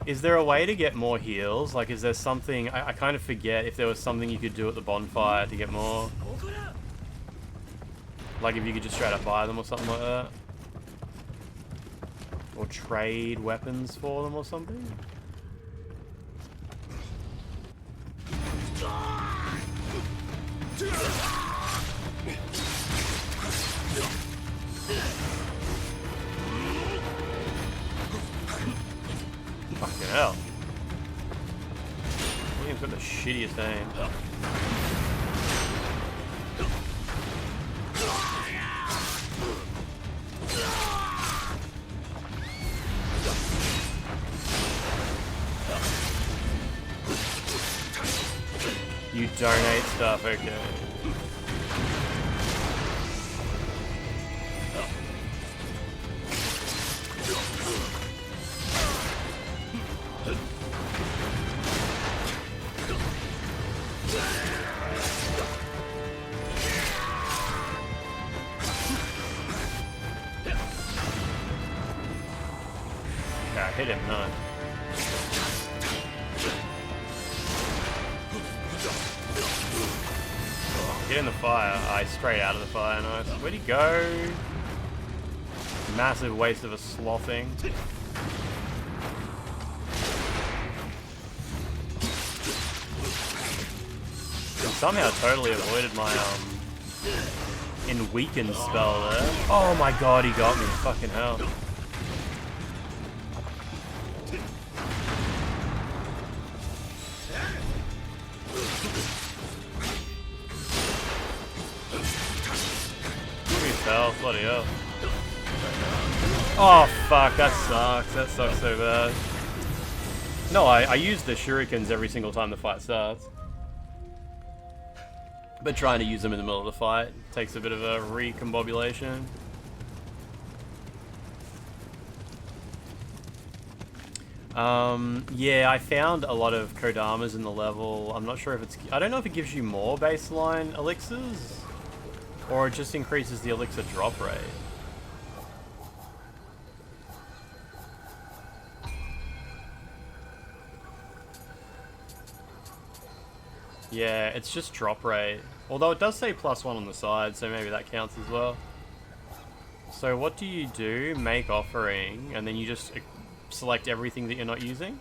Is there a way to get more heals? Like, is there something... I kind of forget if there was something you could do at the bonfire to get more. Like, if you could just straight up buy them or something like that. Or trade weapons for them or something. Fucking hell. William's got the shittiest aim. You donate stuff, okay. Hit him, no. Get in the fire. Aye, straight out of the fire. Nice. Where'd he go? Massive waste of a slothing. Somehow totally avoided my in weakened spell there. Oh my god, he got me. Fucking hell. Fell, bloody hell. Oh fuck, that sucks. That sucks so bad. No, I use the shurikens every single time the fight starts. But trying to use them in the middle of the fight takes a bit of a recombobulation. Yeah, I found a lot of Kodamas in the level. I'm not sure if it's... I don't know if it gives you more baseline elixirs, or it just increases the elixir drop rate. Yeah, it's just drop rate. Although it does say +1 on the side, so maybe that counts as well. So what do you do? Make offering, and then you just select everything that you're not using?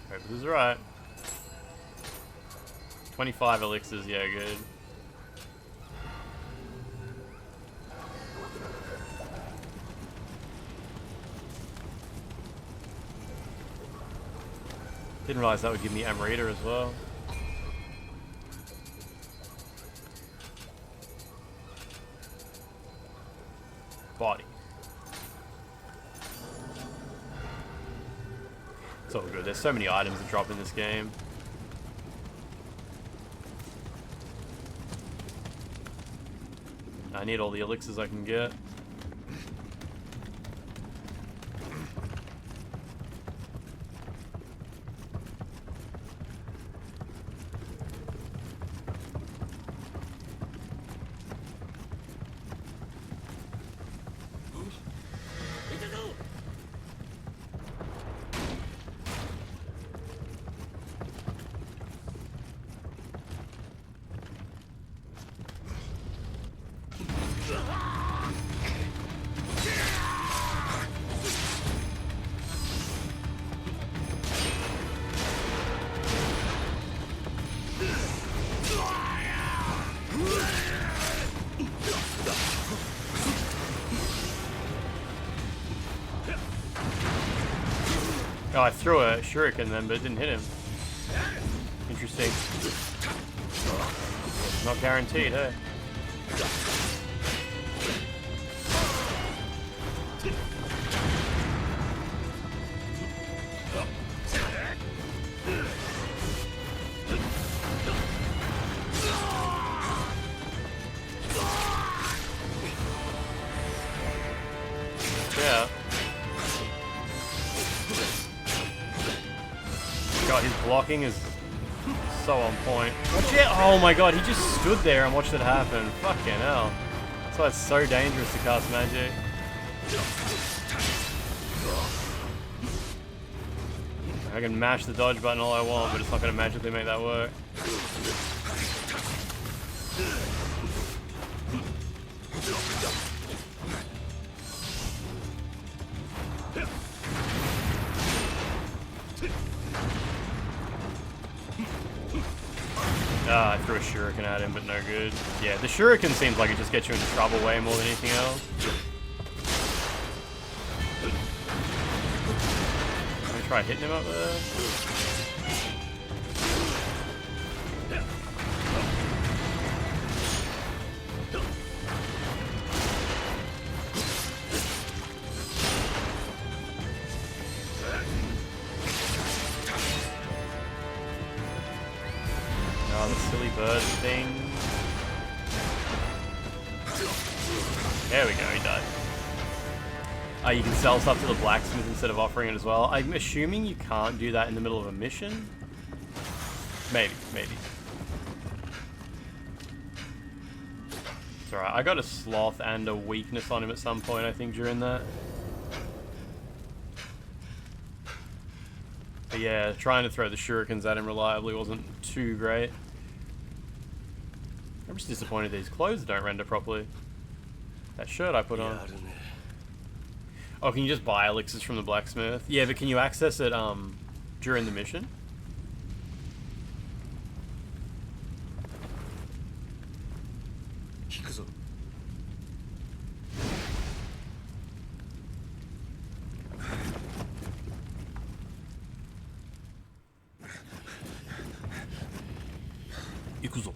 Hope this is right. 25 elixirs, yeah, good. Didn't realize that would give me Amrita as well. Body. It's all good. There's so many items that drop in this game. I need all the elixirs I can get. Oh, I threw a shuriken then, but it didn't hit him. Interesting. Not guaranteed, eh? Yeah. God, his blocking is so on point. Watch it! Oh my god, he just stood there and watched it happen. Fucking hell. That's why it's so dangerous to cast magic. I can mash the dodge button all I want, but it's not going to magically make that work. Ah, I threw a shuriken at him, but no good. Yeah, the shuriken seems like it just gets you into trouble way more than anything else. Let me try hitting him up there. Oh, the silly bird thing. There we go, he died. You can sell stuff to the blacksmith instead of offering it as well. I'm assuming you can't do that in the middle of a mission? Maybe, maybe. It's alright, I got a sloth and a weakness on him at some point, I think, during that. But yeah, trying to throw the shurikens at him reliably wasn't too great. I'm just disappointed these clothes don't render properly. That shirt I put on. Oh, can you just buy elixirs from the blacksmith? Yeah, but can you access it during the mission? Ikuzo.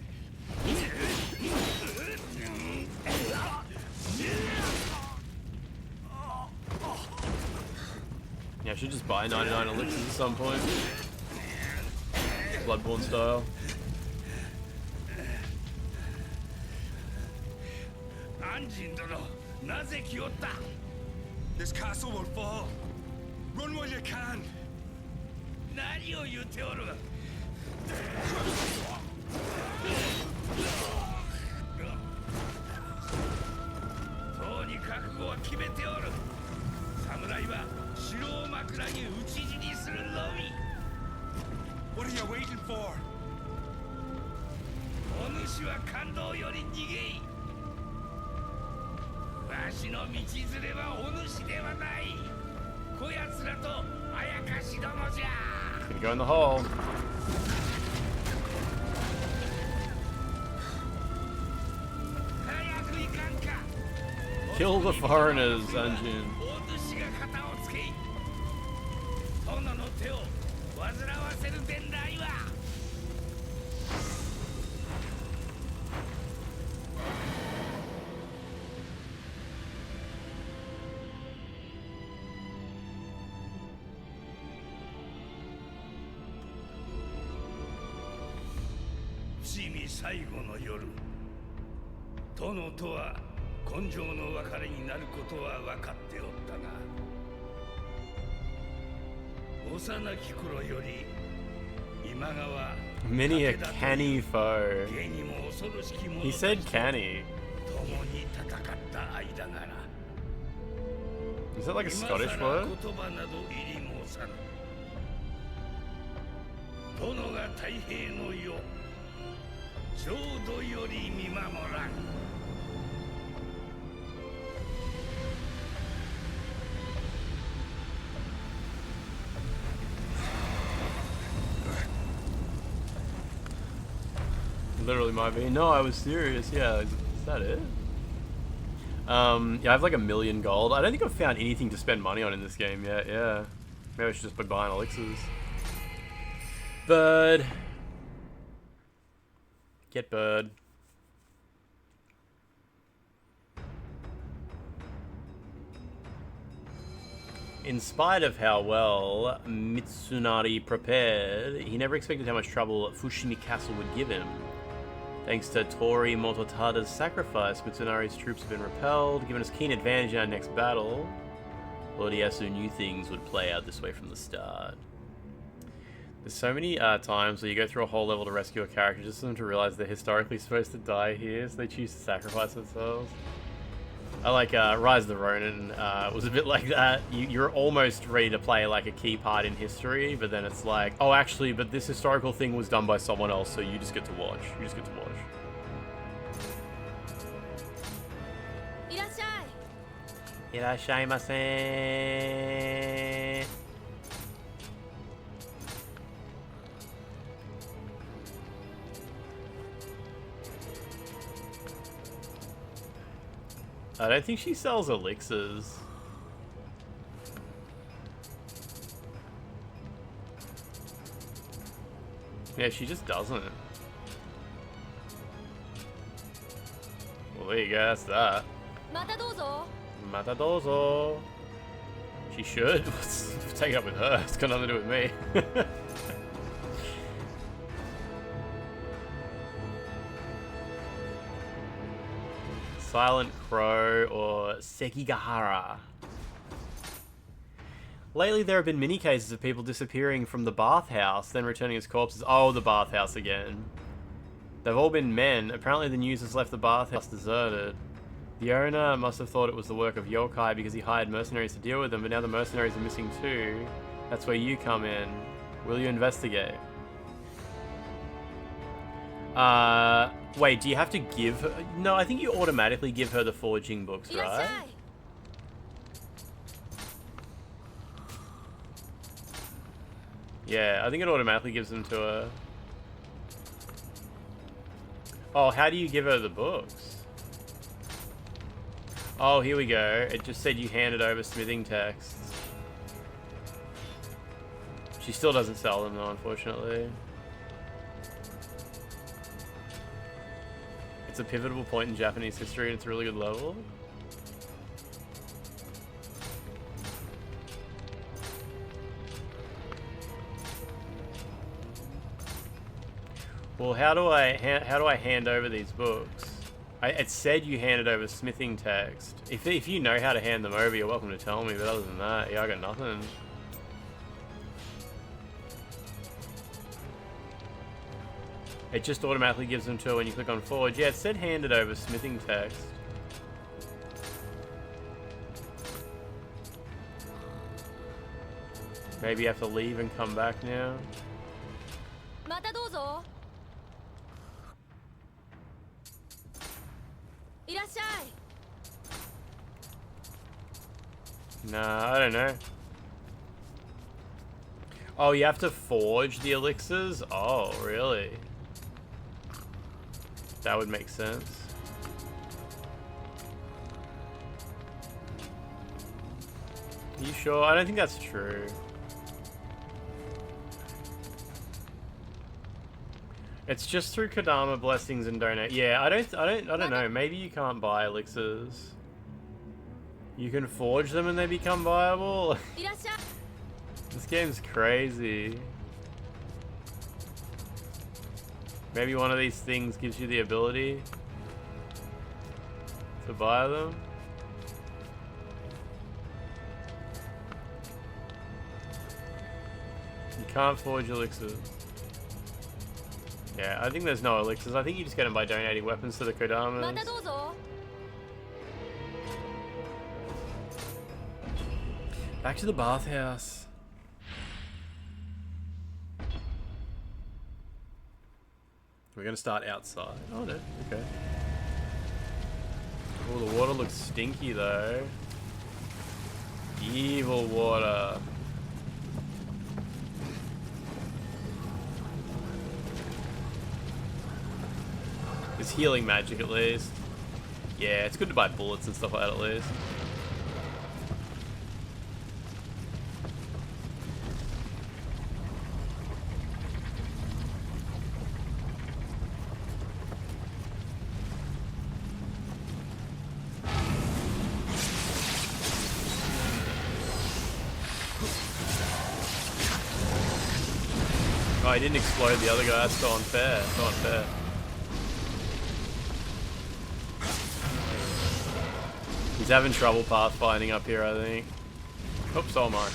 Yeah, I should just buy 99 elixirs at some point. Bloodborne style. This castle will fall. Run while you can. Nioh, you tell her. とうに覚悟は決めておる。侍は城を枕に討ち死にするのみ。What are you waiting for? お主は感動より逃げい。わしの道連れはお主ではない。こやつらとあやかしどもじゃ。 Gonna go in the hole. Kill the foreigners, Anjin. Jimmy 最後の夜。殿とは 根性の別れになることは分かっておったが、幼き頃より今川 Many a canny foe. 芸にも恐ろしき者 He said canny. 共に戦った間柄。 Is that like a Scottish word? 言葉など入り申さぬ。殿が太平の世、浄土より見守らん。 Literally might be. No, I was serious. Yeah, is that it? Yeah, I have like 1 million gold. I don't think I've found anything to spend money on in this game yet. Yeah, maybe I should just be buying elixirs. Bird, get bird. In spite of how well Mitsunari prepared, he never expected how much trouble Fushimi Castle would give him. Thanks to Tori Mototada's sacrifice, Mitsunari's troops have been repelled, giving us keen advantage in our next battle. Lord Ieyasu knew things would play out this way from the start. There's so many times where you go through a whole level to rescue a character just for them to realize they're historically supposed to die here, so they choose to sacrifice themselves. I like Rise of the Ronin was a bit like that. You're almost ready to play like a key part in history, but then it's like, oh actually, but this historical thing was done by someone else, so you just get to watch. You just get to watch. Irashaimase. I don't think she sells elixirs. Yeah, she just doesn't. Well, there you go, that's that. Matadozo. She should. Let's take it up with her. It's got nothing to do with me. Silent Crow or Sekigahara. Lately there have been many cases of people disappearing from the bathhouse, then returning as corpses. Oh, the bathhouse again. They've all been men. Apparently the news has left the bathhouse deserted. The owner must have thought it was the work of yokai because he hired mercenaries to deal with them, but now the mercenaries are missing too. That's where you come in. Will you investigate? Wait, do you have to give her... No, I think you automatically give her the forging books, right? Yeah, I think it automatically gives them to her. Oh, how do you give her the books? Oh, here we go. It just said you handed over smithing texts. She still doesn't sell them though, unfortunately. It's a pivotal point in Japanese history and it's a really good level. Well, how do I hand over these books? It said you handed over smithing text. If you know how to hand them over, you're welcome to tell me. But other than that, yeah, I got nothing. It just automatically gives them to her when you click on forge. Yeah, it said handed over smithing text. Maybe you have to leave and come back now. Nah, I don't know. Oh, you have to forge the elixirs? Oh, really? That would make sense. Are you sure? I don't think that's true. It's just through Kodama blessings and donate. Yeah, I don't know. Maybe you can't buy elixirs. You can forge them and they become viable. This game's crazy. Maybe one of these things gives you the ability to buy them. You can't forge elixirs. Yeah, I think there's no elixirs. I think you just get them by donating weapons to the Kodamas. Back to the bathhouse. We're gonna start outside. Oh no, okay. Oh, the water looks stinky though. Evil water. It's healing magic at least. Yeah, it's good to buy bullets and stuff like that at least. Oh, he didn't explode the other guy. That's so unfair. So unfair. He's having trouble pathfinding up here, I think. Oops, so am I.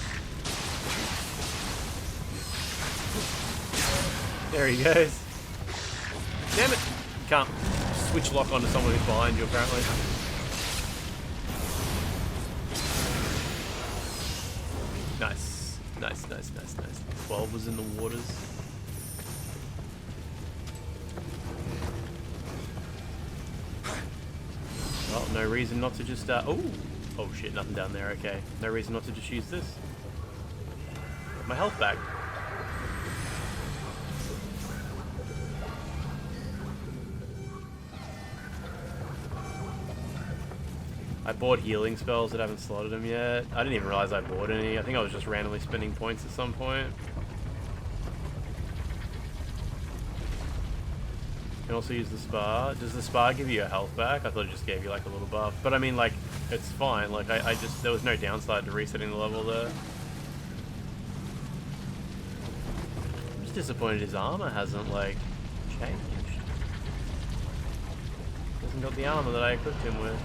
There he goes. Damn it! You can't switch lock onto someone who's behind you, apparently. Nice. Nice, nice, nice, nice. 12 was in the waters. Well, no reason not to just, oh shit, nothing down there, okay. No reason not to just use this. Get my health back. I bought healing spells that haven't slotted them yet. I didn't even realize I bought any. I think I was just randomly spending points at some point. You can also use the spa. Does the spa give you your health back? I thought it just gave you like a little buff. But I mean, like, it's fine. Like, I just, there was no downside to resetting the level there. I'm just disappointed his armor hasn't, like, changed. He hasn't got the armor that I equipped him with.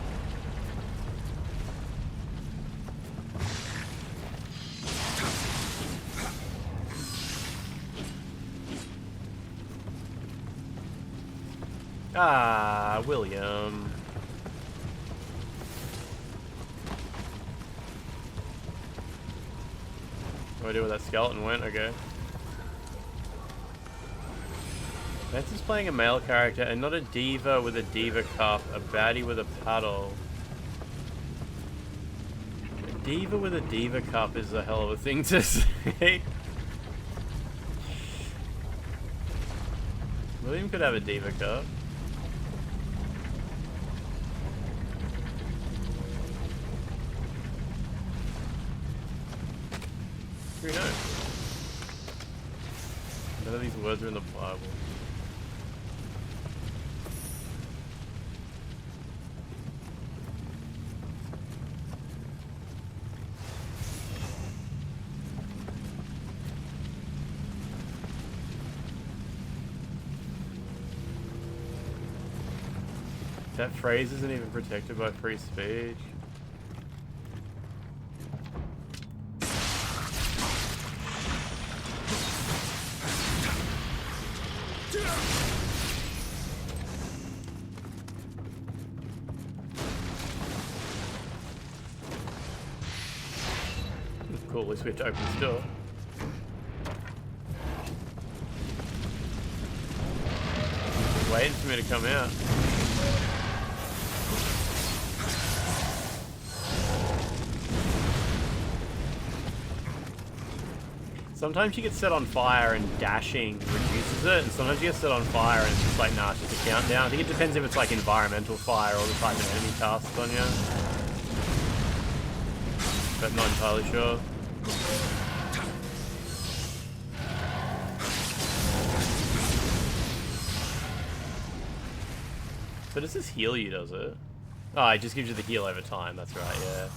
Ah, William. What do I do with that skeleton went? Okay. Mets is playing a male character and not a diva with a diva cup, a baddie with a paddle. A diva with a diva cup is a hell of a thing to say. William could have a diva cup. Who knows? None of these words are in the Bible. That phrase isn't even protected by free speech. Cool, at least we have to open this door. Just waiting for me to come out. Sometimes you get set on fire and dashing reduces it, and sometimes you get set on fire and it's just like, nah, it's just a countdown. I think it depends if it's like environmental fire or the type of enemy casts on you. But not entirely sure. So does this heal you, does it? Oh, it just gives you the heal over time, that's right, yeah.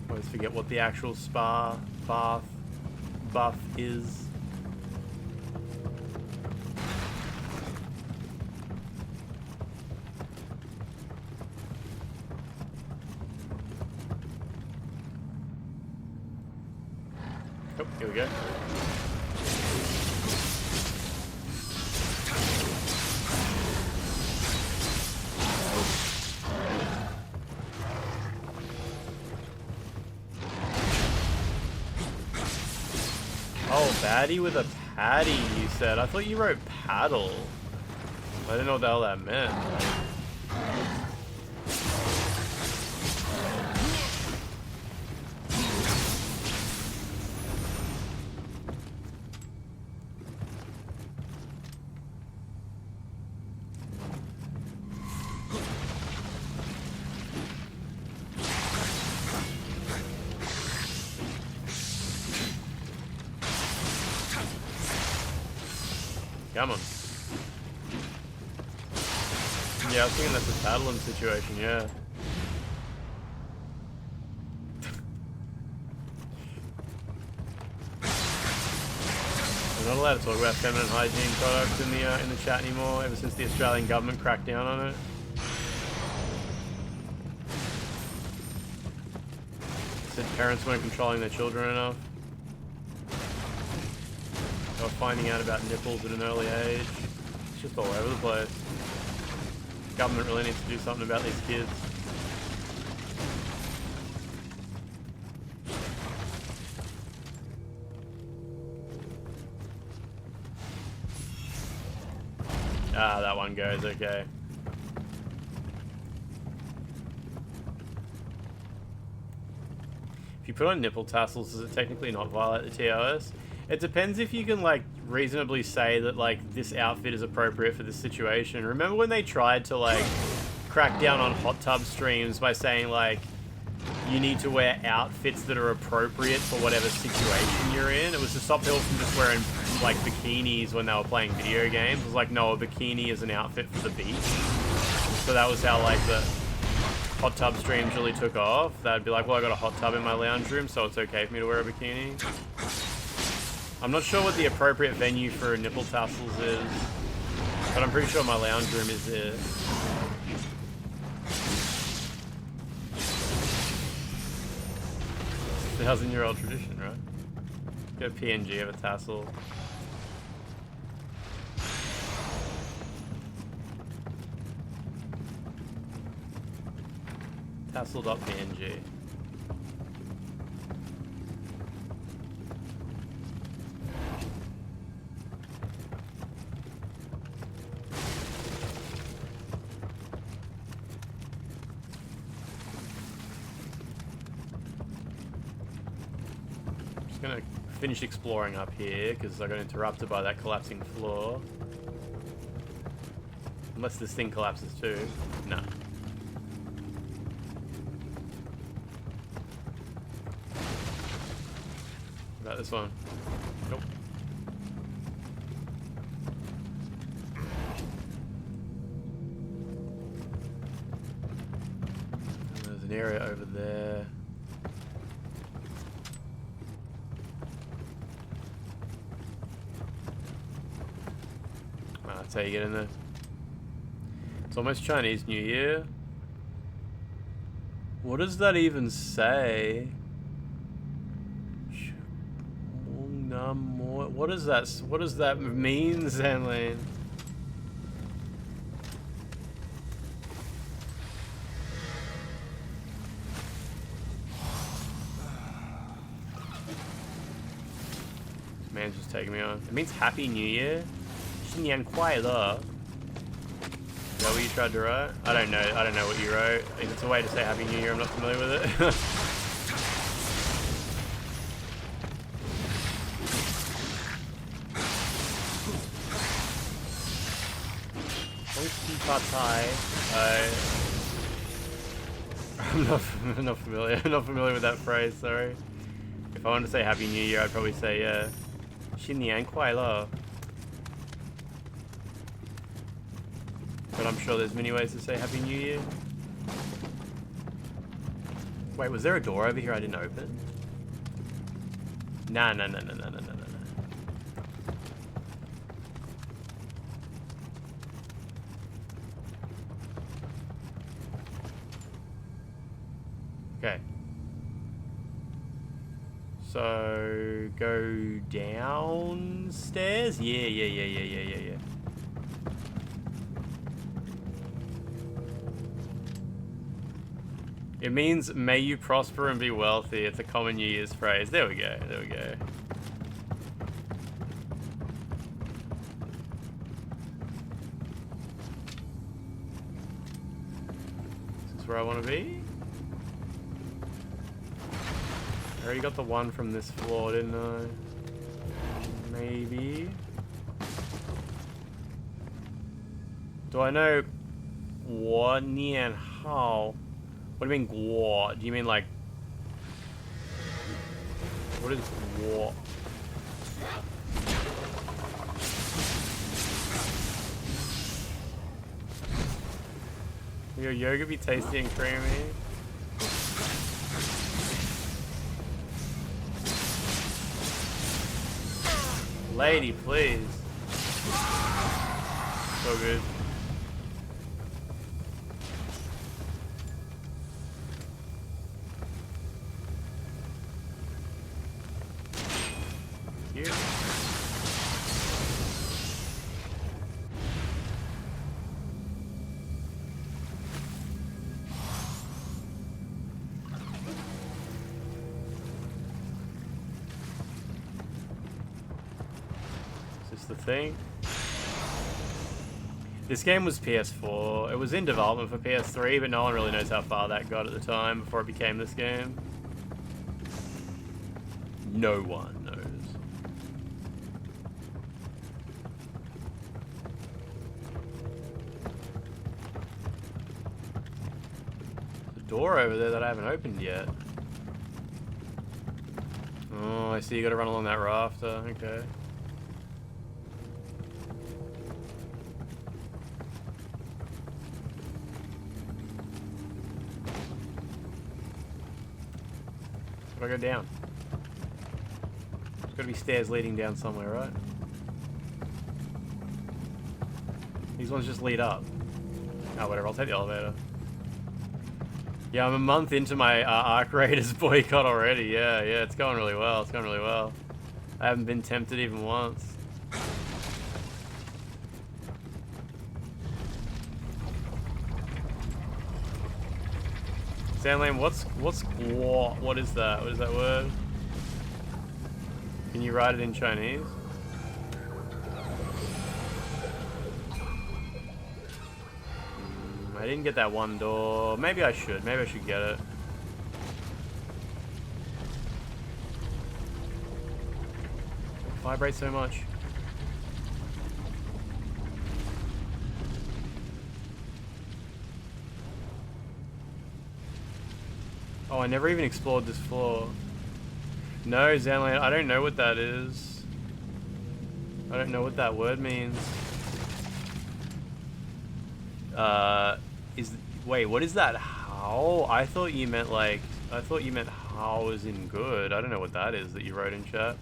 Always forget what the actual buff is. Oh, here we go. Oh, baddie with a patty, you said. I thought you wrote paddle. I didn't know what the hell that meant. Come on. Yeah, I was thinking that's a paddling situation, yeah. We're not allowed to talk about feminine hygiene products in the chat anymore, ever since the Australian government cracked down on it. Said parents weren't controlling their children enough. They were finding out about nipples at an early age. It's just all over the place. Government really needs to do something about these kids. Ah, that one goes, okay. If you put on nipple tassels, does it technically not violate the TOS? It depends if you can, like, reasonably say that, like, this outfit is appropriate for this situation. Remember when they tried to, like, crack down on hot tub streams by saying, like, you need to wear outfits that are appropriate for whatever situation you're in? It was to stop people from just wearing, like, bikinis when they were playing video games. It was like, no, a bikini is an outfit for the beach. So that was how, like, the hot tub streams really took off. They'd be like, well, I got a hot tub in my lounge room, so it's okay for me to wear a bikini. I'm not sure what the appropriate venue for nipple tassels is, but I'm pretty sure my lounge room is it. It's a 1,000-year-old tradition, right? Get a PNG of a tassel. Tassel.png. gonna finish exploring up here because I got interrupted by that collapsing floor. Unless this thing collapses too. No. What about this one? Nope. And there's an area over there. That's how you get in there. It's almost Chinese New Year. What does that even say? What is that? What does that mean, Zanlane? This man's just taking me on. It means Happy New Year. 新年快乐. Is that what you tried to write? I don't know what you wrote. If it's a way to say Happy New Year, I'm not familiar with it. I'm not familiar. I'm not familiar with that phrase. Sorry. If I wanted to say Happy New Year, I'd probably say 新年快乐. But I'm sure there's many ways to say Happy New Year. Wait, was there a door over here I didn't open? Nah. Okay. So, go downstairs? Yeah. It means, may you prosper and be wealthy. It's a common New Year's phrase. There we go. Is this where I want to be? I already got the one from this floor, didn't I? Maybe. Do I know what Nian Hao? What do you mean guo? Do you mean like... What is guo? Your yogurt be tasty and creamy? Lady, please. So good. Here. Is this the thing? This game was PS4. It was in development for PS3, but no one really knows how far that got at the time before it became this game. No one knows. There's a door over there that I haven't opened yet. Oh, I see you gotta run along that rafter. Okay. How do I go down? There's gotta be stairs leading down somewhere, right? These ones just lead up. Oh, whatever, I'll take the elevator. Yeah, I'm a month into my Arc Raiders boycott already. Yeah, it's going really well. It's going really well. I haven't been tempted even once. Sandlane, what is that? What is that word? Can you write it in Chinese? I didn't get that one door. Maybe I should. Maybe I should get it. vibrate so much? Oh, I never even explored this floor. No, Zanland, I don't know what that is. I don't know what that word means. Wait, what is that? How? I thought you meant like, I thought you meant how as in good. I don't know what that is that you wrote in chat.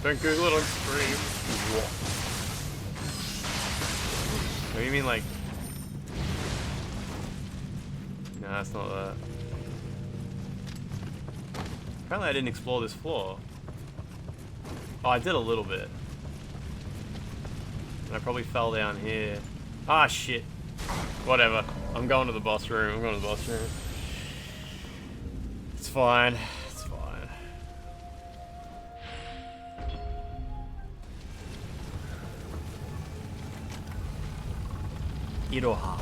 Don't Google it on stream. What do you mean like? Nah, that's not that. Apparently I didn't explore this floor. Oh, I did a little bit. And I probably fell down here. Ah, shit. Whatever. I'm going to the boss room. I'm going to the boss room. It's fine. It's fine. Iroha.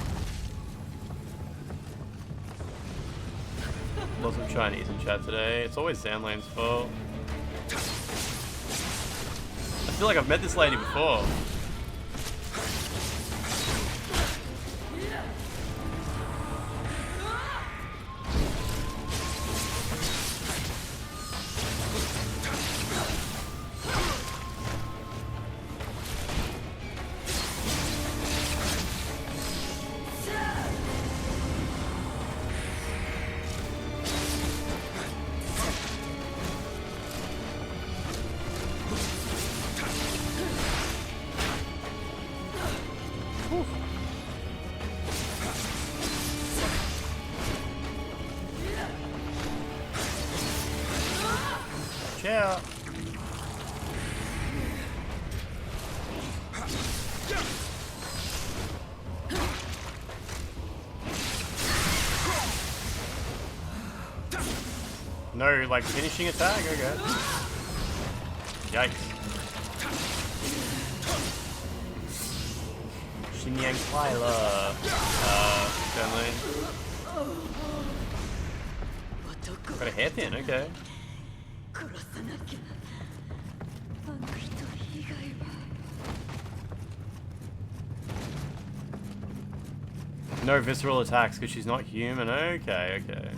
Lots of Chinese in chat today. It's always Zanlane's fault. I feel like I've met this lady before. Yeah. No, like finishing attack? Okay. Yikes. Xinyan Kyla. Stanley. Got a hairpin, okay. No visceral attacks because she's not human. Okay, okay.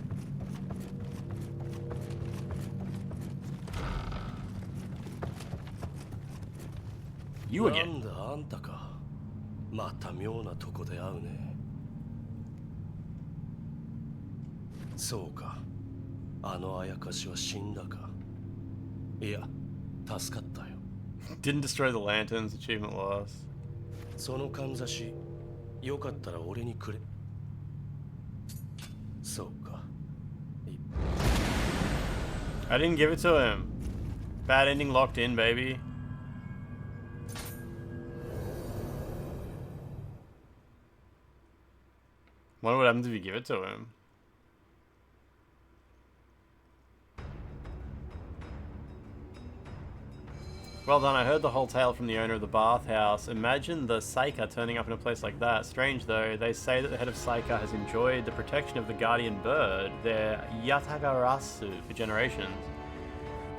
You again. あんたか。また妙なとこで会うね。そうか。あのあやかしは死んだか。いや、助かったよ。Didn't destroy the lanterns, achievement lost. そのかんざし、よかったら俺にくれ。そうか。I didn't give it to him. Bad ending locked in, baby. What would happen if you give it to him? Well done, I heard the whole tale from the owner of the bathhouse. Imagine the Seika turning up in a place like that. Strange though, they say that the head of Seika has enjoyed the protection of the guardian bird, their Yatagarasu, for generations.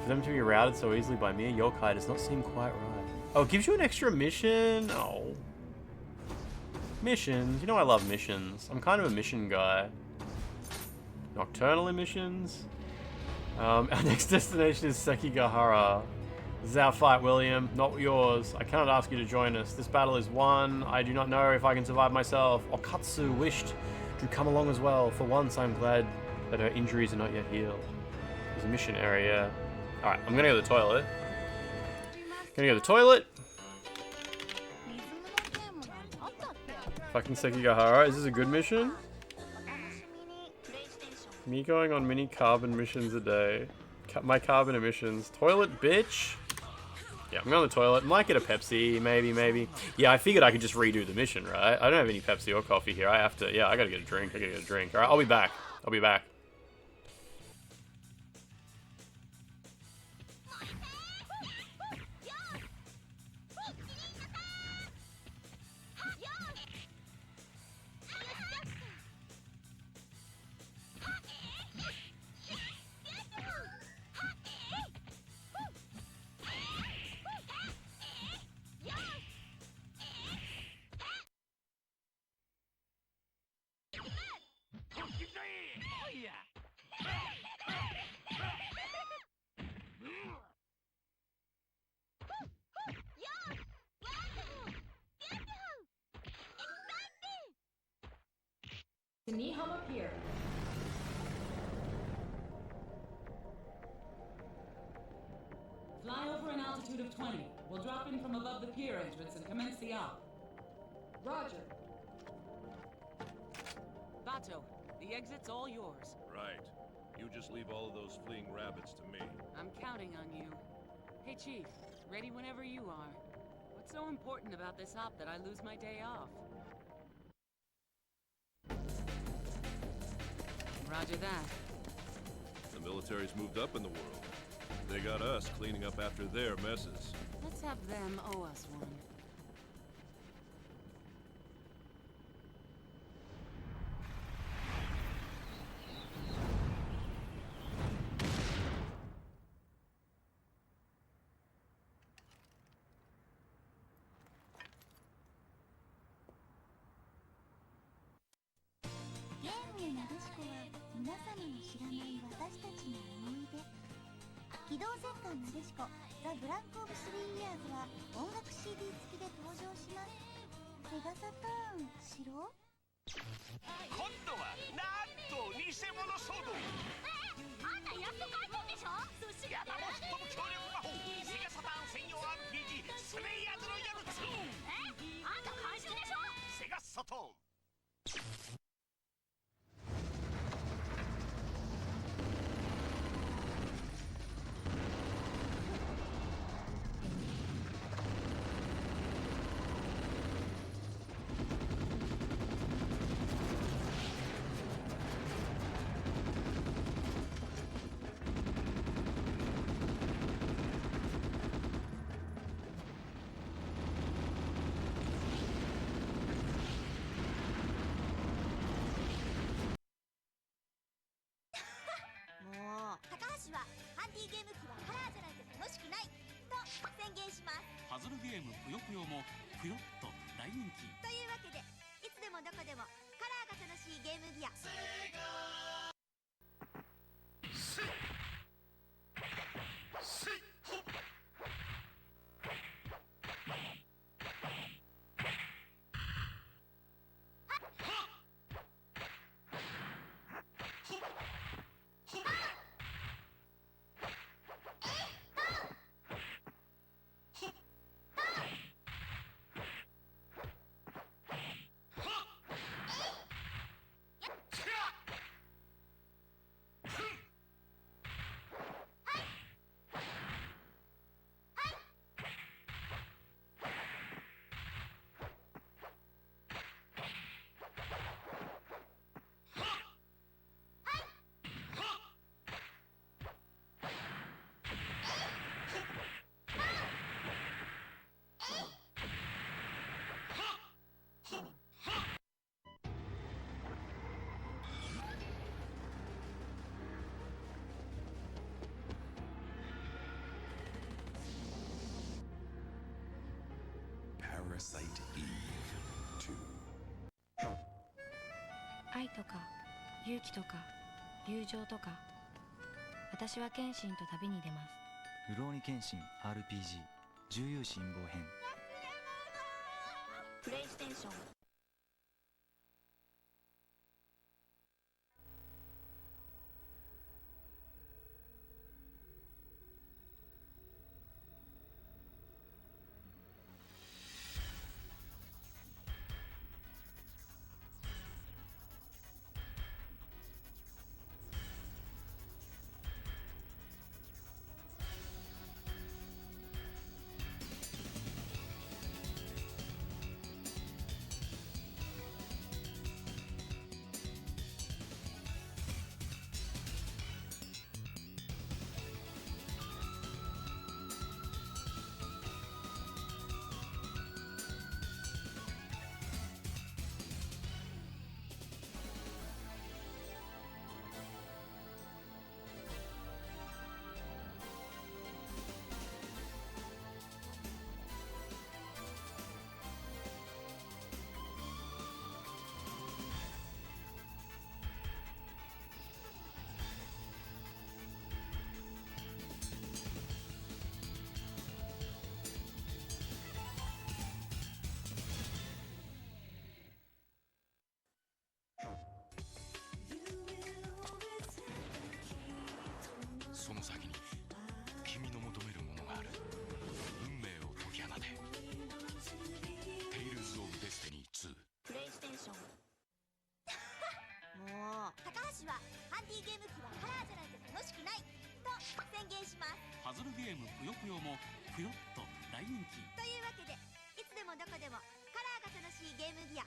For them to be routed so easily by mere yokai does not seem quite right. Oh, it gives you an extra mission? Oh. Missions. You know I love missions. I'm kind of a mission guy. Nocturnal emissions. Our next destination is Sekigahara. This is our fight, William, not yours. I cannot ask you to join us. This battle is won. I do not know if I can survive myself. Okatsu wished to come along as well. For once, I'm glad that her injuries are not yet healed. There's a mission area. Alright, I'm gonna go to the toilet. Gonna go to the toilet. Fucking Sekigahara. Is this a good mission? Me going on mini carbon missions a day. My carbon emissions. Toilet, bitch. Yeah, I'm going to the toilet. Might get a Pepsi, maybe. Yeah, I figured I could just redo the mission, right? I don't have any Pepsi or coffee here. I have to, yeah, I gotta get a drink. Alright, I'll be back. To Nihama Pier. Fly over an altitude of 20. We'll drop in from above the pier entrance and commence the op. Roger. Bato, the exit's all yours. Right. You just leave all of those fleeing rabbits to me. I'm counting on you. Hey, Chief. Ready whenever you are. What's so important about this op that I lose my day off? Roger that. The military's moved up in the world. They got us cleaning up after their messes. Let's have them owe us one. Parasite Eve 2. 愛とか勇気とか友情とか、私は剣心と旅に出ます。ルローニケンシン RPG 重勇辛抱編。プレイステーション。けでいつでもどこでもカラーが楽しいゲームギア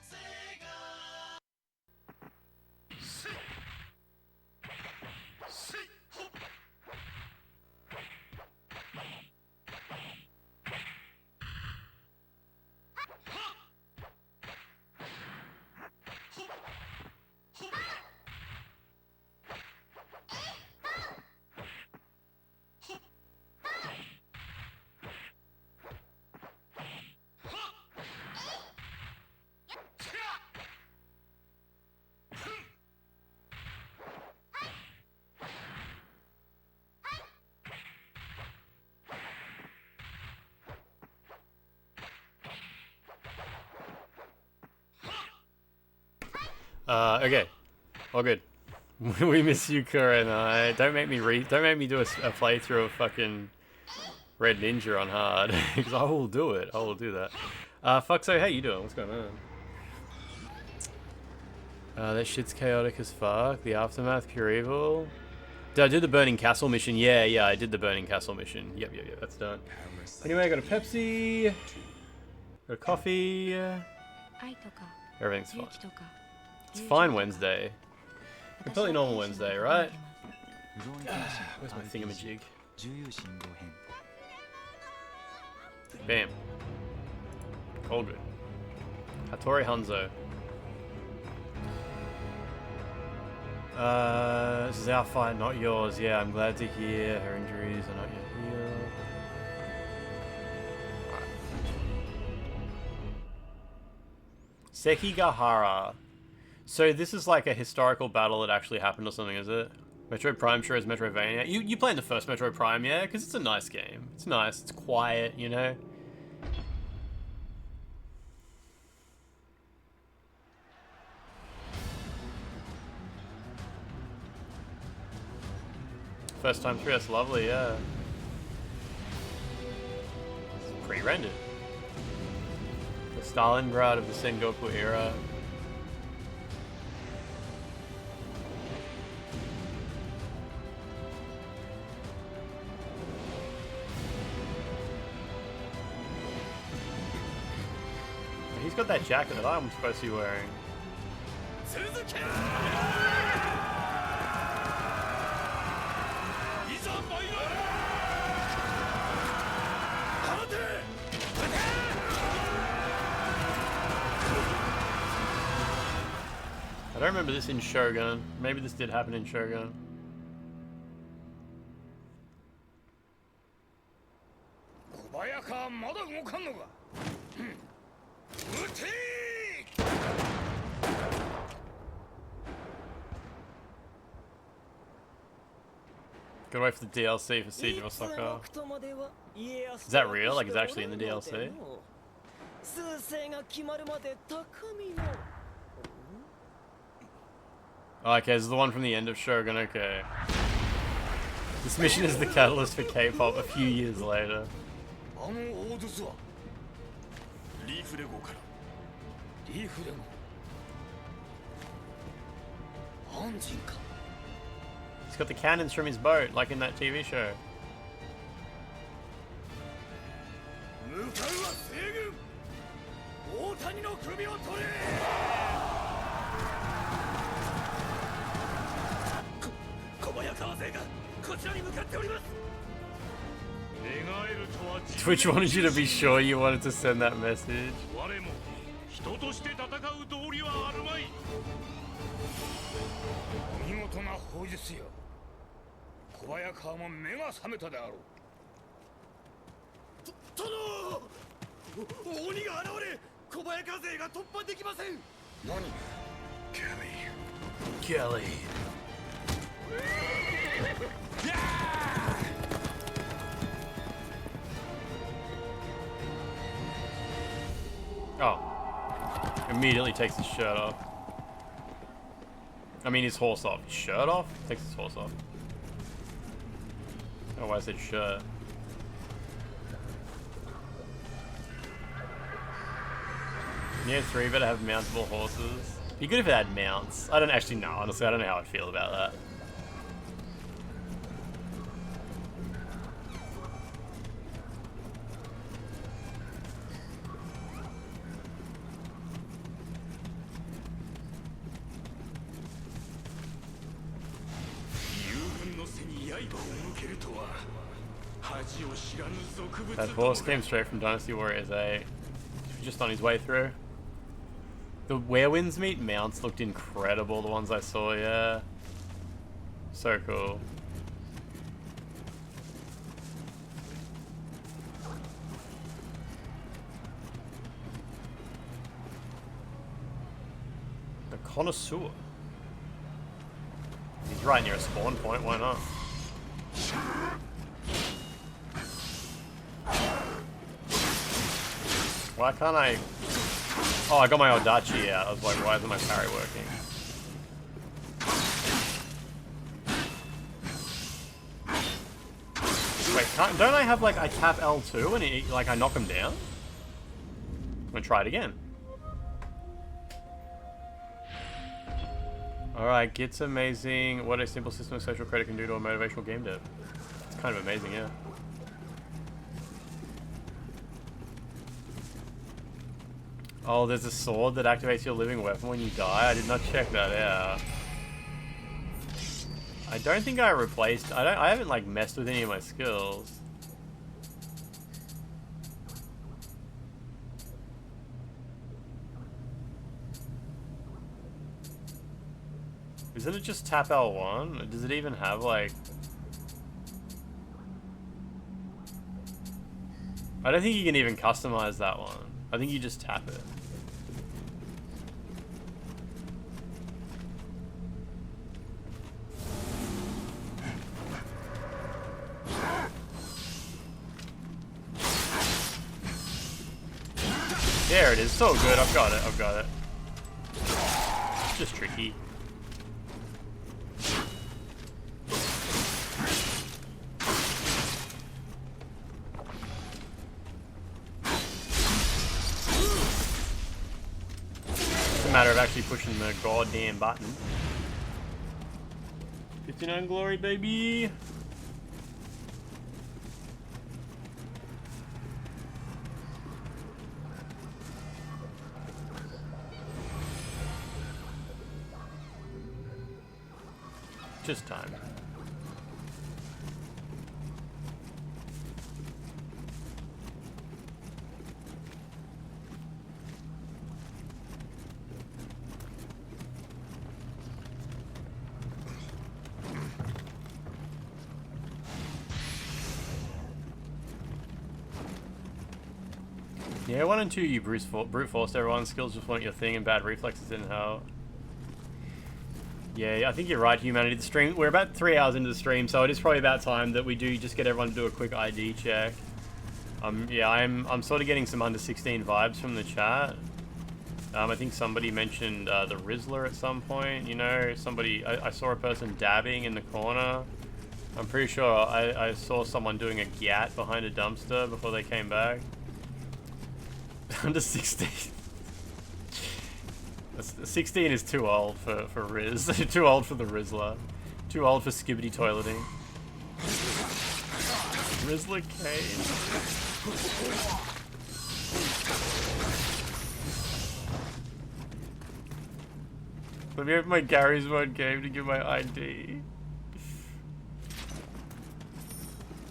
Okay. All good. We miss you, Kura and I. Don't make me do a playthrough of fucking Red Ninja on hard. Because I will do it. I will do that. Fuck, so how you doing? What's going on? That shit's chaotic as fuck. The Aftermath, Pure Evil. Did I do the Burning Castle mission? Yeah, I did the Burning Castle mission. Yep, that's done. Anyway, I got a Pepsi. Got a coffee. Everything's fine. It's fine Wednesday. Completely normal Wednesday, right? Where's my thingamajig? Bam. All good. Hattori Hanzo. This is our fight, not yours. Yeah, I'm glad to hear her injuries are not yet healed. Right. Sekigahara. So this is like a historical battle that actually happened or something, is it? Metroid Prime sure is Metroidvania. You playing the first Metroid Prime, yeah? Because it's a nice game. It's nice. It's quiet, you know? First time through, that's lovely, yeah. It's pre-rendered. The Stalingrad of the Sengoku era. He's got that jacket that I'm supposed to be wearing. I don't remember this in Shogun. Maybe this did happen in Shogun. Gotta wait for the DLC for Siege of Osaka. Is that real? Like, is it actually in the DLC? Oh, okay, this is the one from the end of Shogun, okay. This mission is the catalyst for K-pop a few years later. He's got the cannons from his boat, like in that TV show. Twitch wanted you to be sure you wanted to send that message. Kelly. Oh. Immediately takes his shirt off. I mean his horse off. His shirt off? Takes his horse off. Oh, why I said shirt. Nioh 3 better have mountable horses. Be good if it had mounts. I don't actually know, honestly, I don't know how I'd feel about that. That horse came straight from Dynasty Warriors 8. Just on his way through. The Werewinds meet mounts looked incredible, the ones I saw, yeah. So cool. The Connoisseur. He's right near a spawn point, why not? Why can't I... Oh, I got my Odachi out. I was like, why isn't my parry working? Wait, don't I have like, I tap L2 and like I knock him down? I'm gonna try it again. Alright, Git's amazing. What a simple system of social credit can do to a motivational game dev. It's kind of amazing, yeah. Oh, there's a sword that activates your living weapon when you die. I did not check that out. I don't think I replaced... I haven't, like, messed with any of my skills. Isn't it just tap L1? Does it even have, like... I don't think you can even customize that one. I think you just tap it. There it is. So good. I've got it. I've got it. It's just tricky. It's a matter of actually pushing the goddamn button. 59 glory, baby. Just time. Yeah, 1 and 2 you brute forced everyone's skills just weren't your thing and bad reflexes didn't help. Yeah, I think you're right, Humanity. The stream, we're about 3 hours into the stream, so it is probably about time that we do just get everyone to do a quick ID check. Yeah, I'm sort of getting some under 16 vibes from the chat. I think somebody mentioned the Rizzler at some point, you know, I saw a person dabbing in the corner. I'm pretty sure I saw someone doing a gyat behind a dumpster before they came back. Under 16. 16 is too old for Riz. Too old for the Rizzler. Too old for skibbity toileting. Rizzler Kane. Let me open my Gary's Mod game to get my ID.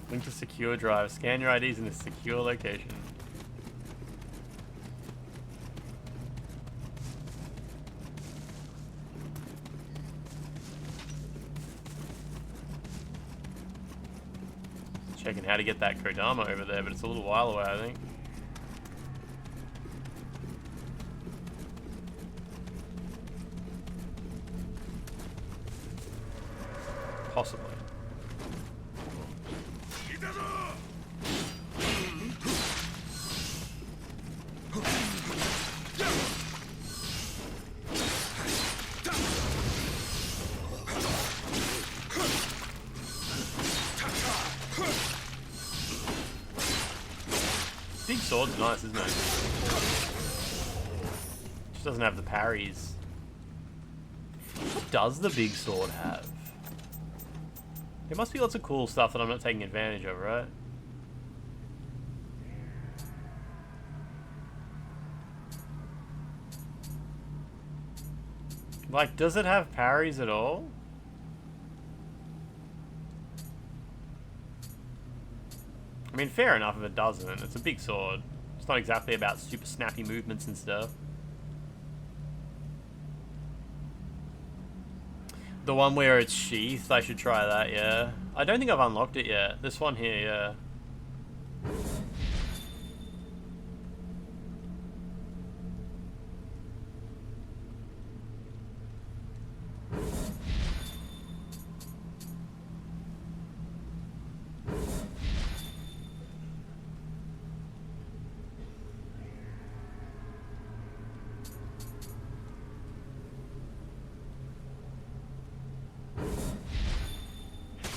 Link to secure drive. Scan your IDs in a secure location. Checking how to get that Kodama over there, but it's a little while away, I think. Possibly. Big sword's nice, isn't it? Just doesn't have the parries. What does the big sword have? There must be lots of cool stuff that I'm not taking advantage of, right? Like, does it have parries at all? mean, fair enough if it doesn't. It's a big sword. It's not exactly about super snappy movements and stuff. The one where it's sheathed, I should try that, yeah. I don't think I've unlocked it yet. This one here, yeah.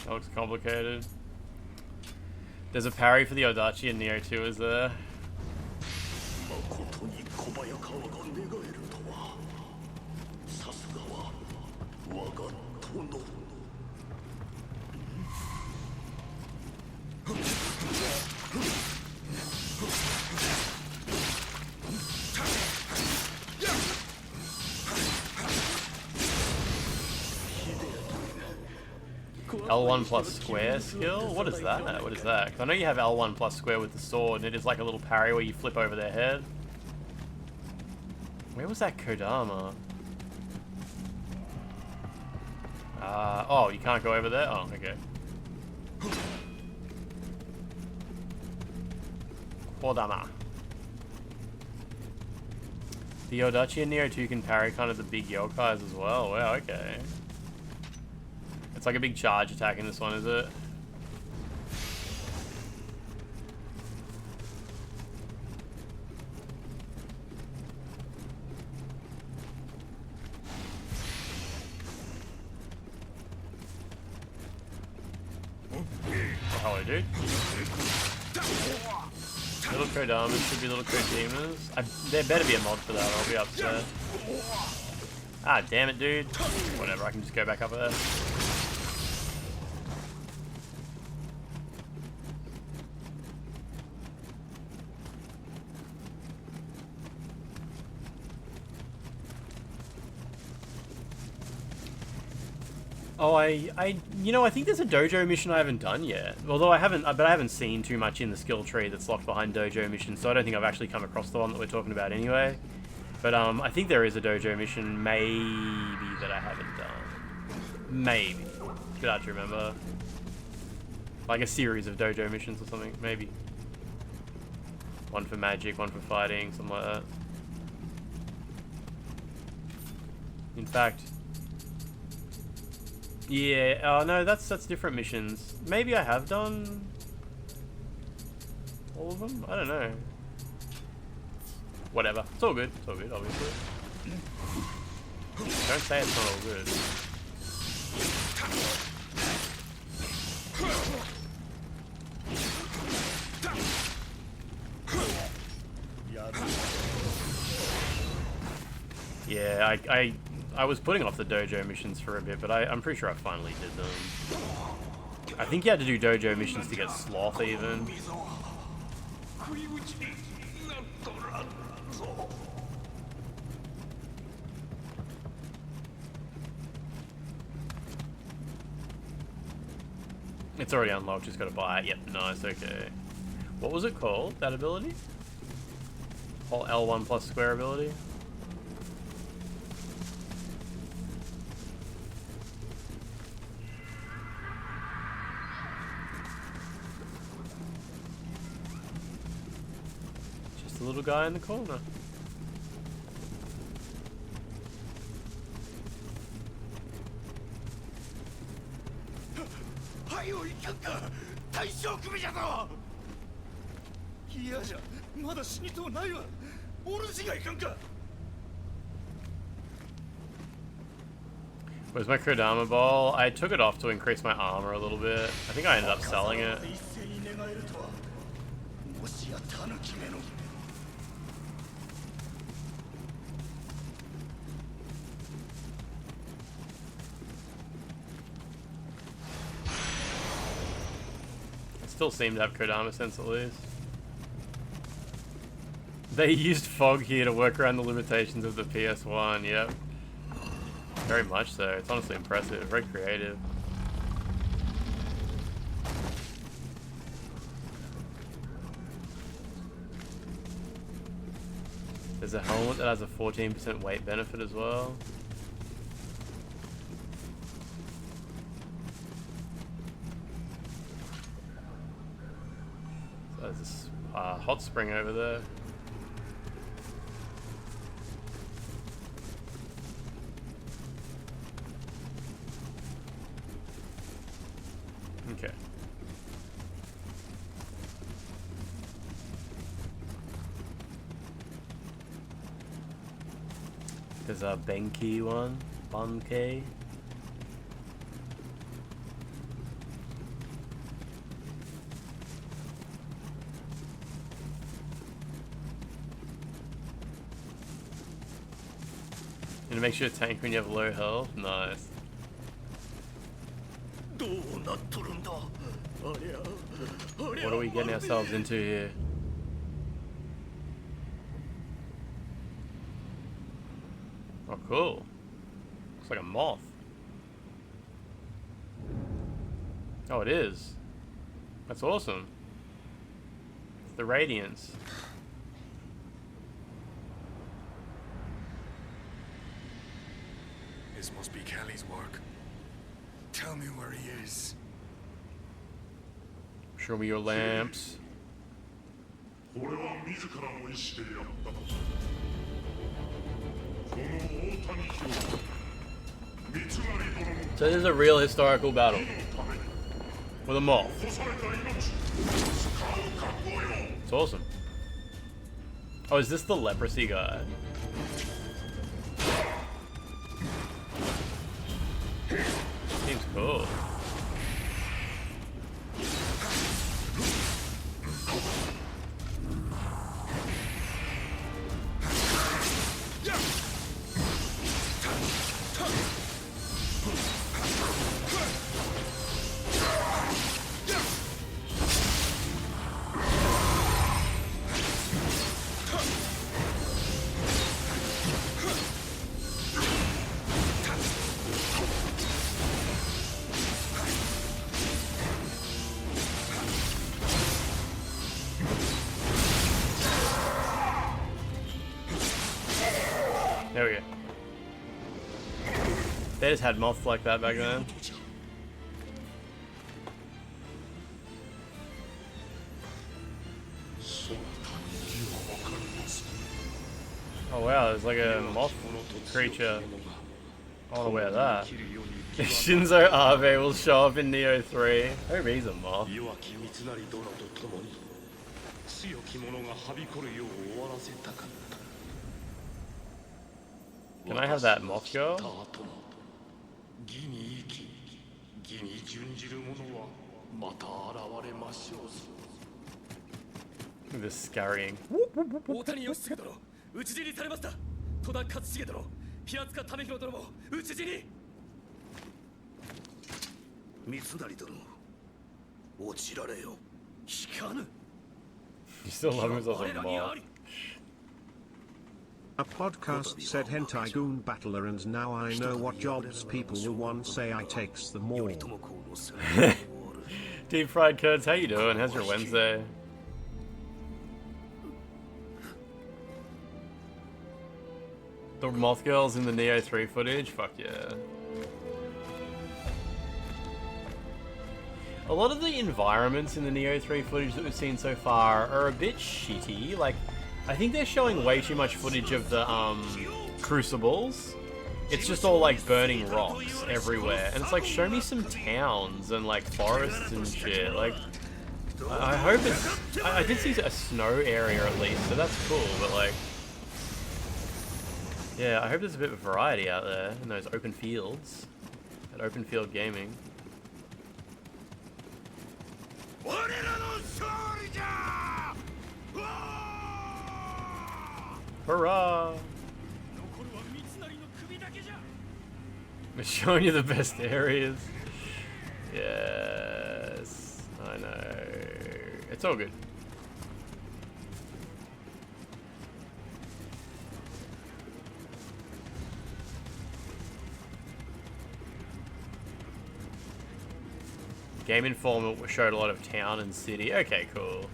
That looks complicated. There's a parry for the Odachi and Nioh 2 is there. L1 plus square skill? What is that? What is that? 'Cause I know you have L1 plus square with the sword, and it is like a little parry where you flip over their head. Where was that Kodama? Oh, you can't go over there? Oh, okay. Kodama. The Odachi and Nioh 2 can parry kind of the big yokais as well. Wow, okay. It's like a big charge attack in this one, is it? Oh, hello, dude. Little Kodamas should be little Kojimas. There better be a mod for that, or I'll be upset. Ah, damn it, dude. Whatever, I can just go back up there. Oh, you know, I think there's a dojo mission I haven't done yet. Although I haven't seen too much in the skill tree that's locked behind dojo missions, so I don't think I've actually come across the one that we're talking about anyway. But I think there is a dojo mission, maybe, that I haven't done. Maybe. Good hard to remember. Like a series of dojo missions or something, maybe. One for magic, one for fighting, something like that. In fact... Yeah, oh no, that's different missions. Maybe I have done all of them? I don't know. Whatever. It's all good. It's all good, obviously. Don't say it's not all good. Yeah, I was putting off the dojo missions for a bit, but I'm pretty sure I finally did them. I think you had to do dojo missions to get Sloth even. It's already unlocked, just gotta buy it. Yep, nice, okay. What was it called, that ability? Whole L1 plus square ability? Just a little guy in the corner. Where's my Kodama ball? I took it off to increase my armor a little bit. I think I ended up selling it. Still seem to have Kodama sense at least. They used fog here to work around the limitations of the PS1, yep. Very much so. It's honestly impressive. Very creative. There's a helmet that has a 14% weight benefit as well. So there's this hot spring over there. Okay. There's a Benki one. Banke. And it makes you a tank when you have low health. Nice. What are we getting ourselves into here? Oh, cool. Looks like a moth. Oh, it is. That's awesome. It's the Radiance. This must be Kelly's work. Tell me where he is. Show me your lamps. So this is a real historical battle with a moth. It's awesome. Oh, is this the leprosy guy? Seems cool. There we go. They just had moths like that back then. Oh wow, there's like a moth creature. I want to wear that. Shinzo Abe will show up in Nioh 3. I hope he's a moth. Can I have that moth girl? This scurrying. You still love him as a moth. A podcast said hentai goon battler, and now I know what jobs people will want. Say I takes them all. Deep fried curds, how you doing? How's your Wednesday? The moth girls in the Nioh 3 footage? Fuck yeah. A lot of the environments in the Nioh 3 footage that we've seen so far are a bit shitty. Like, I think they're showing way too much footage of the crucibles. It's just all like burning rocks everywhere, and it's like, show me some towns and like forests and shit. Like, I hope it's. I did see a snow area at least, so that's cool. But like, yeah, I hope there's a bit of variety out there in those open fields at Open Field Gaming. Hurrah! We're showing you the best areas. Yes, I know. It's all good. Game Informer showed a lot of town and city. Okay, cool.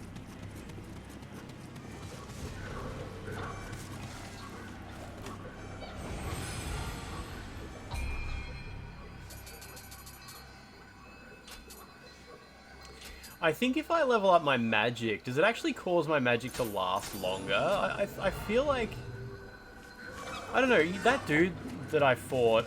I think if I level up my magic, does it actually cause my magic to last longer? I feel like... I don't know, that dude that I fought,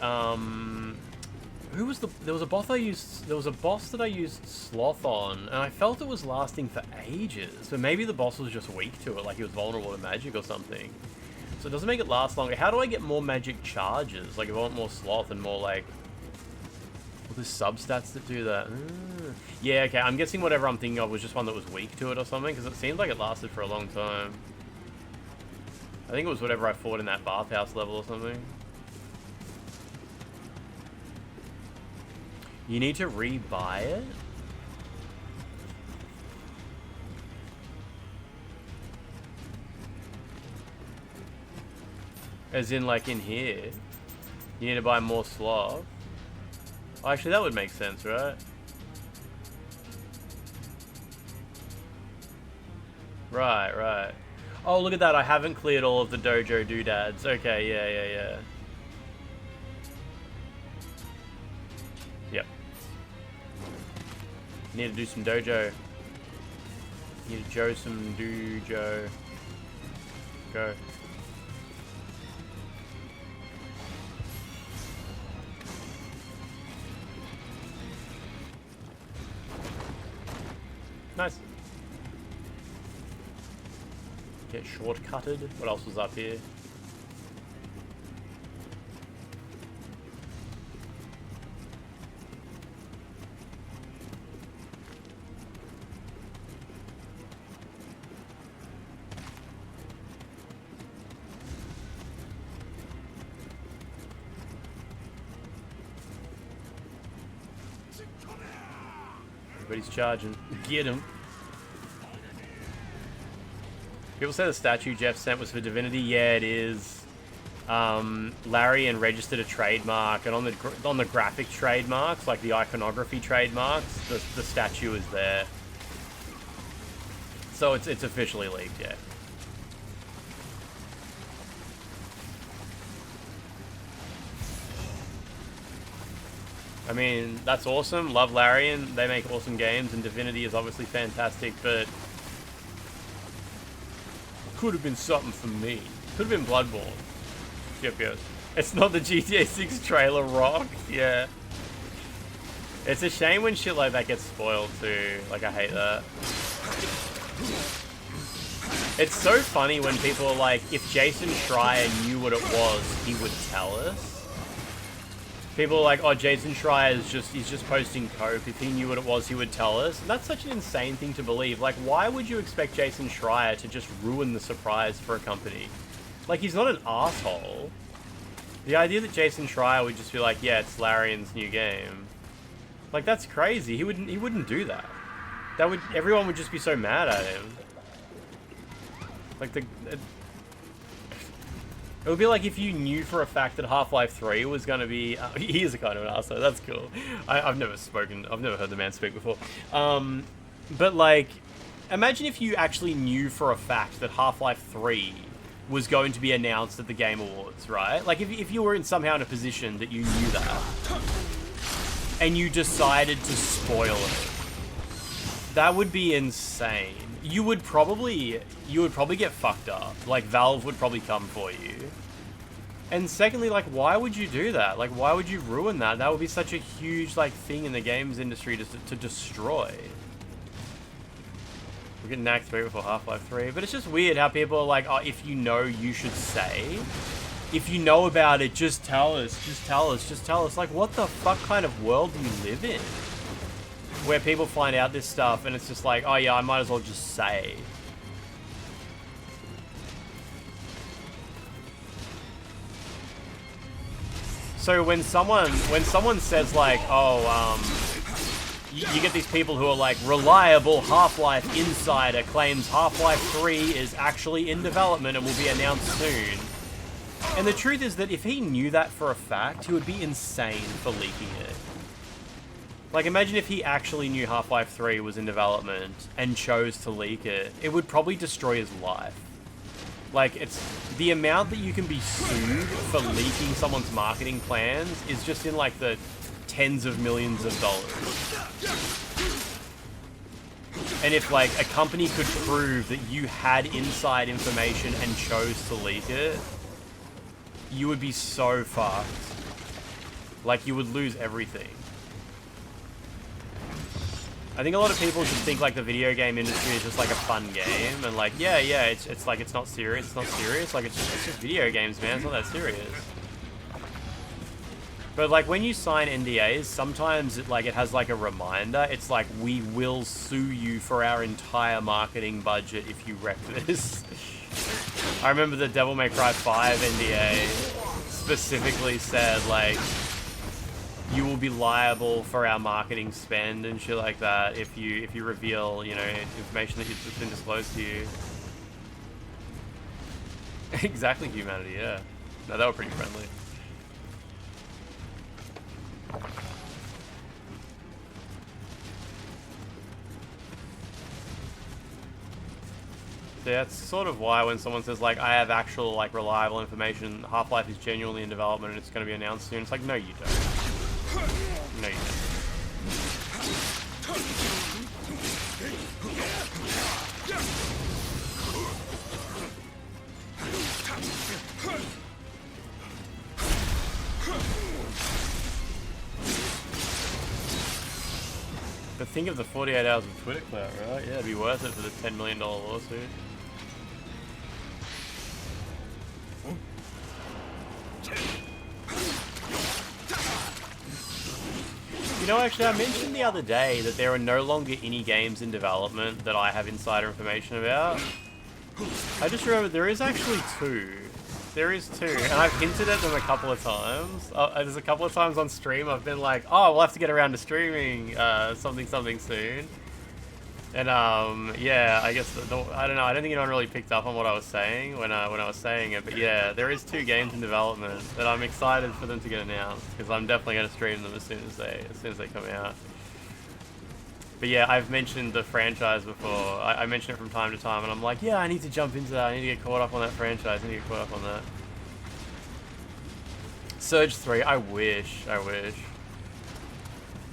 who was the... There was a boss that I used Sloth on, and I felt it was lasting for ages. So maybe the boss was just weak to it, like he was vulnerable to magic or something. So it doesn't make it last longer. How do I get more magic charges? Like if I want more Sloth and more like... Well, there's substats that do that. Yeah, okay, I'm guessing whatever I'm thinking of was just one that was weak to it or something, because it seemed like it lasted for a long time. I think it was whatever I fought in that bathhouse level or something. You need to rebuy it? As in, like, in here? You need to buy more Sloth? Oh, actually, that would make sense, right? Right. Oh, look at that. I haven't cleared all of the dojo doodads. Okay, yeah. Yep. Need to do some dojo. Need to joe some dojo. Go. Nice. Get shortcutted. What else was up here? Everybody's charging. Get him. People say the statue Jeff sent was for Divinity. Yeah, it is. Larian registered a trademark, and on the graphic trademarks, like the iconography trademarks, the statue is there. So it's officially leaked, yeah. I mean, that's awesome. Love Larian. They make awesome games, and Divinity is obviously fantastic, but could have been something for me. Could have been Bloodborne. Yep, yes. It's not the GTA 6 trailer rock. Yeah. It's a shame when shit like that gets spoiled too. Like, I hate that. It's so funny when people are like, if Jason Schreier knew what it was, he would tell us. People are like, oh, Jason Schreier he's just posting cope. If he knew what it was, he would tell us. And that's such an insane thing to believe. Like, why would you expect Jason Schreier to just ruin the surprise for a company? Like, he's not an asshole. The idea that Jason Schreier would just be like, yeah, it's Larian's new game. Like, that's crazy. He wouldn't do that. Everyone would just be so mad at him. Like, it would be like if you knew for a fact that Half-Life 3 was going to be... he is a kind of an arsehole, that's cool. I've never heard the man speak before. But, like, imagine if you actually knew for a fact that Half-Life 3 was going to be announced at the Game Awards, right? Like, if you were somehow in a position that you knew that, and you decided to spoil it, that would be insane. You would probably get fucked up. Like, Valve would probably come for you. And secondly, like, why would you do that? Like, why would you ruin that? That would be such a huge, like, thing in the games industry to destroy. We're getting Knack 3 before Half-Life 3. But it's just weird how people are like, oh, if you know, you should say. If you know about it, just tell us. Just tell us. Just tell us. Like, what the fuck kind of world do you live in? Where people find out this stuff and it's just like, oh yeah, I might as well just say. So when someone says like, oh, you get these people who are like, reliable Half-Life insider claims Half-Life 3 is actually in development and will be announced soon. And the truth is that if he knew that for a fact, he would be insane for leaking it. Like, imagine if he actually knew Half-Life 3 was in development and chose to leak it. It would probably destroy his life. Like, it's... The amount that you can be sued for leaking someone's marketing plans is just in, like, the tens of millions of dollars. And if, like, a company could prove that you had inside information and chose to leak it, you would be so fucked. Like, you would lose everything. I think a lot of people just think, like, the video game industry is just, like, a fun game. And, like, yeah, it's like, it's not serious. It's not serious. Like, it's just video games, man. It's not that serious. But, like, when you sign NDAs, sometimes it has, like, a reminder. It's like, we will sue you for our entire marketing budget if you wreck this. I remember the Devil May Cry 5 NDA specifically said, like, you will be liable for our marketing spend and shit like that if you reveal, you know, information that's been disclosed to you. Exactly, humanity, yeah. No, they were pretty friendly. So yeah, that's sort of why when someone says, like, I have actual, like, reliable information, Half-Life is genuinely in development and it's going to be announced soon, it's like, no you don't. No you don't. But think of the 48 hours of Twitter clout, right? Yeah, it'd be worth it for the $10 million lawsuit. You know, actually, I mentioned the other day that there are no longer any games in development that I have insider information about. I just remembered there is actually 2. There is 2, and I've hinted at them a couple of times. There's a couple of times on stream I've been like, oh, we'll have to get around to streaming something soon. And yeah, I guess I don't know. I don't think anyone really picked up on what I was saying when I was saying it. But yeah, there is 2 games in development that I'm excited for them to get announced because I'm definitely going to stream them as soon as they come out. But yeah, I've mentioned the franchise before. I mention it from time to time, and I'm like, yeah, I need to jump into that. I need to get caught up on that franchise. I need to get caught up on that. Surge 3. I wish.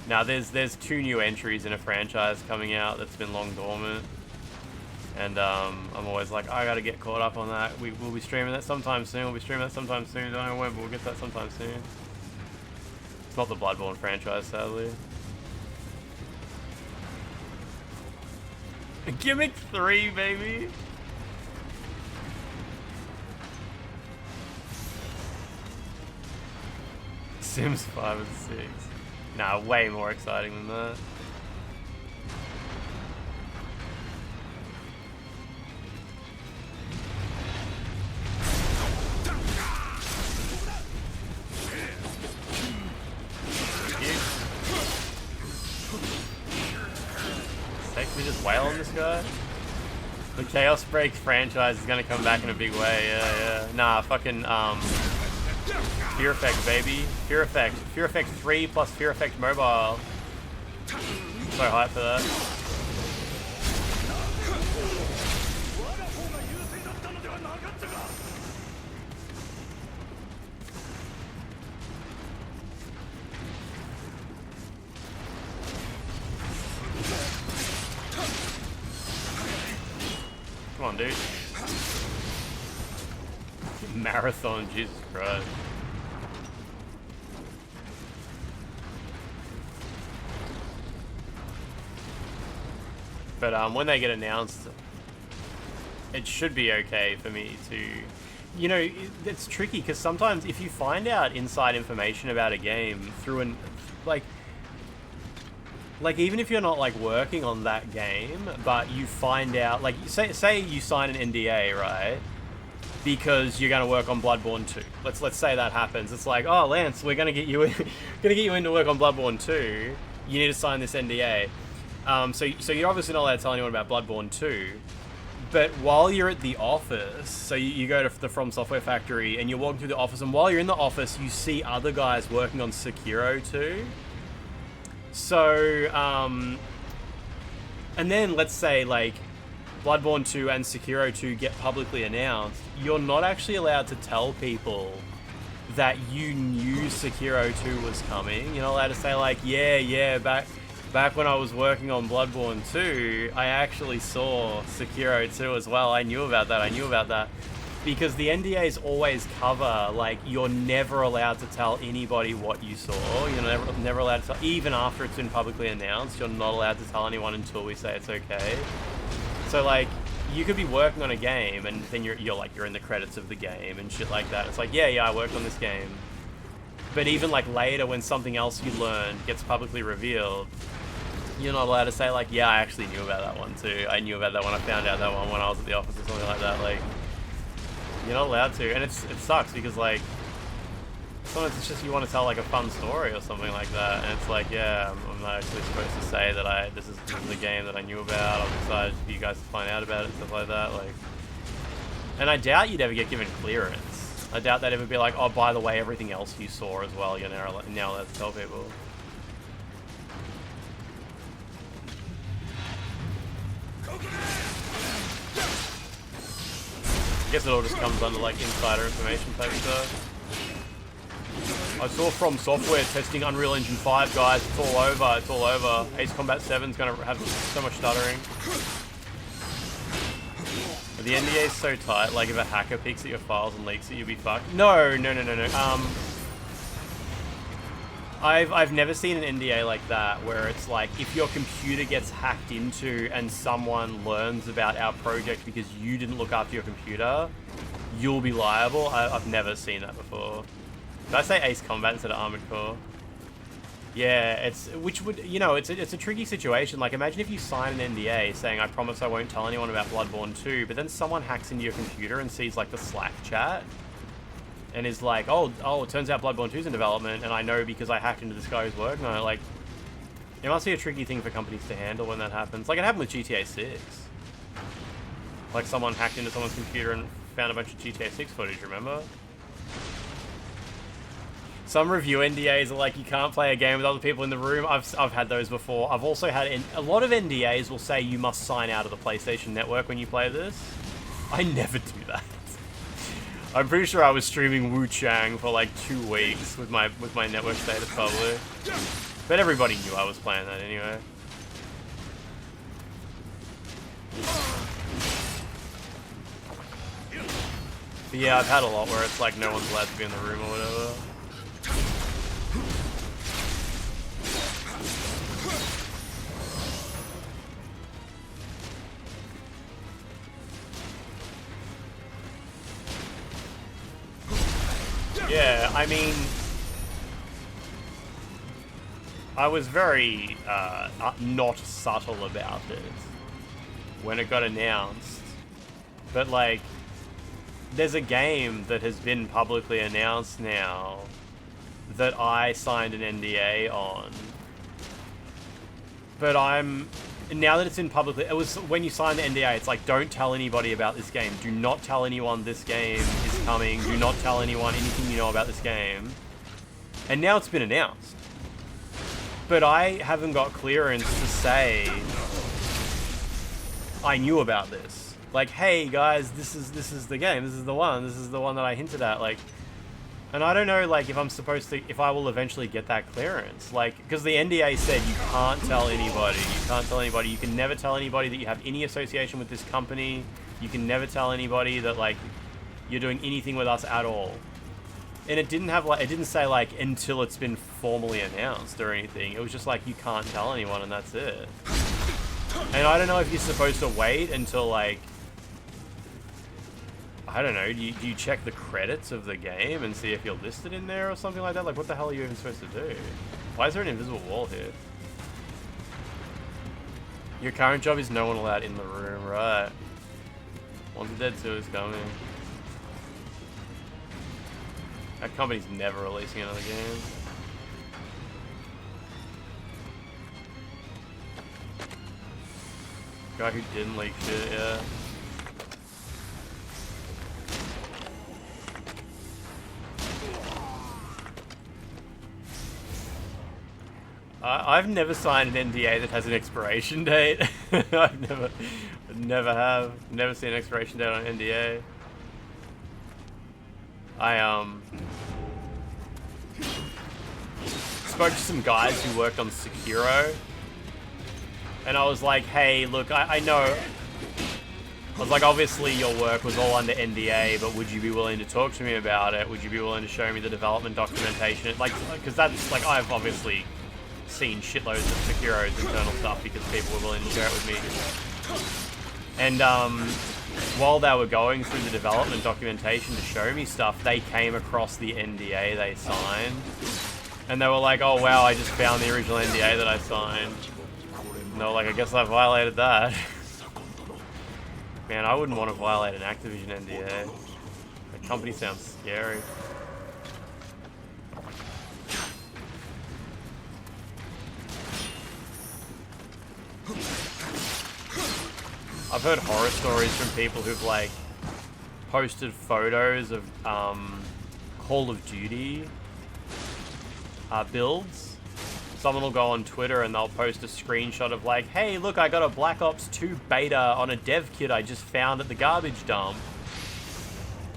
Now, there's 2 new entries in a franchise coming out that's been long dormant. And I'm always like, I gotta get caught up on that. We'll be streaming that sometime soon. Don't know when, but we'll get that sometime soon. It's not the Bloodborne franchise, sadly. Gimmick 3, baby! Sims 5 and 6. Nah, way more exciting than that. Can we just wail on this guy? The Chaos Break franchise is gonna come back in a big way, yeah. Nah, fucking, Fear Effect, baby. Fear Effect 3 plus Fear Effect Mobile. So hyped for that. Come on, dude. Marathon, Jesus Christ. But when they get announced, it should be okay for me to... You know, it's tricky, because sometimes if you find out inside information about a game through an... Like, even if you're not, like, working on that game, but you find out... Like, say you sign an NDA, right? Because you're going to work on Bloodborne 2. Let's say that happens. It's like, oh, Lance, we're going to get you in to work on Bloodborne 2. You need to sign this NDA. So you're obviously not allowed to tell anyone about Bloodborne 2, but while you're at the office, so you go to the From Software factory and you're walking through the office, and while you're in the office, you see other guys working on Sekiro 2. So, and then let's say, like, Bloodborne 2 and Sekiro 2 get publicly announced, you're not actually allowed to tell people that you knew Sekiro 2 was coming. You're not allowed to say, like, yeah, back back when I was working on Bloodborne 2, I actually saw Sekiro 2 as well. I knew about that. Because the NDAs always cover, like, you're never allowed to tell anybody what you saw. You're never allowed to tell, even after it's been publicly announced, you're not allowed to tell anyone until we say it's okay. So, like, you could be working on a game, and then you're in the credits of the game and shit like that. It's like, yeah, I worked on this game. But even, like, later when something else you learned gets publicly revealed, you're not allowed to say, like, yeah, I actually knew about that one too. I knew about that one. I found out that one when I was at the office or something like that. Like, you're not allowed to. And it sucks because, like, sometimes it's just you want to tell, like, a fun story or something like that. And it's like, yeah, I'm not actually supposed to say that this is the game that I knew about. I'm excited for you guys to find out about it and stuff like that. Like, and I doubt you'd ever get given clearance. I doubt they'd ever be like, oh, by the way, everything else you saw as well, you're now allowed to tell people. I guess it all just comes under, like, insider information type stuff. I saw From Software testing Unreal Engine 5, guys. It's all over. It's all over. Ace Combat 7's gonna have so much stuttering. But the NDA is so tight. Like, if a hacker peeks at your files and leaks it, you'll be fucked. No. I've never seen an NDA like that where it's like, if your computer gets hacked into and someone learns about our project because you didn't look after your computer, you'll be liable. I've never seen that before. Did I say Ace Combat instead of Armored Core? Yeah, it's a tricky situation. Like, imagine if you sign an NDA saying, I promise I won't tell anyone about Bloodborne 2, but then someone hacks into your computer and sees, like, the Slack chat and is like, oh, it turns out Bloodborne 2's in development, and I know because I hacked into this guy who's working on it. Like, it must be a tricky thing for companies to handle when that happens. Like, it happened with GTA 6. Like, someone hacked into someone's computer and found a bunch of GTA 6 footage, remember? Some review NDAs are like, you can't play a game with other people in the room. I've had those before. I've also had... a lot of NDAs will say you must sign out of the PlayStation Network when you play this. I never do that. I'm pretty sure I was streaming Wu Chang for like 2 weeks with my network status probably. But everybody knew I was playing that anyway. But yeah, I've had a lot where it's like no one's allowed to be in the room or whatever. Yeah, I mean, I was very not subtle about it when it got announced, but like, there's a game that has been publicly announced now that I signed an NDA on, but now that it's in publicly, it was when you sign the NDA, it's like, don't tell anybody about this game. Do not tell anyone this game is coming. Do not tell anyone anything you know about this game. And now it's been announced. But I haven't got clearance to say I knew about this. Like, hey guys, this is the game. This is the one that I hinted at. Like, and I don't know, like, if I will eventually get that clearance. Like, because the NDA said you can't tell anybody. You can't tell anybody. You can never tell anybody that you have any association with this company. You can never tell anybody that, like, you're doing anything with us at all. And it didn't have, like, it didn't say, like, until it's been formally announced or anything. It was just like, you can't tell anyone and that's it. And I don't know if you're supposed to wait until, like, I don't know, do you check the credits of the game and see if you're listed in there or something like that? Like, what the hell are you even supposed to do? Why is there an invisible wall here? Your current job is no one allowed in the room, right? Wanted Dead 2 is coming. That company's never releasing another game. Guy who didn't leak shit, yeah. I've never signed an NDA that has an expiration date. I've never seen an expiration date on an NDA. I spoke to some guys who worked on Sekiro, And I was like, hey, look, I know... I was like, obviously your work was all under NDA, but would you be willing to talk to me about it? Would you be willing to show me the development documentation? Like, because that's, like, I've obviously seen shitloads of Sekiro's internal stuff because people were willing to share it with me. And, while they were going through the development documentation to show me stuff, they came across the NDA they signed. And they were like, oh wow, I just found the original NDA that I signed. And they were like, I guess I violated that. Man, I wouldn't want to violate an Activision NDA. The company sounds scary. I've heard horror stories from people who've, like, posted photos of Call of Duty builds. Someone will go on Twitter and they'll post a screenshot of like, hey, look, I got a Black Ops 2 beta on a dev kit I just found at the garbage dump.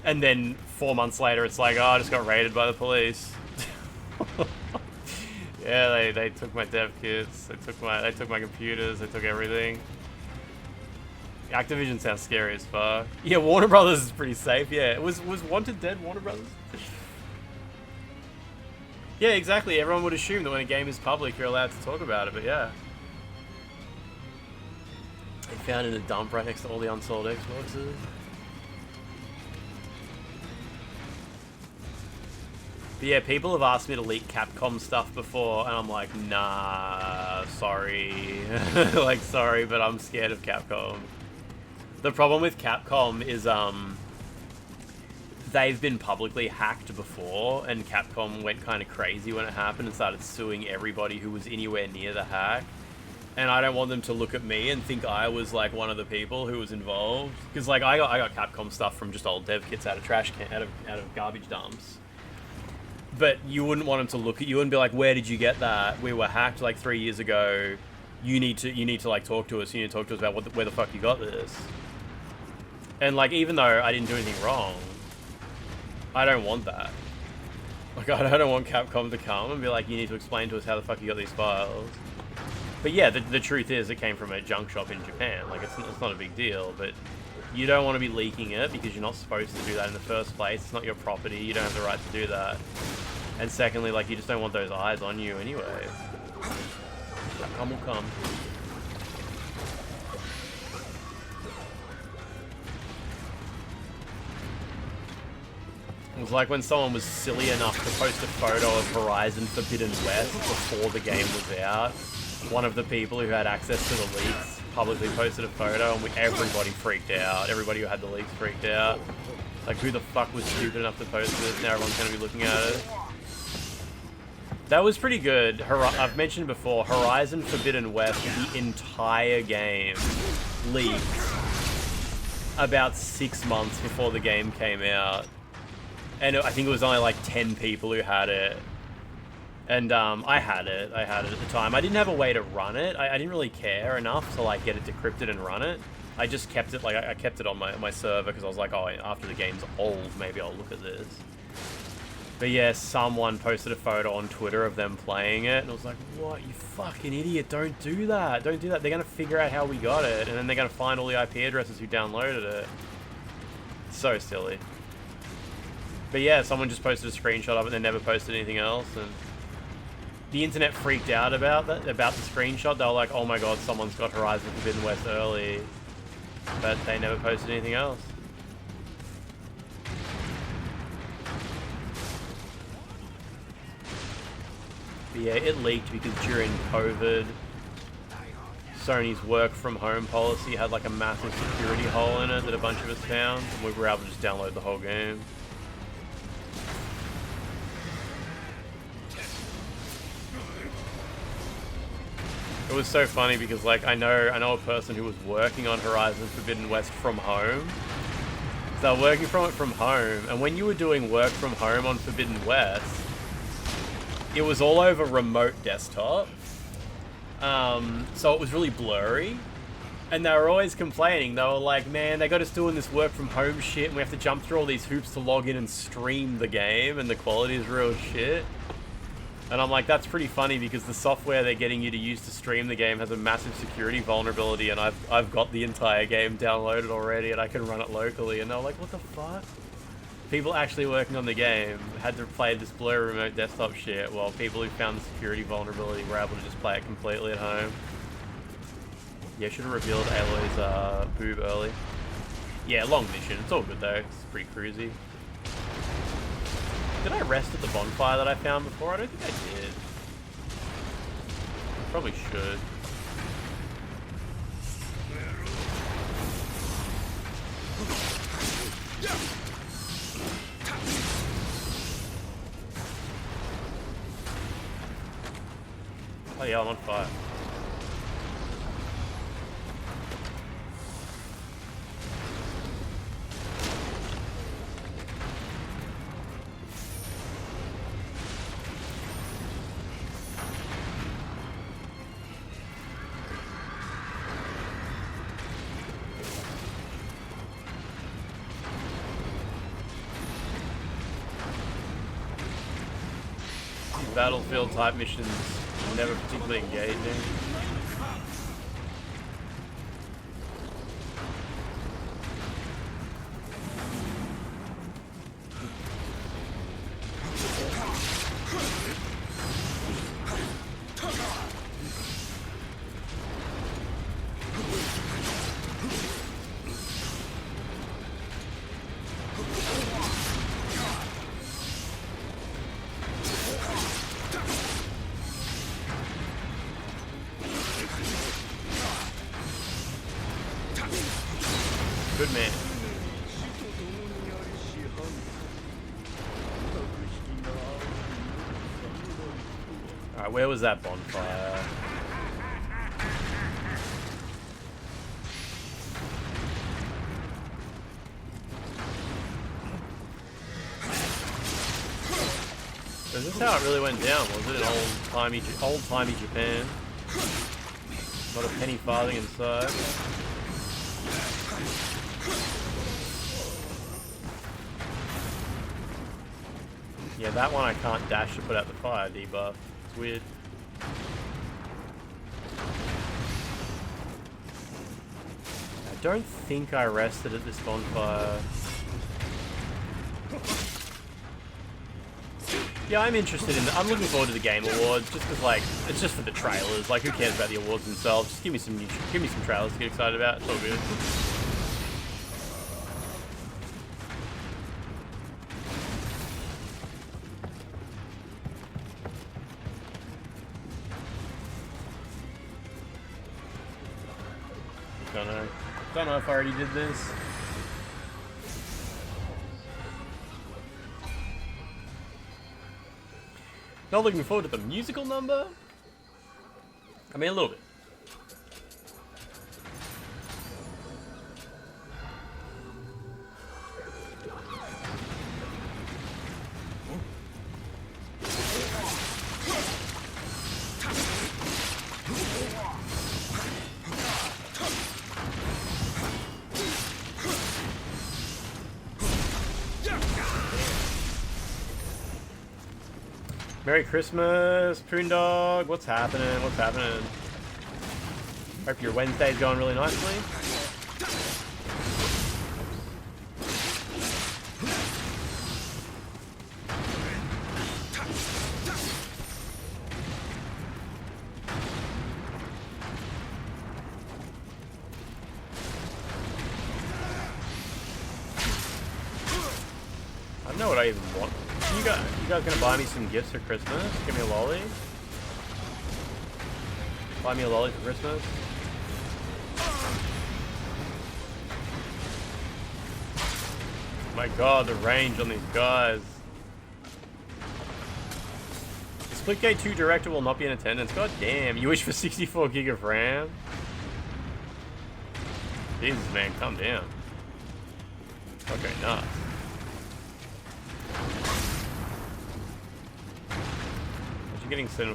And then 4 months later, it's like, oh, I just got raided by the police. Yeah, they took my dev kits, they took my computers, they took everything. Activision sounds scary as fuck. Yeah, Warner Brothers is pretty safe. Yeah, was Wanted dead Warner Brothers? Yeah, exactly. Everyone would assume that when a game is public, you're allowed to talk about it, but yeah. They found in a dump right next to all the unsold Xboxes. But yeah, people have asked me to leak Capcom stuff before, and I'm like, nah, sorry. Like, sorry, but I'm scared of Capcom. The problem with Capcom is, they've been publicly hacked before, and Capcom went kind of crazy when it happened and started suing everybody who was anywhere near the hack. And I don't want them to look at me and think I was like one of the people who was involved, because like I got Capcom stuff from just old dev kits out of trash can, out of garbage dumps. But you wouldn't want them to look at you and be like, where did you get that? We were hacked like 3 years ago. You need to like talk to us. You need to talk to us about where the fuck you got this. And like, even though I didn't do anything wrong, I don't want that. Like, I don't want Capcom to come and be like, you need to explain to us how the fuck you got these files. But yeah, the truth is it came from a junk shop in Japan. Like, it's not a big deal, but you don't want to be leaking it because you're not supposed to do that in the first place. It's not your property. You don't have the right to do that. And secondly, like, you just don't want those eyes on you anyway. Capcom will come. It was like when someone was silly enough to post a photo of Horizon Forbidden West before the game was out. One of the people who had access to the leaks publicly posted a photo, and everybody freaked out. Everybody who had the leaks freaked out. Like, who the fuck was stupid enough to post this? Now everyone's going to be looking at it. That was pretty good. I've mentioned before, Horizon Forbidden West, the entire game, leaked about 6 months before the game came out. And I think it was only like 10 people who had it. And I had it at the time. I didn't have a way to run it. I didn't really care enough to like get it decrypted and run it. I just kept it, like, I kept it on my server because I was like, oh, after the game's old, maybe I'll look at this. But yeah, someone posted a photo on Twitter of them playing it, and I was like, what, you fucking idiot, don't do that. Don't do that. They're going to figure out how we got it, and then they're going to find all the IP addresses who downloaded it. It's so silly. But yeah, someone just posted a screenshot of it and they never posted anything else, and the internet freaked out about that, about the screenshot. They were like, oh my god, someone's got Horizon Forbidden West early. But they never posted anything else. But yeah, it leaked because during COVID, Sony's work from home policy had like a massive security hole in it that a bunch of us found, and we were able to just download the whole game. It was so funny because, like, I know a person who was working on Horizon Forbidden West from home. So they were working from it from home, and when you were doing work from home on Forbidden West, it was all over remote desktop. So it was really blurry. And they were always complaining. They were like, man, they got us doing this work from home shit, and we have to jump through all these hoops to log in and stream the game, and the quality is real shit. And I'm like, that's pretty funny because the software they're getting you to use to stream the game has a massive security vulnerability, and I've got the entire game downloaded already, and I can run it locally. And they're like, what the fuck? People actually working on the game had to play this blur remote desktop shit, while people who found the security vulnerability were able to just play it completely at home. Yeah, should have revealed Aloy's boob early. Yeah, long mission. It's all good though. It's pretty cruisy. Did I rest at the bonfire that I found before? I don't think I did. Probably should. Oh yeah, I'm on fire. Battlefield type missions never particularly engaging. Good man. Alright, where was that bonfire? Is this how it really went down? Was it an old-timey Japan? Not a penny farthing inside. Yeah, that one I can't dash to put out the fire debuff. It's weird. I don't think I rested at this bonfire. Yeah, I'm interested in I'm looking forward to the Game Awards, just because, like, it's just for the trailers. Like, who cares about the awards themselves? Just give me some trailers to get excited about. It's all good. Don't know if I already did this. Not looking forward to the musical number. I mean, a little bit. Merry Christmas, Poondog. What's happening? What's happening? Hope your Wednesday's going really nicely. I don't know what I even want. You guys gonna buy me some gifts for Christmas? Give me a lolly? Buy me a lolly for Christmas? My god, the range on these guys. The Splitgate 2 director will not be in attendance. God damn, you wish for 64 gig of RAM? Jesus, man, calm down. Okay, nuts. Getting set on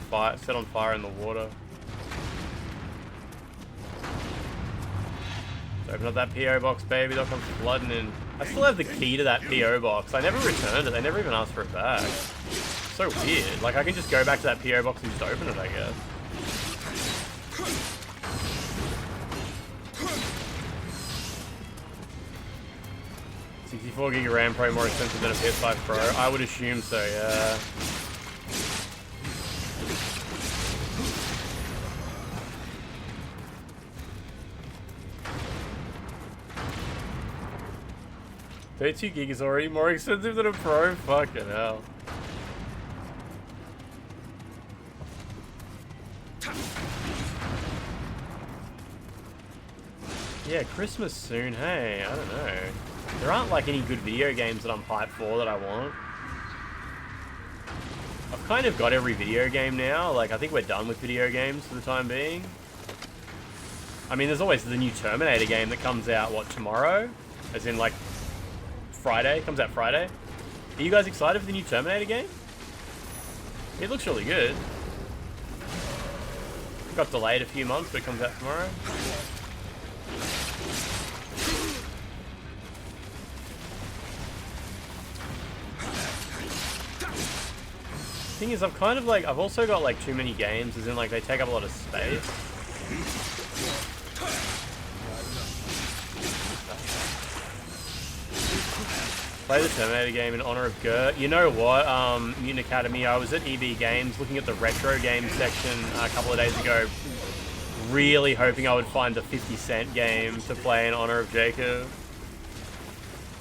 fire in the water. So open up that PO box, baby. They'll come flooding in. I still have the key to that PO box. I never returned it. They never even asked for it back. So weird. Like, I can just go back to that PO box and just open it, I guess. $64 GB RAM, probably more expensive than a PS5 Pro. I would assume so, yeah. $32 is already more expensive than a Pro? Fucking hell. Yeah, Christmas soon, hey, I don't know. There aren't like any good video games that I'm hyped for that I want. I've kind of got every video game now, like I think we're done with video games for the time being. I mean, there's always the new Terminator game that comes out, what, tomorrow? As in like Friday, comes out Friday. Are you guys excited for the new Terminator game? It looks really good. It got delayed a few months, but it comes out tomorrow. Thing is, I've also got like too many games, as in like they take up a lot of space. Play the Terminator game in honor of Gert. You know what, Mutant Academy, I was at EB Games looking at the retro games section a couple of days ago, really hoping I would find the 50 Cent game to play in honor of Jacob.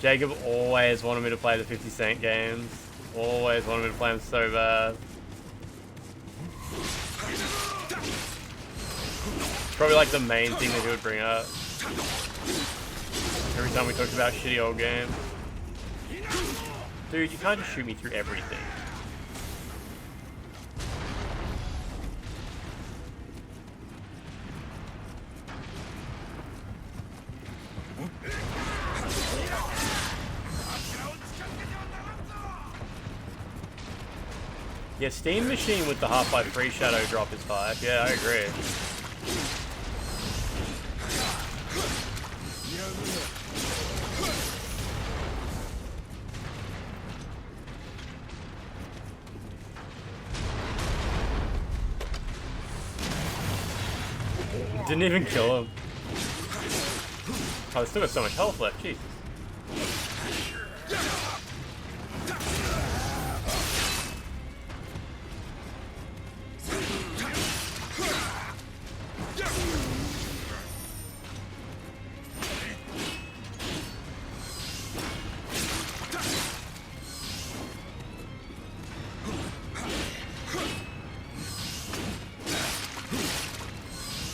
Jacob always wanted me to play the 50 Cent games. Always wanted me to play them so bad. Probably like the main thing that he would bring up every time we talked about shitty old games. Dude, you can't just shoot me through everything. Yeah, Steam Machine with the Half-Life 3 Shadow drop is hype. Yeah, I agree. Didn't even kill him. Oh, they still got so much health left, Jesus.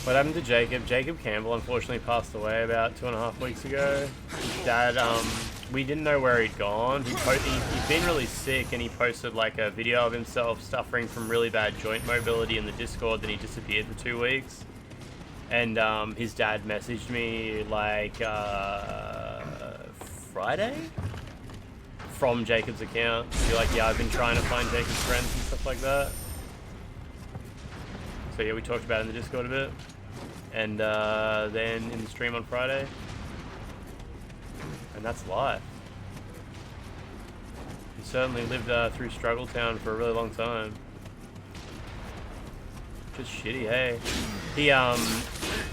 What happened to Jacob? Jacob Campbell unfortunately passed away about 2.5 weeks ago. His dad, we didn't know where he'd gone. He'd been really sick, and he posted like a video of himself suffering from really bad joint mobility in the Discord. Then he disappeared for 2 weeks. And his dad messaged me like Friday from Jacob's account. Be like, yeah, I've been trying to find Jacob's friends and stuff like that. So yeah, we talked about it in the Discord a bit. And then in the stream on Friday. And that's life. He certainly lived through Struggle Town for a really long time. Just shitty, hey?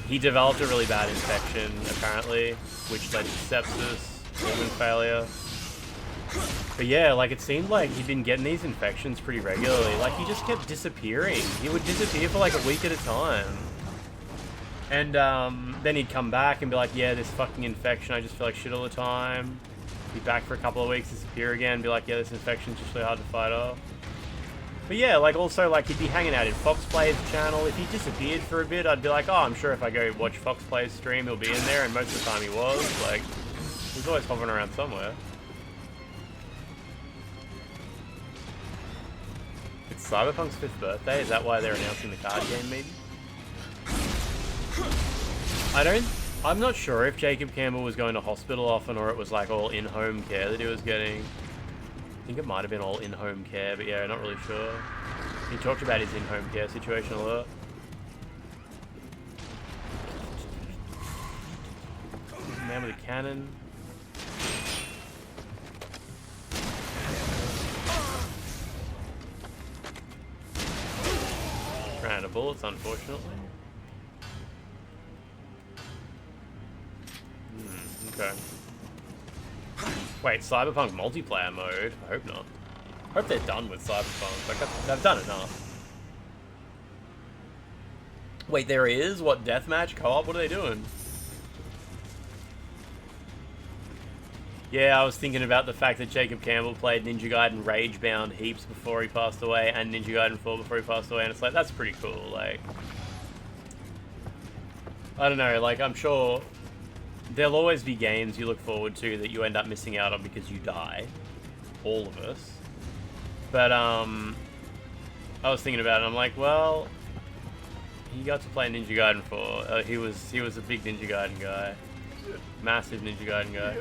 He developed a really bad infection, apparently, which led to sepsis, organ failure. But yeah, like it seemed like he'd been getting these infections pretty regularly. Like he just kept disappearing. He would disappear for like a week at a time. And then he'd come back and be like, yeah, this fucking infection, I just feel like shit all the time. Be back for a couple of weeks, disappear again, be like, yeah, this infection's just really hard to fight off. But yeah, like also like he'd be hanging out in Fox Play's channel. If he disappeared for a bit, I'd be like, oh, I'm sure if I go watch Fox Play's stream, he'll be in there. And most of the time he was. Like, he was always hovering around somewhere. It's Cyberpunk's 5th birthday? Is that why they're announcing the card game, maybe? I'm not sure if Jacob Campbell was going to hospital often or it was like all in-home care that he was getting. I think it might have been all in-home care, but yeah, not really sure. He talked about his in-home care situation a lot. Man with a cannon. bullets, unfortunately. Okay. Wait, Cyberpunk multiplayer mode? I hope not. I hope they're done with Cyberpunk. Like, they've done enough. Wait, there is? What, deathmatch co-op? What are they doing? Yeah, I was thinking about the fact that Jacob Campbell played Ninja Gaiden Ragebound heaps before he passed away, and Ninja Gaiden 4 before he passed away, and it's like, that's pretty cool, like... I don't know, like, I'm sure there'll always be games you look forward to that you end up missing out on because you die. All of us. But, I was thinking about it, I'm like, well... He got to play Ninja Gaiden 4. He was a big Ninja Gaiden guy. Massive Ninja Gaiden guy.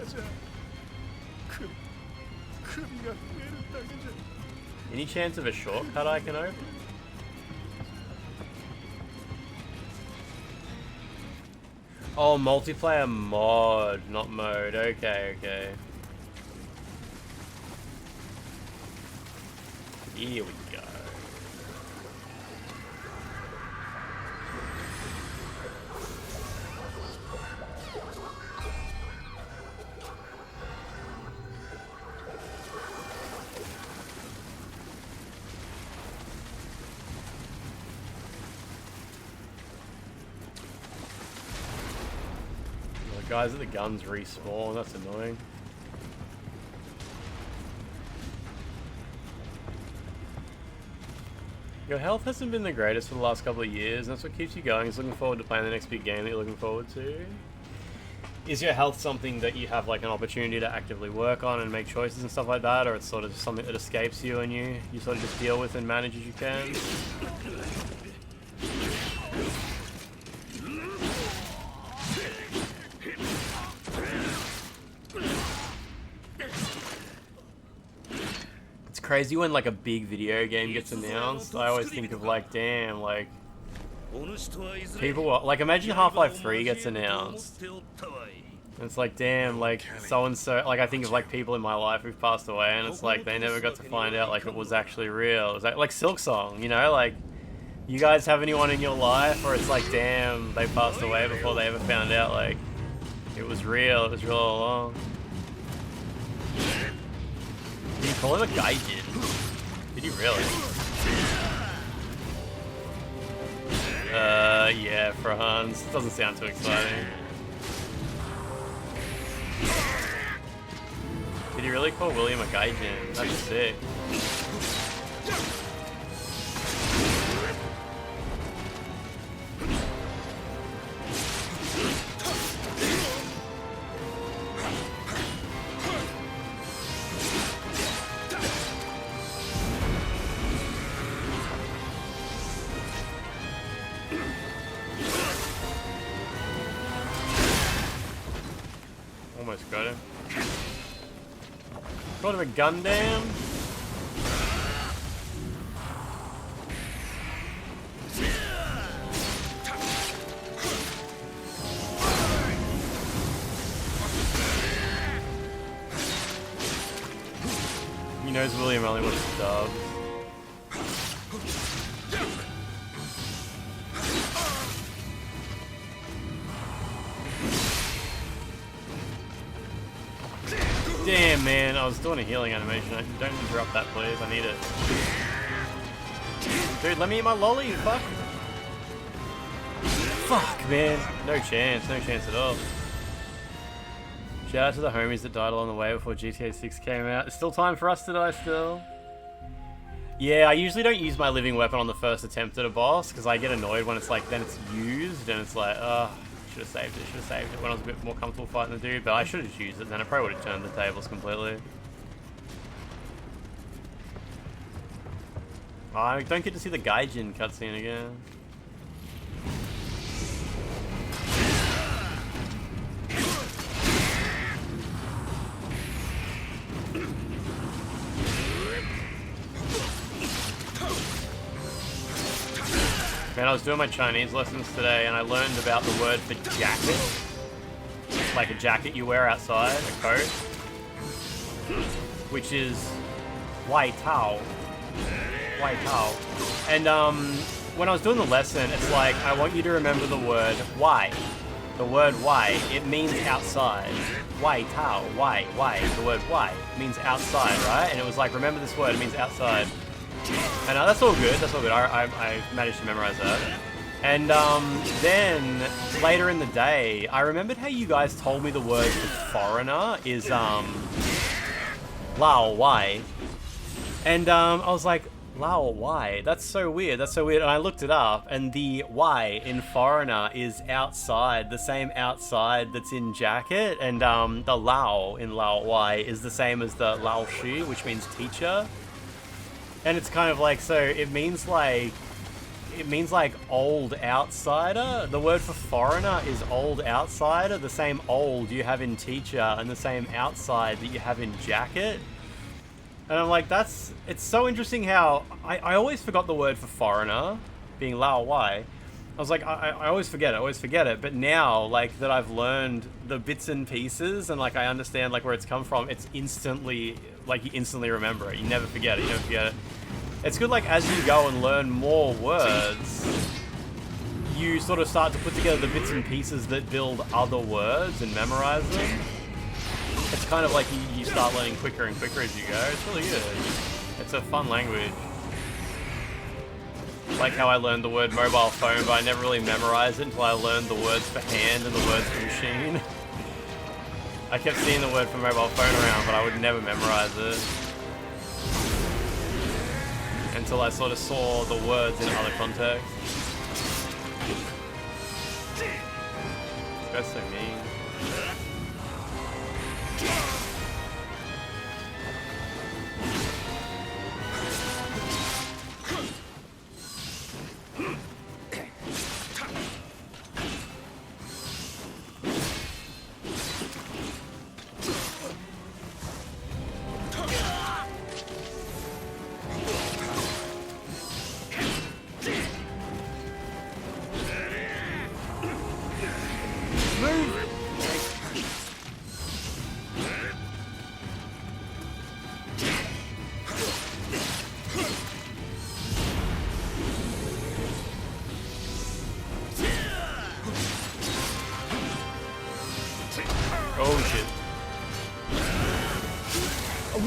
Any chance of a shortcut I can open? Oh, multiplayer mod, not mode. Okay, okay. Here we go. Guys at the guns respawn, that's annoying. Your health hasn't been the greatest for the last couple of years, and that's what keeps you going, is looking forward to playing the next big game that you're looking forward to. Is your health something that you have like an opportunity to actively work on and make choices and stuff like that, or it's sort of just something that escapes you and you sort of just deal with and manage as you can? Crazy when like a big video game gets announced. I always think of like, damn, like people are, like, imagine Half-Life 3 gets announced. And it's like, damn, like so and so, like I think of like people in my life who've passed away, and it's like they never got to find out like it was actually real. It was like Silk Song, you know, like you guys have anyone in your life where it's like, damn, they passed away before they ever found out like it was real all along. Did you call him a gaijin? Did you really? Yeah, Franz. Doesn't sound too exciting. Did he really call William a gaijin? That's sick. Almost got him. Got him a Gundam. He knows William only wants to dub. Damn, man, I was doing a healing animation. Don't interrupt that, please. I need it. Dude, let me eat my lolly, you fuck. Fuck, man. No chance at all. Shout out to the homies that died along the way before GTA 6 came out. There's still time for us to die still. Yeah, I usually don't use my living weapon on the first attempt at a boss, because I get annoyed when it's like, then it's used, and it's like, should have saved it when I was a bit more comfortable fighting the dude, but I should have just used it, then I probably would have turned the tables completely. I don't get to see the Gaijin cutscene again. Man, I was doing my Chinese lessons today and I learned about the word for jacket. Like a jacket you wear outside, a coat. Which is Wai Tao. Wai Tao. And when I was doing the lesson, it's like, I want you to remember the word why. The word why, it means outside. Why, tao, why, the word why means outside, right? And it was like, remember this word, it means outside. And that's all good, that's all good. I managed to memorize that. And then, later in the day, I remembered how you guys told me the word for foreigner is, lao, why. And I was like, Lao, why? That's so weird, that's so weird. And I looked it up, and the Y in foreigner is outside, the same outside that's in jacket. And the Lao in Lao Y is the same as the Lao Shi, which means teacher. And it's kind of like, so it means like old outsider. The word for foreigner is old outsider, the same old you have in teacher and the same outside that you have in jacket. And I'm like, it's so interesting how I always forgot the word for foreigner, being Lao Wai. I was like, I always forget it, but now, like, that I've learned the bits and pieces and, like, I understand, like, where it's come from, it's instantly, like, you instantly remember it. You never forget it, It's good, like, as you go and learn more words, you sort of start to put together the bits and pieces that build other words and memorize them. It's kind of like you start learning quicker and quicker as you go. It's really good. It's a fun language. Like how I learned the word mobile phone, but I never really memorized it until I learned the words for hand and the words for machine. I kept seeing the word for mobile phone around, but I would never memorize it. Until I sort of saw the words in other contexts. That's so mean.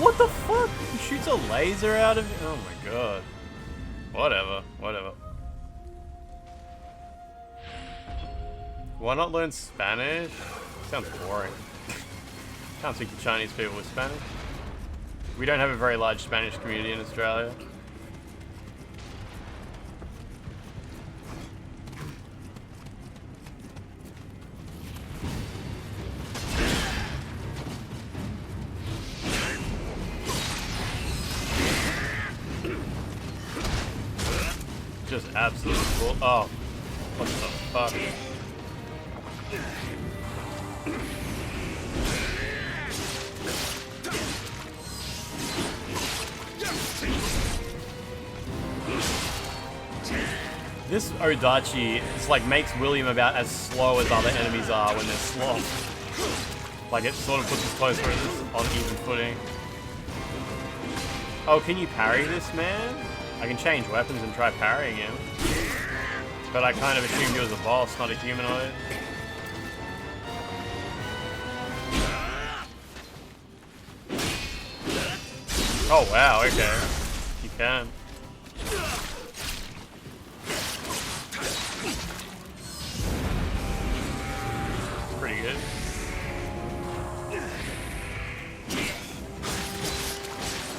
What the fuck? He shoots a laser out of it? Oh my god. Whatever. Why not learn Spanish? Sounds boring. Can't speak to Chinese people with Spanish. We don't have a very large Spanish community in Australia. Just absolutely cool. Oh, what the fuck? This Odachi is like makes William about as slow as other enemies are when they're slow. Like it sort of puts us closer on even footing. Oh, can you parry this man? I can change weapons and try parrying him. But I kind of assumed he was a boss, not a humanoid. Oh wow, okay. You can. Pretty good.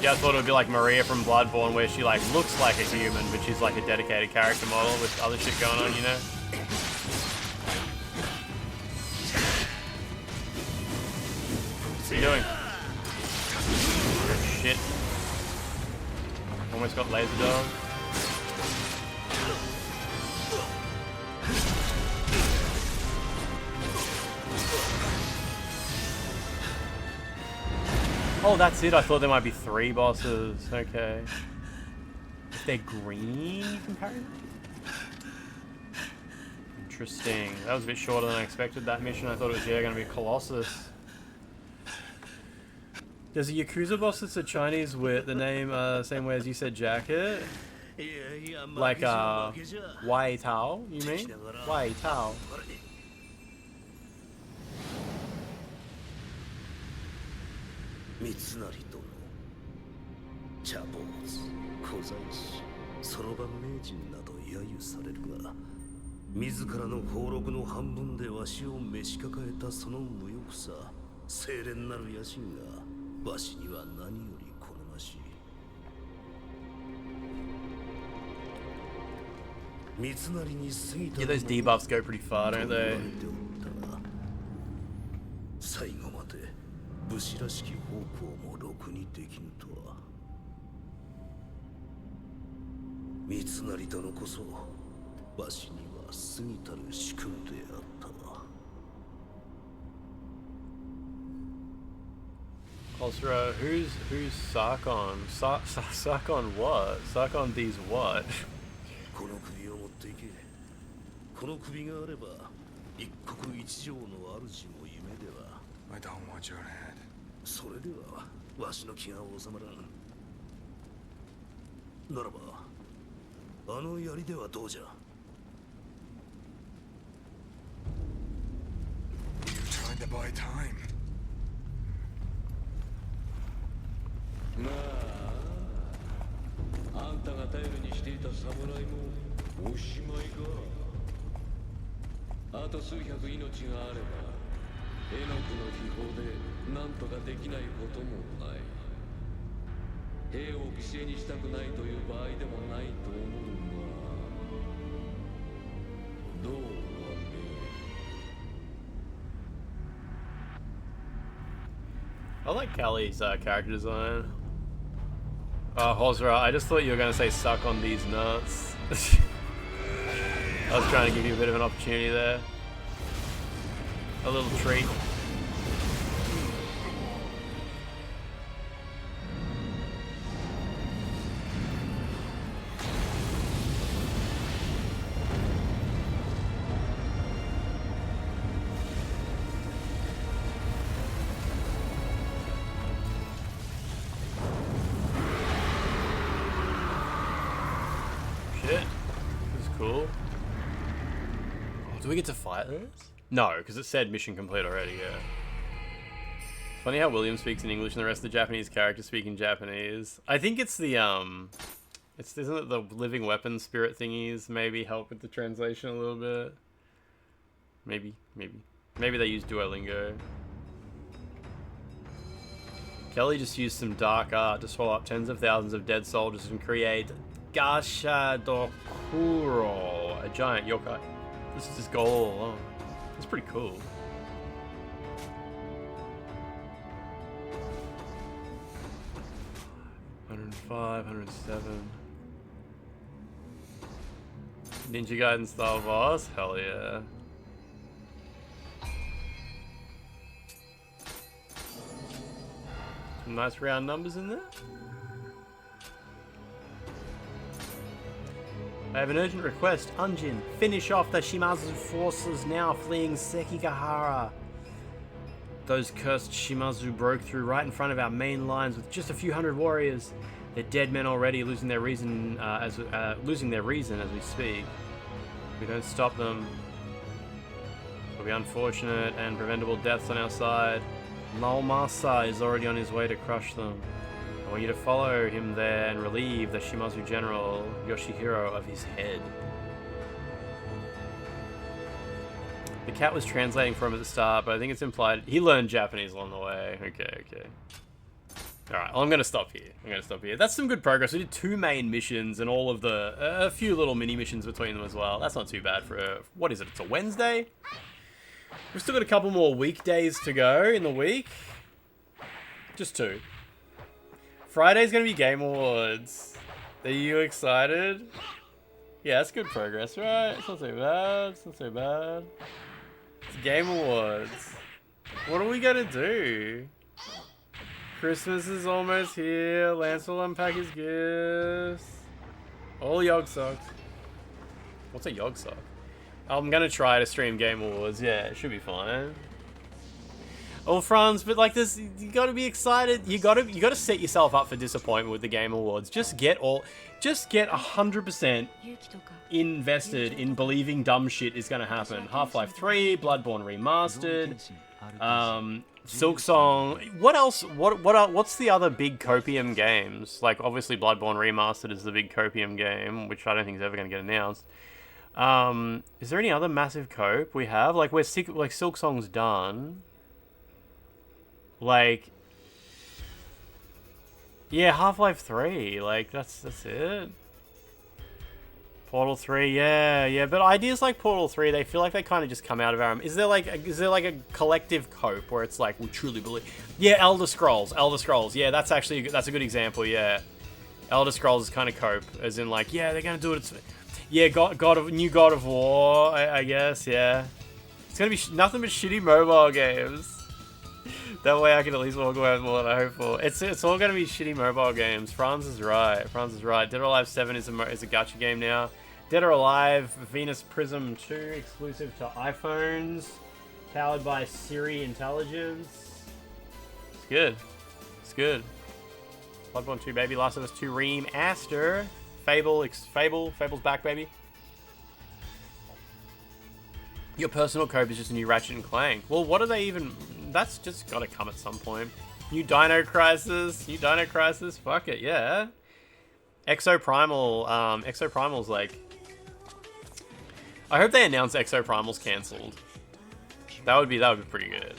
Yeah, I thought it would be like Maria from Bloodborne, where she like looks like a human, but she's like a dedicated character model with other shit going on, you know? What are you doing? Shit. Almost got laser dog. Oh, that's it. I thought there might be 3 bosses. Okay. If they're green, you can parry them? Interesting. That was a bit shorter than I expected, that mission. I thought it was, yeah, going to be Colossus. There's a Yakuza boss that's a Chinese with the name, same way as you said, Jacket. Like, Wai Tao, you mean? Wai Tao. 三成殿、茶坊主、小妻子、そろばん名人など揶揄されるが、自らの俸禄の半分でわしを召し抱えたその無欲さ、清廉なる野心がわしには何より好ましい。三成に過ぎた Yeah, those debuffs go pretty far, don't they? 最後まで武士らしき方向もろくにできぬとは。三成殿こそわしには過ぎたる主君であったわ。Osra, who's Sarkon? Sarkon what? Sarkon these what? この首を持っていけ。この首があれば一国一城の主も夢では。I don't want your head. それではわしの気が収まらん。ならばあの槍ではどうじゃ。 You're trying to buy time. あんたが頼りにしていた侍もおしまいか。あと数百命があれば絵の具の秘宝で何とかできないこともない。兵を犠牲にしたくないという場合でもないと思うが、どうかね。 I like Callie's character design. Hosra, I just thought you were going to say suck on these nuts. I was trying to give you a bit of an opportunity there. A little treat. Do we get to fight this? No, because it said mission complete already, yeah. Funny how William speaks in English and the rest of the Japanese characters speak in Japanese. I think it's the, isn't it the living weapon spirit thingies maybe help with the translation a little bit? Maybe they use Duolingo. Kelly just used some dark art to swallow up tens of thousands of dead soldiers and create Gashadokuro, a giant yokai. This is his goal all along. That's pretty cool. $105, $107. Ninja Gaiden style boss? Hell yeah. Some nice round numbers in there. I have an urgent request. Unjin, finish off the Shimazu forces now fleeing Sekigahara. Those cursed Shimazu broke through right in front of our main lines with just a few hundred warriors. They're dead men already, losing their reason as we speak. If we don't stop them, there'll be unfortunate and preventable deaths on our side. Naomasa is already on his way to crush them. I want you to follow him there and relieve the Shimazu general, Yoshihiro, of his head. The cat was translating for him at the start, but I think it's implied he learned Japanese along the way. Okay. Alright, well, I'm going to stop here. That's some good progress. We did 2 main missions and all of the... a few little mini missions between them as well. That's not too bad for a... What is it? It's a Wednesday? We've still got a couple more weekdays to go in the week. Just 2. Friday's gonna be Game Awards. Are you excited? Yeah, that's good progress, right? It's not so bad. It's Game Awards. What are we gonna do? Christmas is almost here. Lance will unpack his gifts. All Yog socks. What's a Yog sock? I'm gonna try to stream Game Awards. Yeah, it should be fine. Oh, Franz, but like this, you gotta be excited. You gotta set yourself up for disappointment with the Game Awards. Just get 100% invested in believing dumb shit is gonna happen. Half-Life 3, Bloodborne Remastered, Silksong. What else? What's the other big copium games? Like obviously Bloodborne Remastered is the big copium game, which I don't think is ever gonna get announced. Is there any other massive cope we have? Like Silksong's done. Like, yeah, Half-Life 3, like, that's it. Portal 3, yeah, but ideas like Portal 3, they feel like they kind of just come out of our... Is there like a collective cope where it's like, we truly believe... Yeah, Elder Scrolls, yeah, that's a good example, yeah. Elder Scrolls is kind of cope, as in like, yeah, they're gonna do it, yeah, new God of War, I guess, yeah. It's gonna be nothing but shitty mobile games. That way I can at least walk away with more than I hope for. It's all going to be shitty mobile games. Franz is right. Dead or Alive 7 is a gacha game now. Dead or Alive Venus Prism 2 exclusive to iPhones. Powered by Siri Intelligence. It's good. Bloodborne 2 baby. Last of Us 2 Remaster. Fable's back baby. Your personal cope is just a new Ratchet and Clank. Well, what are they even... That's just gotta come at some point. New Dino Crisis. Fuck it, yeah. Exoprimal's like... I hope they announce Exoprimal's cancelled. That would be pretty good.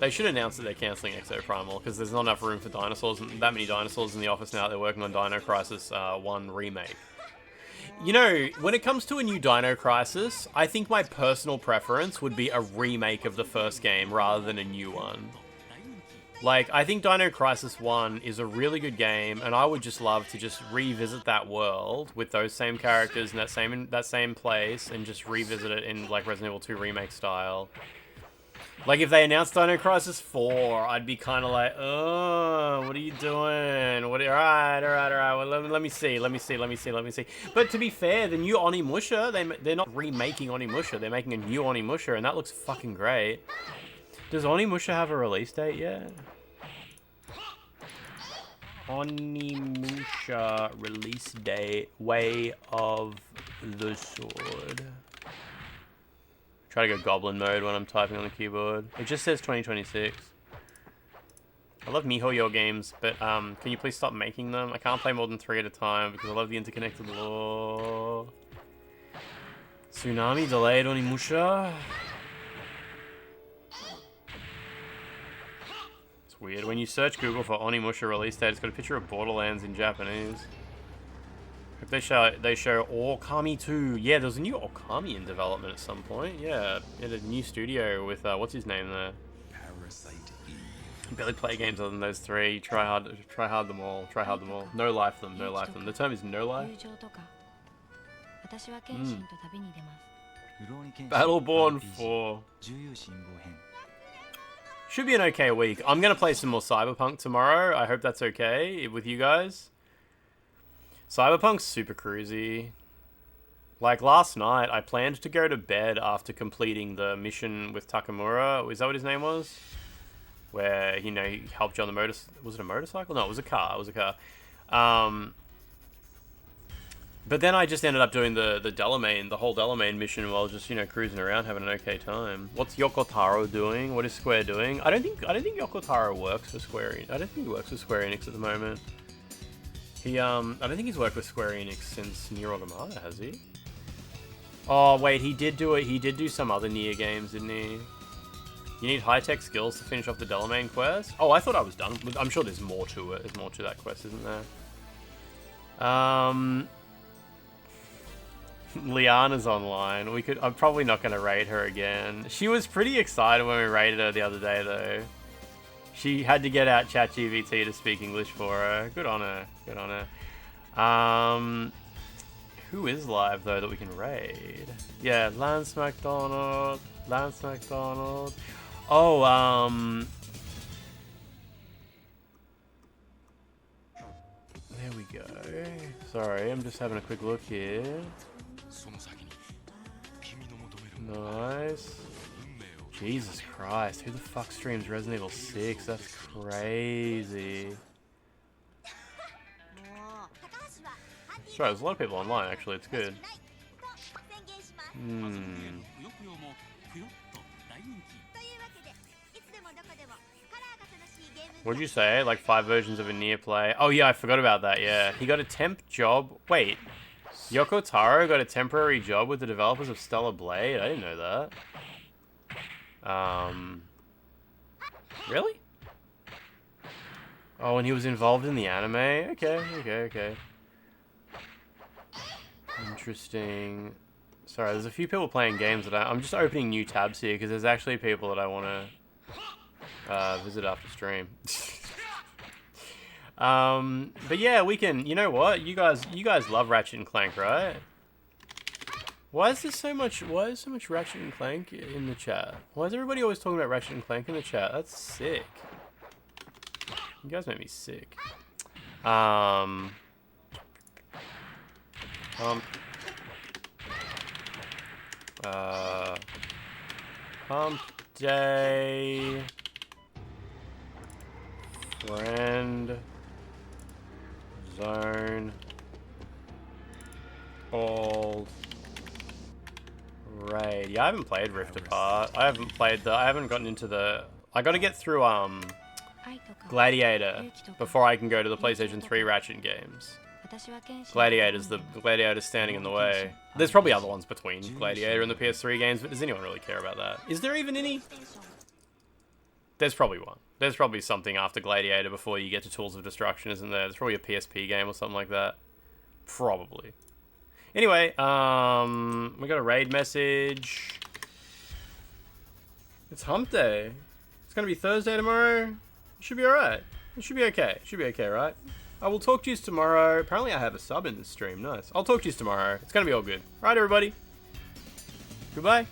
They should announce that they're cancelling Exoprimal, because there's not enough room for dinosaurs, that many dinosaurs in the office now. They're working on Dino Crisis 1 remake. You know, when it comes to a new Dino Crisis, I think my personal preference would be a remake of the first game rather than a new one. Like, I think Dino Crisis 1 is a really good game, and I would just love to just revisit that world with those same characters in that same place, and just revisit it in like Resident Evil 2 remake style. Like, if they announced Dino Crisis 4, I'd be kind of like, oh, what are you doing? Alright. Well, let me see. But to be fair, the new Onimusha, they're not remaking Onimusha. They're making a new Onimusha, and that looks fucking great. Does Onimusha have a release date yet? Onimusha release date, Way of the Sword. Try to go goblin mode when I'm typing on the keyboard. It just says 2026. I love MiHoYo games, but can you please stop making them? I can't play more than 3 at a time because I love the interconnected lore. Tsunami delayed Onimusha. It's weird. When you search Google for Onimusha release date, it's got a picture of Borderlands in Japanese. Hope they show Okami 2. Yeah, there's a new Okami in development at some point. Yeah, at a new studio with what's his name there? Parasite Eve. Barely play games other than those 3. Try hard them all. No life them. The term is no life. Battleborn 4. Should be an okay week. I'm gonna play some more Cyberpunk tomorrow. I hope that's okay with you guys. Cyberpunk's super cruisy. Like last night, I planned to go to bed after completing the mission with Takamura. Is that what his name was? Where, you know, he helped you on the was it a motorcycle? No, it was a car. But then I just ended up doing the whole Delamain mission while just, you know, cruising around having an okay time. What's Yoko Taro doing? What is Square doing? I don't think Yoko Taro works for Square Enix. I don't think he works for Square Enix at the moment. I don't think he's worked with Square Enix since Nier Automata, has he? Oh, wait, he did do some other Nier games, didn't he? You need high-tech skills to finish off the Delamain quest? Oh, I thought I was done. I'm sure there's more to it. There's more to that quest, isn't there? Liana's online. I'm probably not going to raid her again. She was pretty excited when we raided her the other day, though. She had to get out ChatGPT to speak English for her. Good on her. Who is live, though, that we can raid? Yeah, Lance McDonald. Oh, there we go. Sorry, I'm just having a quick look here. Nice. Jesus Christ, who the fuck streams Resident Evil 6? That's crazy. Sorry, there's a lot of people online, actually. It's good. What'd you say? Like 5 versions of a Nioh play? Oh yeah, I forgot about that, yeah. He got a temp job. Wait. Yoko Taro got a temporary job with the developers of Stellar Blade? I didn't know that. Really? Oh, and he was involved in the anime? Okay. Interesting. Sorry, there's a few people playing games that I'm just opening new tabs here because there's actually people that I want to visit after stream. But yeah, we can. You know what? You guys love Ratchet and Clank, right? Why is there so much? Why is so much Ratchet and Clank in the chat? Why is everybody always talking about Ratchet and Clank in the chat? That's sick. You guys make me sick. Hump day. Friend. Zone. Old. Raid. Yeah, I haven't played Rift Apart. I haven't gotten into the... I gotta get through, Gladiator before I can go to the PlayStation 3 Ratchet games. Gladiator's standing in the way. There's probably other ones between Gladiator and the PS3 games, but does anyone really care about that? Is there even any? There's probably one. There's probably something after Gladiator before you get to Tools of Destruction, isn't there? There's probably a PSP game or something like that. Probably. Anyway, we got a raid message. It's hump day. It's gonna be Thursday tomorrow. It should be alright. It should be okay. It should be okay, right? I will talk to you tomorrow. Apparently I have a sub in this stream. Nice. I'll talk to you tomorrow. It's gonna be all good. Alright, everybody. Goodbye.